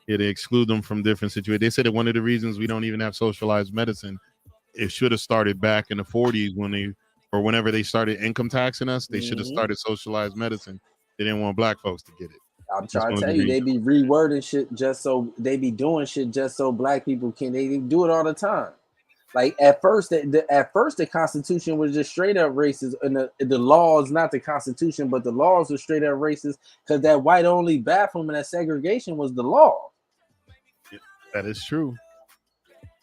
Yeah, they exclude them from different situations. They said that one of the reasons we don't even have socialized medicine, it should have started back in the 40s whenever they started income taxing us. They should have started socialized medicine. They didn't want Black folks to get it. I'm trying to tell you, they be rewording shit just so they be doing shit just so Black people can. They do it all the time. Like at first, the Constitution was just straight up racist, and the laws, not the Constitution, but the laws were straight up racist because that white only bathroom and that segregation was the law. That is true.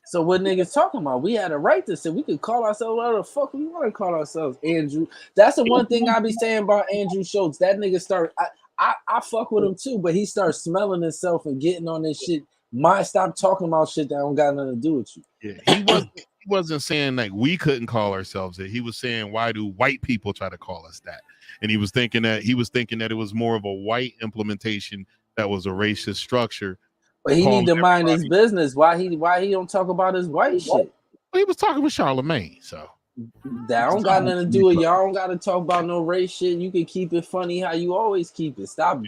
So what niggas talking about? We had a right to say we could call ourselves whatever the fuck we want to call ourselves. Andrew. That's the one thing I be saying about Andrew Schultz. That nigga start. I fuck with him too, but he starts smelling himself and getting on this shit. Stop talking about shit that don't got nothing to do with you. Yeah, he wasn't saying like we couldn't call ourselves it. He was saying why do white people try to call us that? And he was thinking that it was more of a white implementation that was a racist structure. But he need to mind his business. Why he don't talk about his white shit? Well, he was talking with Charlemagne, so that don't got nothing to do with y'all. Don't got to talk about no race shit. You can keep it funny how you always keep it. Stop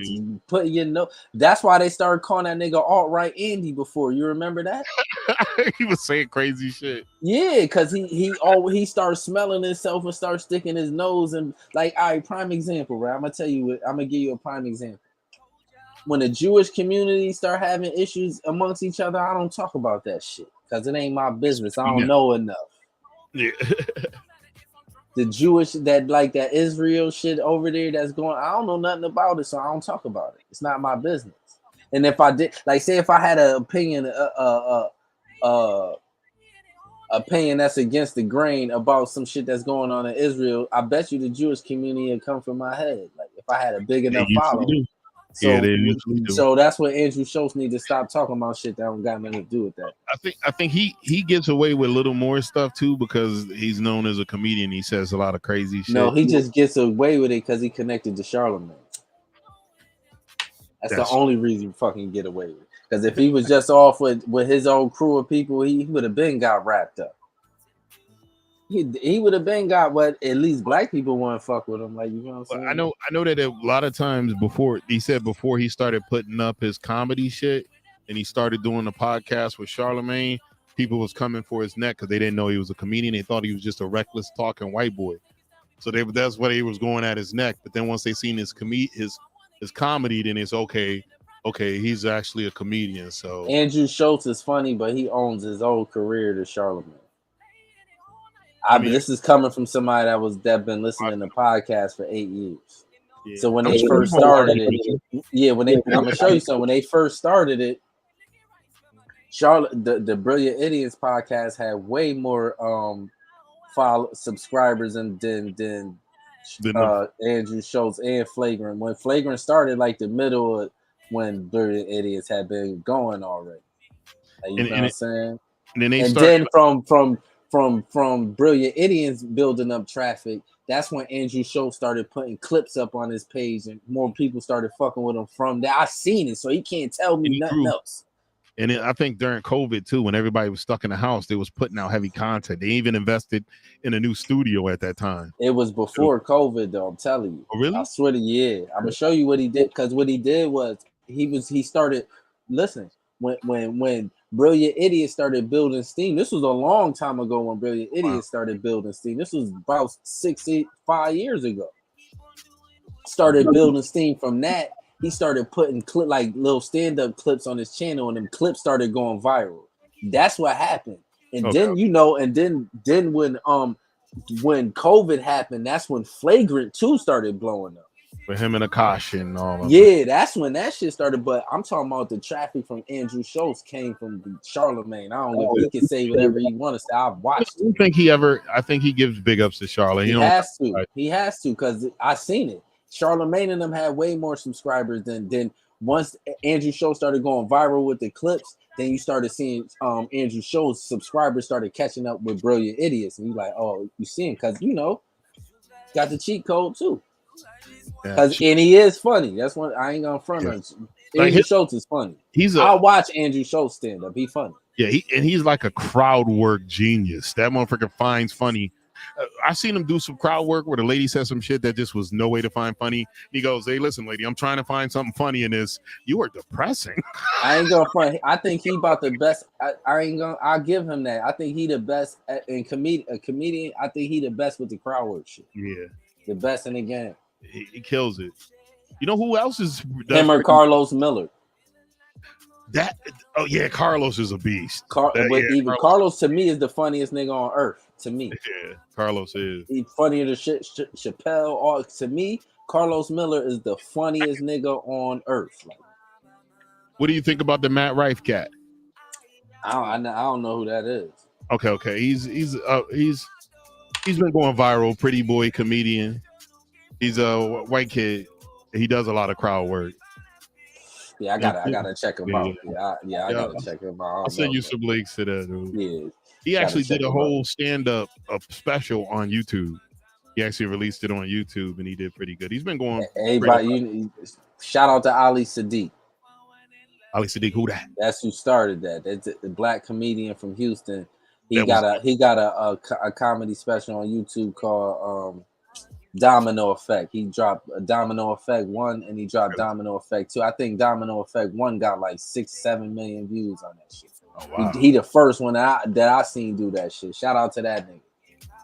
putting your no. That's why they started calling that nigga alt-right Andy before. You remember that? He was saying crazy shit. Yeah, because he starts smelling himself and starts sticking his nose and like, all right, prime example, right? I'm gonna give you a prime example. When the Jewish community start having issues amongst each other, I don't talk about that shit because it ain't my business. I don't know enough. Yeah. The Jewish that Israel shit over there that's going, I don't know nothing about it, so I don't talk about it. It's not my business. And if I did, like, say if I had an opinion, opinion that's against the grain about some shit that's going on in Israel, I bet you the Jewish community would come from my head. Like if I had a big enough following. So that's what Andrew Schultz need to stop talking about shit that don't got nothing to do with that. I think he gets away with a little more stuff too because he's known as a comedian. He says a lot of crazy shit. No, he just gets away with it because he connected to Charlemagne. That's the only reason you fucking get away with it. Because if he was just off with his own crew of people, he would have been got wrapped up. He would have been got what at least Black people want to fuck with him. Like, you know what I'm saying? I know that a lot of times before he started putting up his comedy shit and he started doing the podcast with Charlemagne, people was coming for his neck because they didn't know he was a comedian. They thought he was just a reckless talking white boy. So that's why they was going at his neck. But then once they seen his comedy, then it's okay, he's actually a comedian. So Andrew Schultz is funny, but he owns his whole career to Charlemagne. This is coming from somebody that been listening to podcasts for 8 years. Yeah. So when they first started it, I'm gonna show you something. When they first started it, the Brilliant Idiots podcast had way more subscribers than Andrew Schultz and Flagrant. When Flagrant started, like the middle of when Brilliant Idiots had been going already. Like, you know what I'm saying? And then from Brilliant Idiots building up traffic, that's when Andrew Schultz started putting clips up on his page, and more people started fucking with him from that. I seen it, so he can't tell me nothing else. And I think during COVID too, when everybody was stuck in the house, they was putting out heavy content. They even invested in a new studio at that time. It was before COVID, though. I'm telling you. Oh, really? I swear to you. I'm gonna show you what he did, because what he did was he started. Listen, when Brilliant Idiots started building steam, this was a long time ago. When Brilliant Idiots started building steam, this was about 5 years ago. Started building steam from that. He started putting like little stand-up clips on his channel, and them clips started going viral. That's what happened. And then then when COVID happened, that's when Flagrant 2 started blowing up. For him and Akash and all of that. That's when that shit started. But I'm talking about the traffic from Andrew Schultz came from Charlemagne. I don't know if he can say whatever he wants to say. I've watched it. I think he gives big ups to Charlotte. He has to. He has to, because I seen it. Charlemagne and them had way more subscribers than once Andrew Schultz started going viral with the clips. Then you started seeing Andrew Schultz subscribers started catching up with Brilliant Idiots, and you like, oh, you see him, because got the cheat code too. And he is funny. That's what I ain't gonna front on. Andrew Schultz is funny. I'll watch Andrew Schultz stand up. He's funny. Yeah, he's like a crowd work genius. That motherfucker finds funny. I seen him do some crowd work where the lady said some shit that just was no way to find funny. He goes, "Hey, listen, lady, I'm trying to find something funny in this. You are depressing." I ain't gonna front. I think he about the best. I'll give him that. I think he the best in a comedian. I think he the best with the crowd work shit. Yeah, the best in the game. He kills it. You know who else is him or Carlos Miller? Carlos is a beast. Carlos to me is the funniest nigga on earth. To me, yeah, Carlos is. He's funnier than Chappelle. To me, Carlos Miller is the funniest nigga on earth. Like, what do you think about the Matt Rife cat? I don't know who that is. Okay. He's been going viral. Pretty boy comedian. He's a white kid. He does a lot of crowd work. Yeah, I gotta check him out. Yeah, I gotta check him out. I'll send you some links to that, dude. Yeah. He actually did a whole stand-up special on YouTube. He actually released it on YouTube, and he did pretty good. He's been going. Shout out to Ali Sadiq. Ali Sadiq, who that? That's who started that. That's the black comedian from Houston. He got a comedy special on YouTube called Domino Effect. He dropped Domino Effect 1 and he dropped Domino Effect 2. I think Domino Effect 1 got like 6-7 million views on that shit. Oh, wow. He the first one that I seen do that shit. Shout out to that nigga.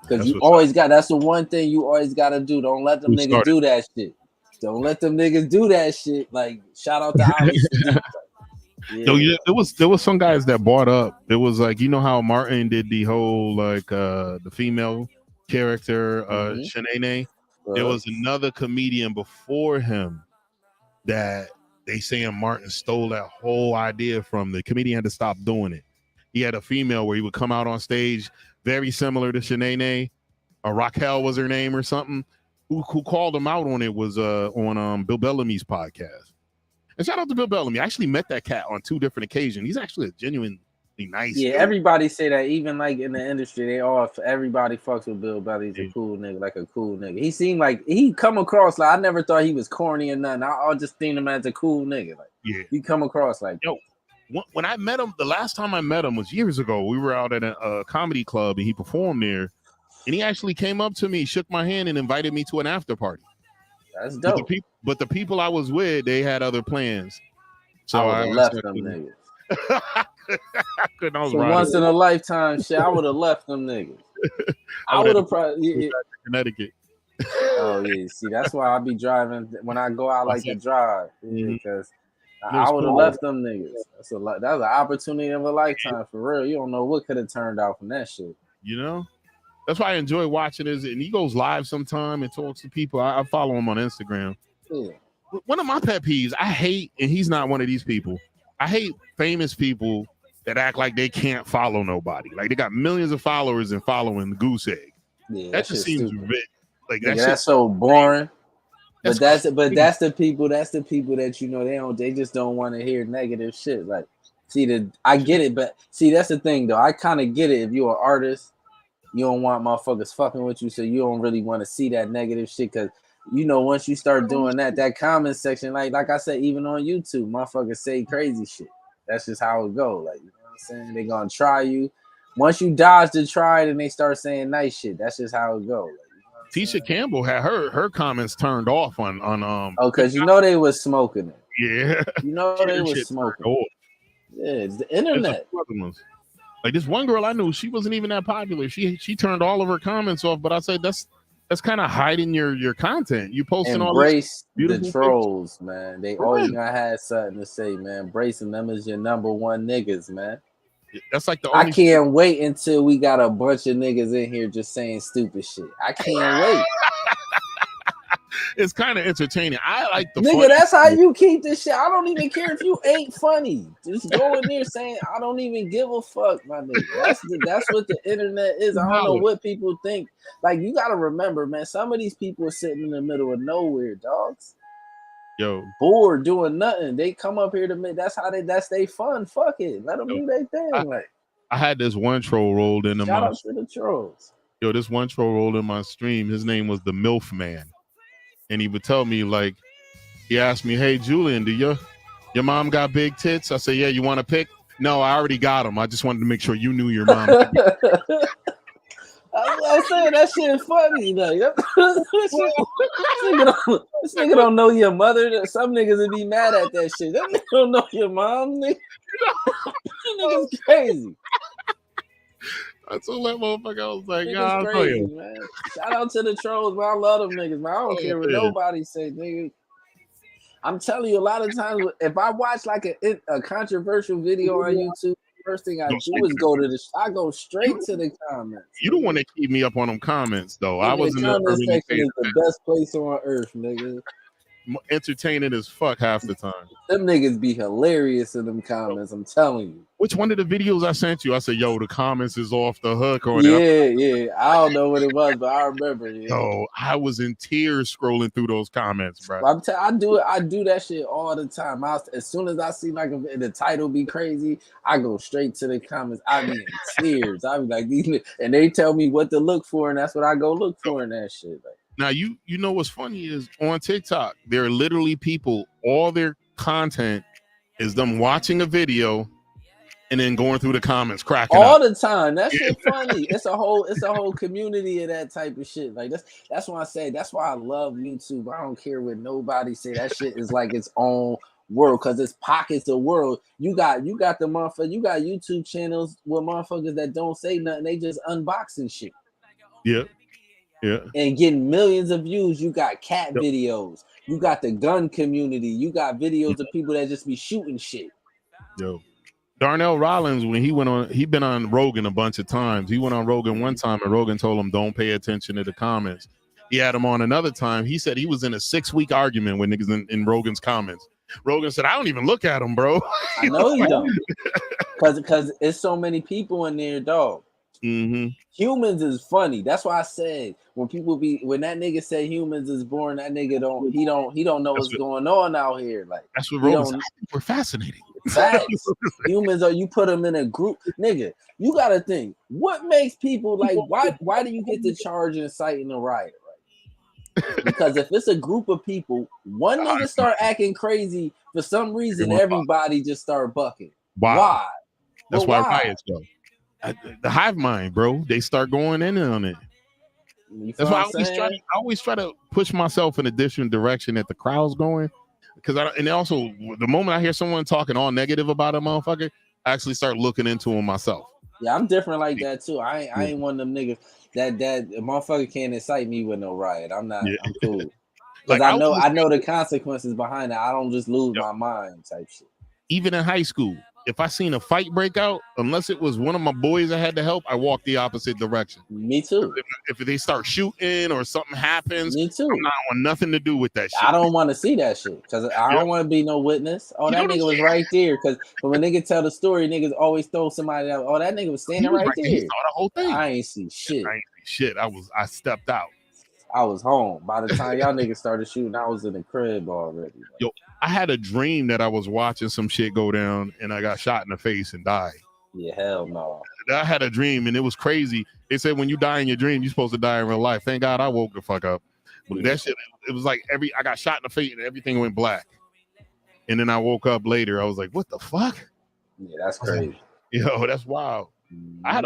Because that's the one thing you always gotta do. Don't let them niggas do that shit. Don't let them niggas do that shit. Like, shout out to Ali Sadiq. There was some guys that bought up. It was like, you know how Martin did the whole like the female character Shanae. There was another comedian before him that they saying Martin stole that whole idea from. The comedian had to stop doing it. He had a female where he would come out on stage very similar to Shanae, or Raquel was her name or something. Who called him out on it was on Bill Bellamy's podcast. And shout out to Bill Bellamy. I actually met that cat on 2 different occasions. He's actually a genuinely nice dude. Everybody say that. Even like in the industry, everybody fucks with Bill Bellamy. He's a cool nigga, like a cool nigga. He seemed like he come across like I never thought he was corny or nothing. I just seen him as a cool nigga. Like he come across like when I met him, the last time I met him was years ago. We were out at a comedy club and he performed there. And he actually came up to me, shook my hand, and invited me to an after party. That's dope. But the people I was with, they had other plans. So I left them niggas. Once in a lifetime shit, I would have left them niggas. I would have probably Connecticut. Oh yeah, see that's why I be driving when I go out like to drive, because I would have left them niggas. That's an opportunity of a lifetime for real. You don't know what could have turned out from that shit. You know, that's why I enjoy watching this. And he goes live sometime and talks to people. I follow him on Instagram. Yeah. One of my pet peeves, I hate, and he's not one of these people. I hate famous people that act like they can't follow nobody. Like they got millions of followers and following the goose egg. Yeah, that just seems like that's so boring. But that's the people that they just don't want to hear negative shit. Like, I get it, but see that's the thing though. I kind of get it. If you're an artist, you don't want motherfuckers fucking with you, so you don't really want to see that negative shit. Because once you start doing that comment section, like I said, even on YouTube, motherfuckers say crazy shit. That's just how it go. Like, you know what I'm saying? They gonna try you. Once you dodge the try, then they start saying nice shit. That's just how it go. Like, Tisha Campbell had her comments turned off on because they was smoking it. Yeah. They was smoking. Yeah, it's the internet. Like this one girl I knew, she wasn't even that popular. She turned all of her comments off, but I said that's kind of hiding your content. You posting all this beautiful the trolls, things. Man. They always gonna have something to say, man. Embracing them as your number one niggas, man. That's like the only I can't wait until we got a bunch of niggas in here just saying stupid shit. I can't wait. It's kind of entertaining. I like the nigga. That's how you keep this shit. I don't even care if you ain't funny. Just go in there saying I don't even give a fuck, my nigga. That's what the internet is. I don't know what people think. Like you gotta remember, man. Some of these people are sitting in the middle of nowhere, dogs. Yo, bored doing nothing. They come up here to me. That's they fun. Fuck it. Let them do their thing. I had this one troll rolled into Shout out to the trolls. Yo, this one troll rolled in my stream. His name was the MILF Man. And he would tell me, like, he asked me, hey, Julian, do your mom got big tits? I say, yeah, you want to pick? No, I already got them. I just wanted to make sure you knew your mom. I'm saying that shit funny. Like, this nigga don't know your mother. Some niggas would be mad at that shit. That nigga don't know your mom, nigga. That nigga's crazy. I told that motherfucker, I was like, yeah, crazy, man. Shout out to the trolls, man. I love them niggas, man. I don't care what nobody say, nigga. I'm telling you, a lot of times, if I watch like a controversial video on YouTube, first thing I do is I go straight to the comments. You don't want to keep me up on them comments, though. I was in the comment section is the best place on earth, nigga. Entertaining as fuck half the time. Them niggas be hilarious in them comments. I'm telling you. Which one of the videos I sent you? I said, "Yo, the comments is off the hook." Or yeah. I don't know what it was, but I remember. Yeah. Yo, I was in tears scrolling through those comments, bro. I do it. I do that shit all the time. As soon as I see like the title be crazy, I go straight to the comments. I be in tears. I be like, and they tell me what to look for, and that's what I go look for in that shit. Like, now, you know what's funny is on TikTok, there are literally people, all their content is them watching a video and then going through the comments, cracking all up. The time. That shit funny. It's a whole community of that type of shit. Like that's why I say that's why I love YouTube. I don't care what nobody say. That shit is like its own world because it's pockets of world. You got the motherfucker. You got YouTube channels with motherfuckers that don't say nothing. They just unboxing shit. Yeah. Yeah. And getting millions of views. You got cat videos. You got the gun community. You got videos of people that just be shooting shit. Yo. Darnell Rollins, when he been on Rogan a bunch of times. He went on Rogan one time and Rogan told him, don't pay attention to the comments. He had him on another time. He said he was in a 6-week argument with niggas in Rogan's comments. Rogan said, I don't even look at him, bro. I know you don't. Because it's so many people in there, dog. Mm-hmm. Humans is funny. That's why I said when that nigga say humans is boring, that nigga don't know what's going on out here. Like that's what Rogan. We're fascinating. Facts. Humans are, you put them in a group, nigga. You gotta think what makes people like why do you get the charge inciting a riot? Right? Because if it's a group of people, one nigga start acting crazy for some reason, everybody just start bucking. Wow. Why? That's why riots go. The hive mind, bro. They start going in on it. That's why I always try to push myself in a different direction that the crowd's going. Because and also the moment I hear someone talking all negative about a motherfucker, I actually start looking into him myself. Yeah, I'm different like that too. I ain't one of them niggas. that motherfucker can't incite me with no riot. I'm cool. Because Like, I know the consequences behind it. I don't just lose my mind type shit. Even in high school, if I seen a fight break out, unless it was one of my boys I had to help, I walk the opposite direction. Me too. If they start shooting or something happens, me too. I'm not want nothing to do with that shit. I don't want to see that shit because I don't want to be no witness. Oh, that nigga was right there. Because when a nigga tell the story, niggas always throw somebody out. Oh, that nigga was standing right there. He saw the whole thing. I ain't see shit. I stepped out. I was home. By the time y'all niggas started shooting, I was in the crib already. Yo, I had a dream that I was watching some shit go down and I got shot in the face and died. Yeah, hell no. I had a dream and it was crazy. They said when you die in your dream, you're supposed to die in real life. Thank God I woke the fuck up. But that shit, it was like I got shot in the face and everything went black. And then I woke up later. I was like, what the fuck? Yeah, that's crazy. Yo, that's wild. I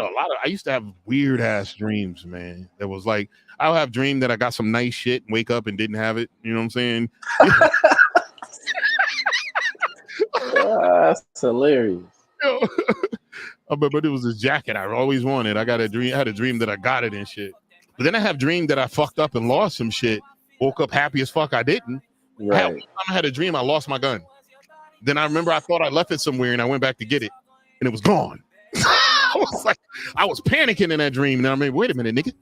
used to have weird ass dreams, man. That was like, I'll have dream that I got some nice shit and wake up and didn't have it. You know what I'm saying? That's hilarious. But it was this jacket I always wanted. I had a dream that I got it and shit. But then I have dream that I fucked up and lost some shit. Woke up happy as fuck I didn't. Right. I had a dream I lost my gun. Then I remember I thought I left it somewhere and I went back to get it and it was gone. I was panicking in that dream. And I mean, wait a minute, nigga,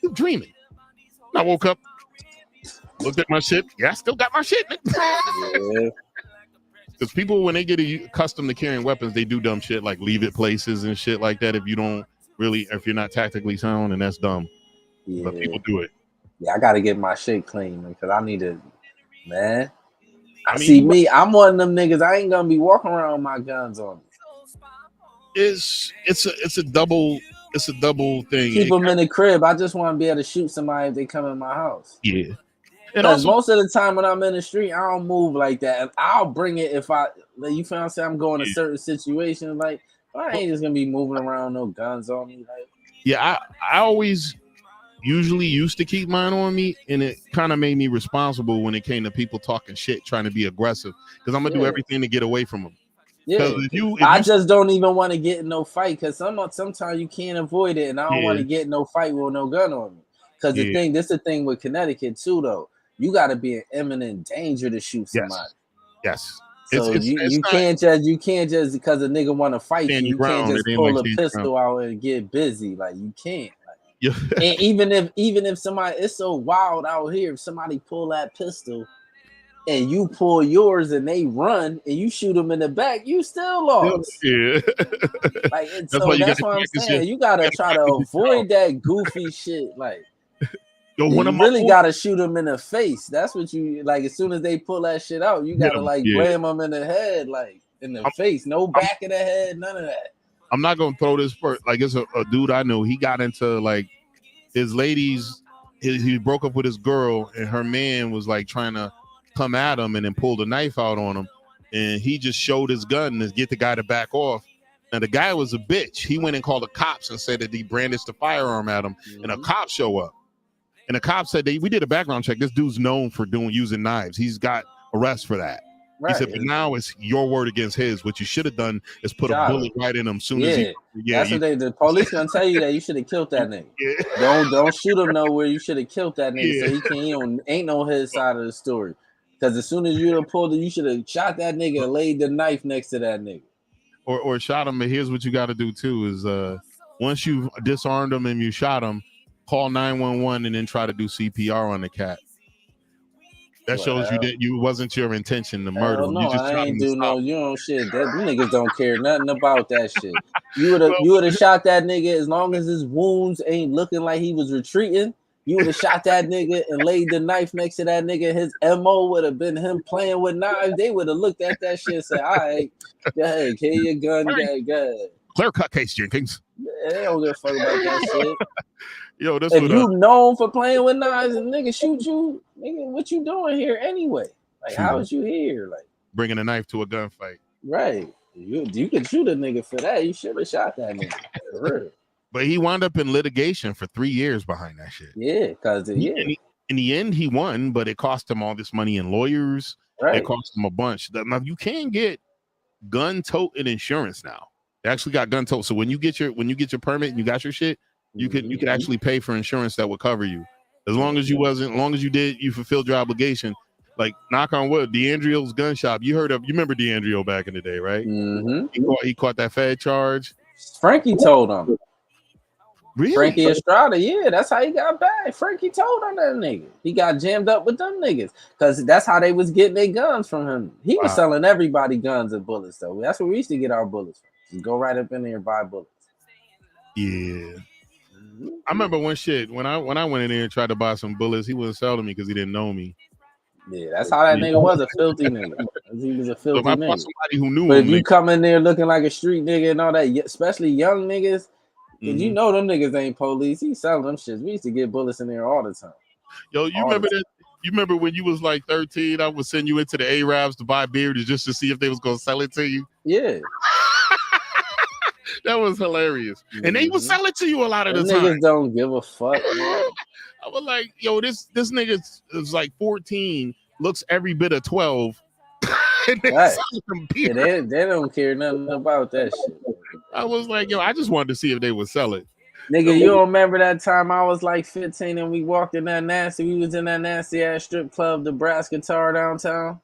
you dreaming? And I woke up, looked at my shit. Yeah, I still got my shit. Yeah. Because people, when they get accustomed to carrying weapons, they do dumb shit like leave it places and shit like that. If you're not tactically sound, and that's dumb. Yeah. But people do it. Yeah, I got to get my shit clean because I need to, man. I'm one of them niggas. I ain't gonna be walking around with my guns on me. It's a double thing. Keep them in the crib. I just want to be able to shoot somebody if they come in my house. Yeah. Because most of the time when I'm in the street, I don't move like that. I'll bring it if you feel I'm saying I'm going to certain situations. Like, I ain't just gonna be moving around no guns on me. Like, yeah, I always usually used to keep mine on me, and it kind of made me responsible when it came to people talking shit, trying to be aggressive. Because I'm gonna do everything to get away from them. Yeah, I just don't even want to get in no fight because sometimes you can't avoid it, and I don't want to get in no fight with no gun on me. Because this is the thing with Connecticut too, though. You got to be in imminent danger to shoot somebody. Yes. So you can't just because a nigga want to fight you can't just pull a pistol out and get busy. Like you can't. Like, and even if somebody, it's so wild out here. If somebody pull that pistol and you pull yours and they run and you shoot them in the back, you still lost. Yeah. Like that's what I'm saying. You gotta try to avoid that goofy shit. Like. You really gotta shoot them in the face. That's what you like. As soon as they pull that shit out, you gotta blam them in the head, like in the face. No back of the head, none of that. I'm not gonna throw this first. Like it's a dude I know. He got into like his ladies. He broke up with his girl, and her man was like trying to come at him, and then pulled a knife out on him, and he just showed his gun to get the guy to back off. Now the guy was a bitch. He went and called the cops and said that he brandished a firearm at him, and a cop show up. And the cop said we did a background check. This dude's known for using knives. He's got arrest for that. Right. He said, but now it's your word against his. What you should have done is put a bullet right in him soon as he. Yeah, that's what the police gonna tell you that you should have killed that nigga. Yeah. Don't shoot him nowhere. You should have killed that nigga so he ain't on his side of the story. Because as soon as you have pulled it, you should have shot that nigga and laid the knife next to that nigga. Or shot him. But here's what you got to do too: is once you've disarmed him and you shot him, call 911 and then try to do CPR on the cat. That shows you that you wasn't your intention to murder him. No, I ain't do no shit. Them niggas don't care nothing about that shit. You would have shot that nigga as long as his wounds ain't looking like he was retreating. You would have shot that nigga and laid the knife next to that nigga. His MO would have been him playing with knives. They would have looked at that shit and said, all right, go ahead, carry your gun, go ahead. Clear cut case, Jenkins. Yeah, they don't give a fuck about that shit. Yo, if you known for playing with knives and nigga shoot you, nigga, what you doing here anyway? Like, how was you here? Like bringing a knife to a gunfight. Right. You could shoot a nigga for that. You should have shot that nigga. For real. But he wound up in litigation for 3 years behind that shit. Yeah, because in the end he won, but it cost him all this money in lawyers. Right. It cost him a bunch. Now you can get gun tote and insurance now. They actually got gun tote. So when you get your permit and you got your shit, You could actually pay for insurance that would cover you. As long as you fulfilled your obligation. Like, knock on wood, DeAndreo's gun shop. You remember DeAndreo back in the day, right? Mm-hmm. He caught that Fed charge. Frankie told him. Really? Frankie Estrada, yeah, that's how he got back. Frankie told on that nigga. He got jammed up with them niggas because that's how they was getting their guns from him. He was selling everybody guns and bullets, though. That's where we used to get our bullets from. Just go right up in there and buy bullets. Yeah. I remember when I went in there and tried to buy some bullets, he wouldn't sell to me because he didn't know me. Yeah, that's how that nigga was, a filthy nigga. He was a filthy nigga. Somebody who knew but him, if you come in there looking like a street nigga and all that, especially young niggas, you know them niggas ain't police. He selling them shits. We used to get bullets in there all the time. Yo, you remember that? You remember when you was like 13? I would send you into the Arabs to buy beer just to see if they was gonna sell it to you. Yeah. That was hilarious. And they would sell it to you a lot of the time. Niggas don't give a fuck. I was like, yo, this nigga is like 14, looks every bit of 12. And they right. sell them beer. Yeah, they don't care nothing about that shit. I was like, yo, I just wanted to see if they would sell it. Nigga, you don't remember that time I was like 15 and we walked in that nasty, we was in that nasty ass strip club, Nebraska Tar downtown?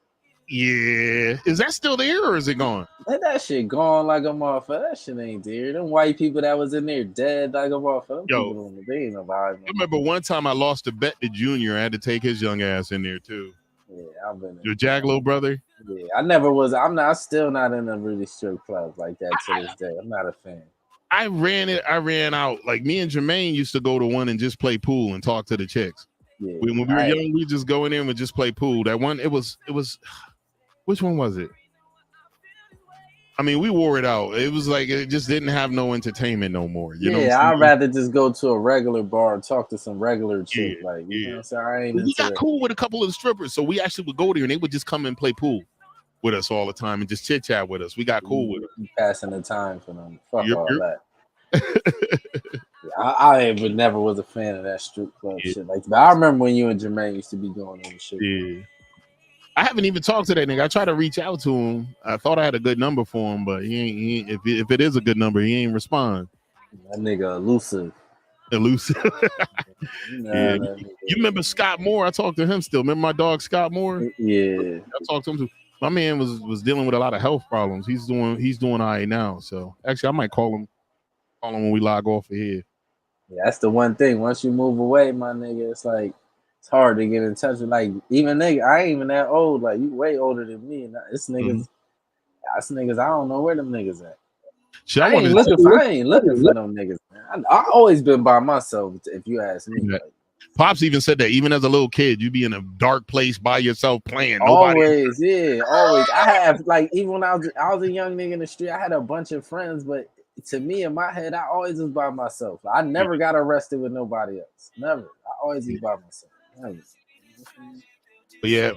Yeah. Is that still there or is it gone? Let that shit gone like a motherfucker. That shit ain't there. Them white people that was in there dead like a motherfucker. They ain't alive. I remember one time I lost a bet to Junior. I had to take his young ass in there too. Yeah, I've been your Jaglo brother? Yeah, I'm still not in a really strip club like that to this day. I'm not a fan. I ran out. Like me and Jermaine used to go to one and just play pool and talk to the chicks. Yeah, when we were young, we just go in there and just play pool. That one, it was which one was it? I mean, we wore it out. It was like it just didn't have no entertainment no more. You know I'd rather just go to a regular bar and talk to some regular chick. You know what I'm saying? We got cool with a couple of the strippers, so we actually would go there and they would just come and play pool with us all the time and just chit chat with us. We got cool with them. Passing the time for them. Fuck all that. I never was a fan of that strip club shit like that. But I remember when you and Jermaine used to be going on shit. Yeah. I haven't even talked to that nigga. I tried to reach out to him. I thought I had a good number for him, but he ain't if it is a good number, he ain't respond. That nigga elusive. Yeah. You remember Scott Moore? I talked to him still. Remember my dog Scott Moore? Yeah. I talked to him too. My man was dealing with a lot of health problems. He's doing all right now. So actually I might call him when we log off of here. Yeah, that's the one thing. Once you move away, my nigga, it's like it's hard to get in touch with. Like even nigga, I ain't even that old. Like you way older than me. And it's niggas. That's niggas. I don't know where them niggas at. Shit, I ain't looking for them niggas, man. I always been by myself. If you ask me. Yeah. Pops even said that even as a little kid, you'd be in a dark place by yourself playing. Always. I have like even when I was a young nigga in the street, I had a bunch of friends, but to me in my head, I always was by myself. I never got arrested with nobody else. Never. I always was by myself. Never. But yeah.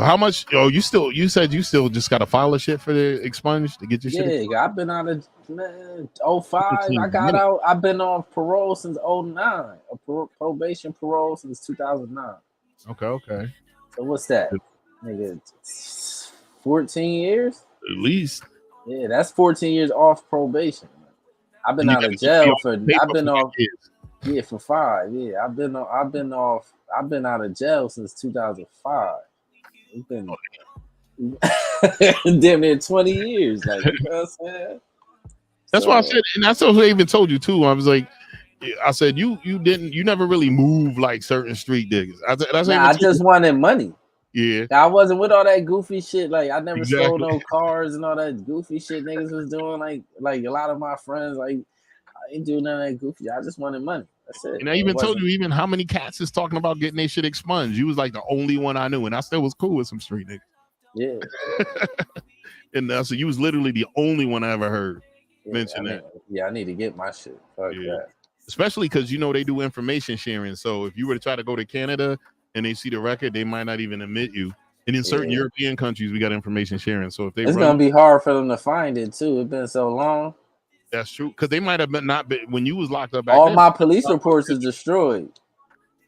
How much? Oh, you said you still just got to file a shit for the expunge to get your shit. Yeah, I've been out of 05. I got out. I've been on parole since 09. Probation parole since 2009. Okay. So what's that, nigga? 14 years at least. Yeah, that's 14 years off probation. I've been out of jail for. I've been off. Yeah, for 5. Yeah, I've been off. I've been out of jail since 2005. It's been damn near 20 years. Like, you know what I'm saying? That's why I said, and that's what I even told you too. I was like, I said you never really move like certain street niggas. I just wanted money. Yeah, I wasn't with all that goofy shit. Like I never stole no cars and all that goofy shit niggas was doing. Like a lot of my friends, like I ain't doing none of that goofy. I just wanted money. That's it. And I even told you even how many cats is talking about getting their shit expunged. You was like the only one I knew, and I still was cool with some street niggas. Yeah. And so you was literally the only one I ever heard mention that. Yeah, I need to get my shit. Fuck that. Especially because they do information sharing. So if you were to try to go to Canada and they see the record, they might not even admit you. And in certain European countries, we got information sharing. So if it's gonna be hard for them to find it too. It's been so long. That's true. Because they might have not been when you was locked up. All my police reports is destroyed.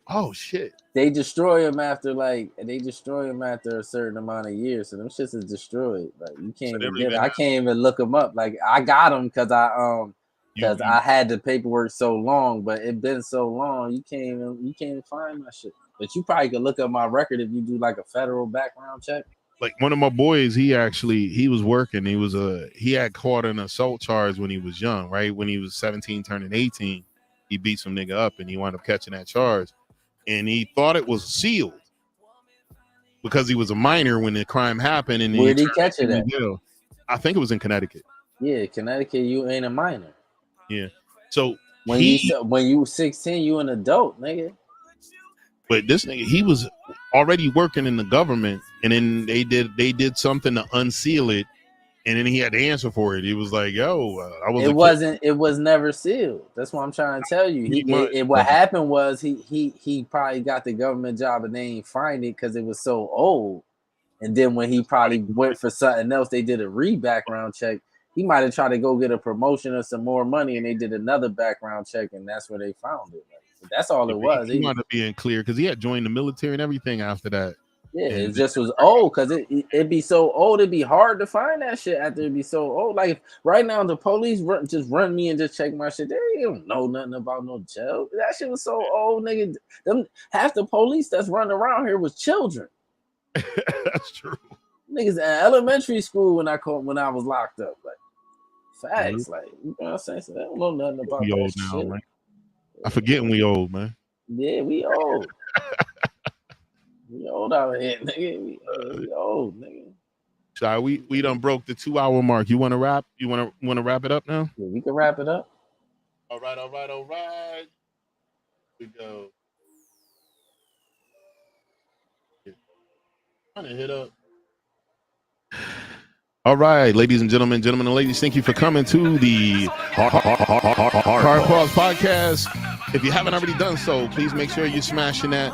Oh shit! They destroy them after a certain amount of years. So them shits is destroyed. Like you can't even get it. I can't even look them up. Like I got them because because I had the paperwork so long, but it been so long you can't even find my shit. But you probably could look up my record if you do like a federal background check. Like one of my boys, he was working. He had caught an assault charge when he was young, right? When he was 17, turning 18, he beat some nigga up and he wound up catching that charge. And he thought it was sealed because he was a minor when the crime happened. And where did he catch it at? I think it was in Connecticut. Yeah, Connecticut, you ain't a minor. Yeah. So when you 16, you an adult, nigga. But this nigga, he was already working in the government, and then they did something to unseal it, and then he had to answer for it. He was like, "Yo, It was never sealed." That's what I'm trying to tell you. What happened was he probably got the government job and they ain't find it because it was so old. And then when he probably went for something else, they did a background check. He might have tried to go get a promotion or some more money, and they did another background check, and that's where they found it. That's all it was. He wanted to be in clear because he had joined the military and everything after that. Yeah, it just was old because it'd be so old. It'd be hard to find that shit after it'd be so old. Like right now, the police run me and just check my shit. They don't know nothing about no jail. That shit was so old, nigga. Half the police that's running around here was children. That's true. Niggas in elementary school when I was locked up. Like facts, like you know what I'm saying. So they don't know nothing about we that old shit. Now, man. I forget we old, man. Yeah, we old. We old out here, nigga. We old, nigga. So we done broke the 2-hour mark. You want to wrap? You want to wrap it up now? Yeah, we can wrap it up. All right. We go. Trying to hit up. All right, ladies and gentlemen and ladies, thank you for coming to the Hard Pause Podcast. If you haven't already done so, please make sure you're smashing that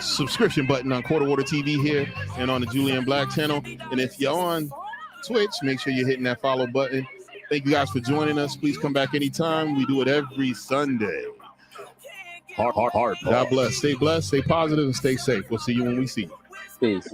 subscription button on Quarter Water TV here and on the Julian Black channel. And if you're on Twitch, make sure you're hitting that follow button. Thank you guys for joining us. Please come back anytime. We do it every Sunday. Hard. God bless. Stay blessed, stay positive, and stay safe. We'll see you when we see you. Peace.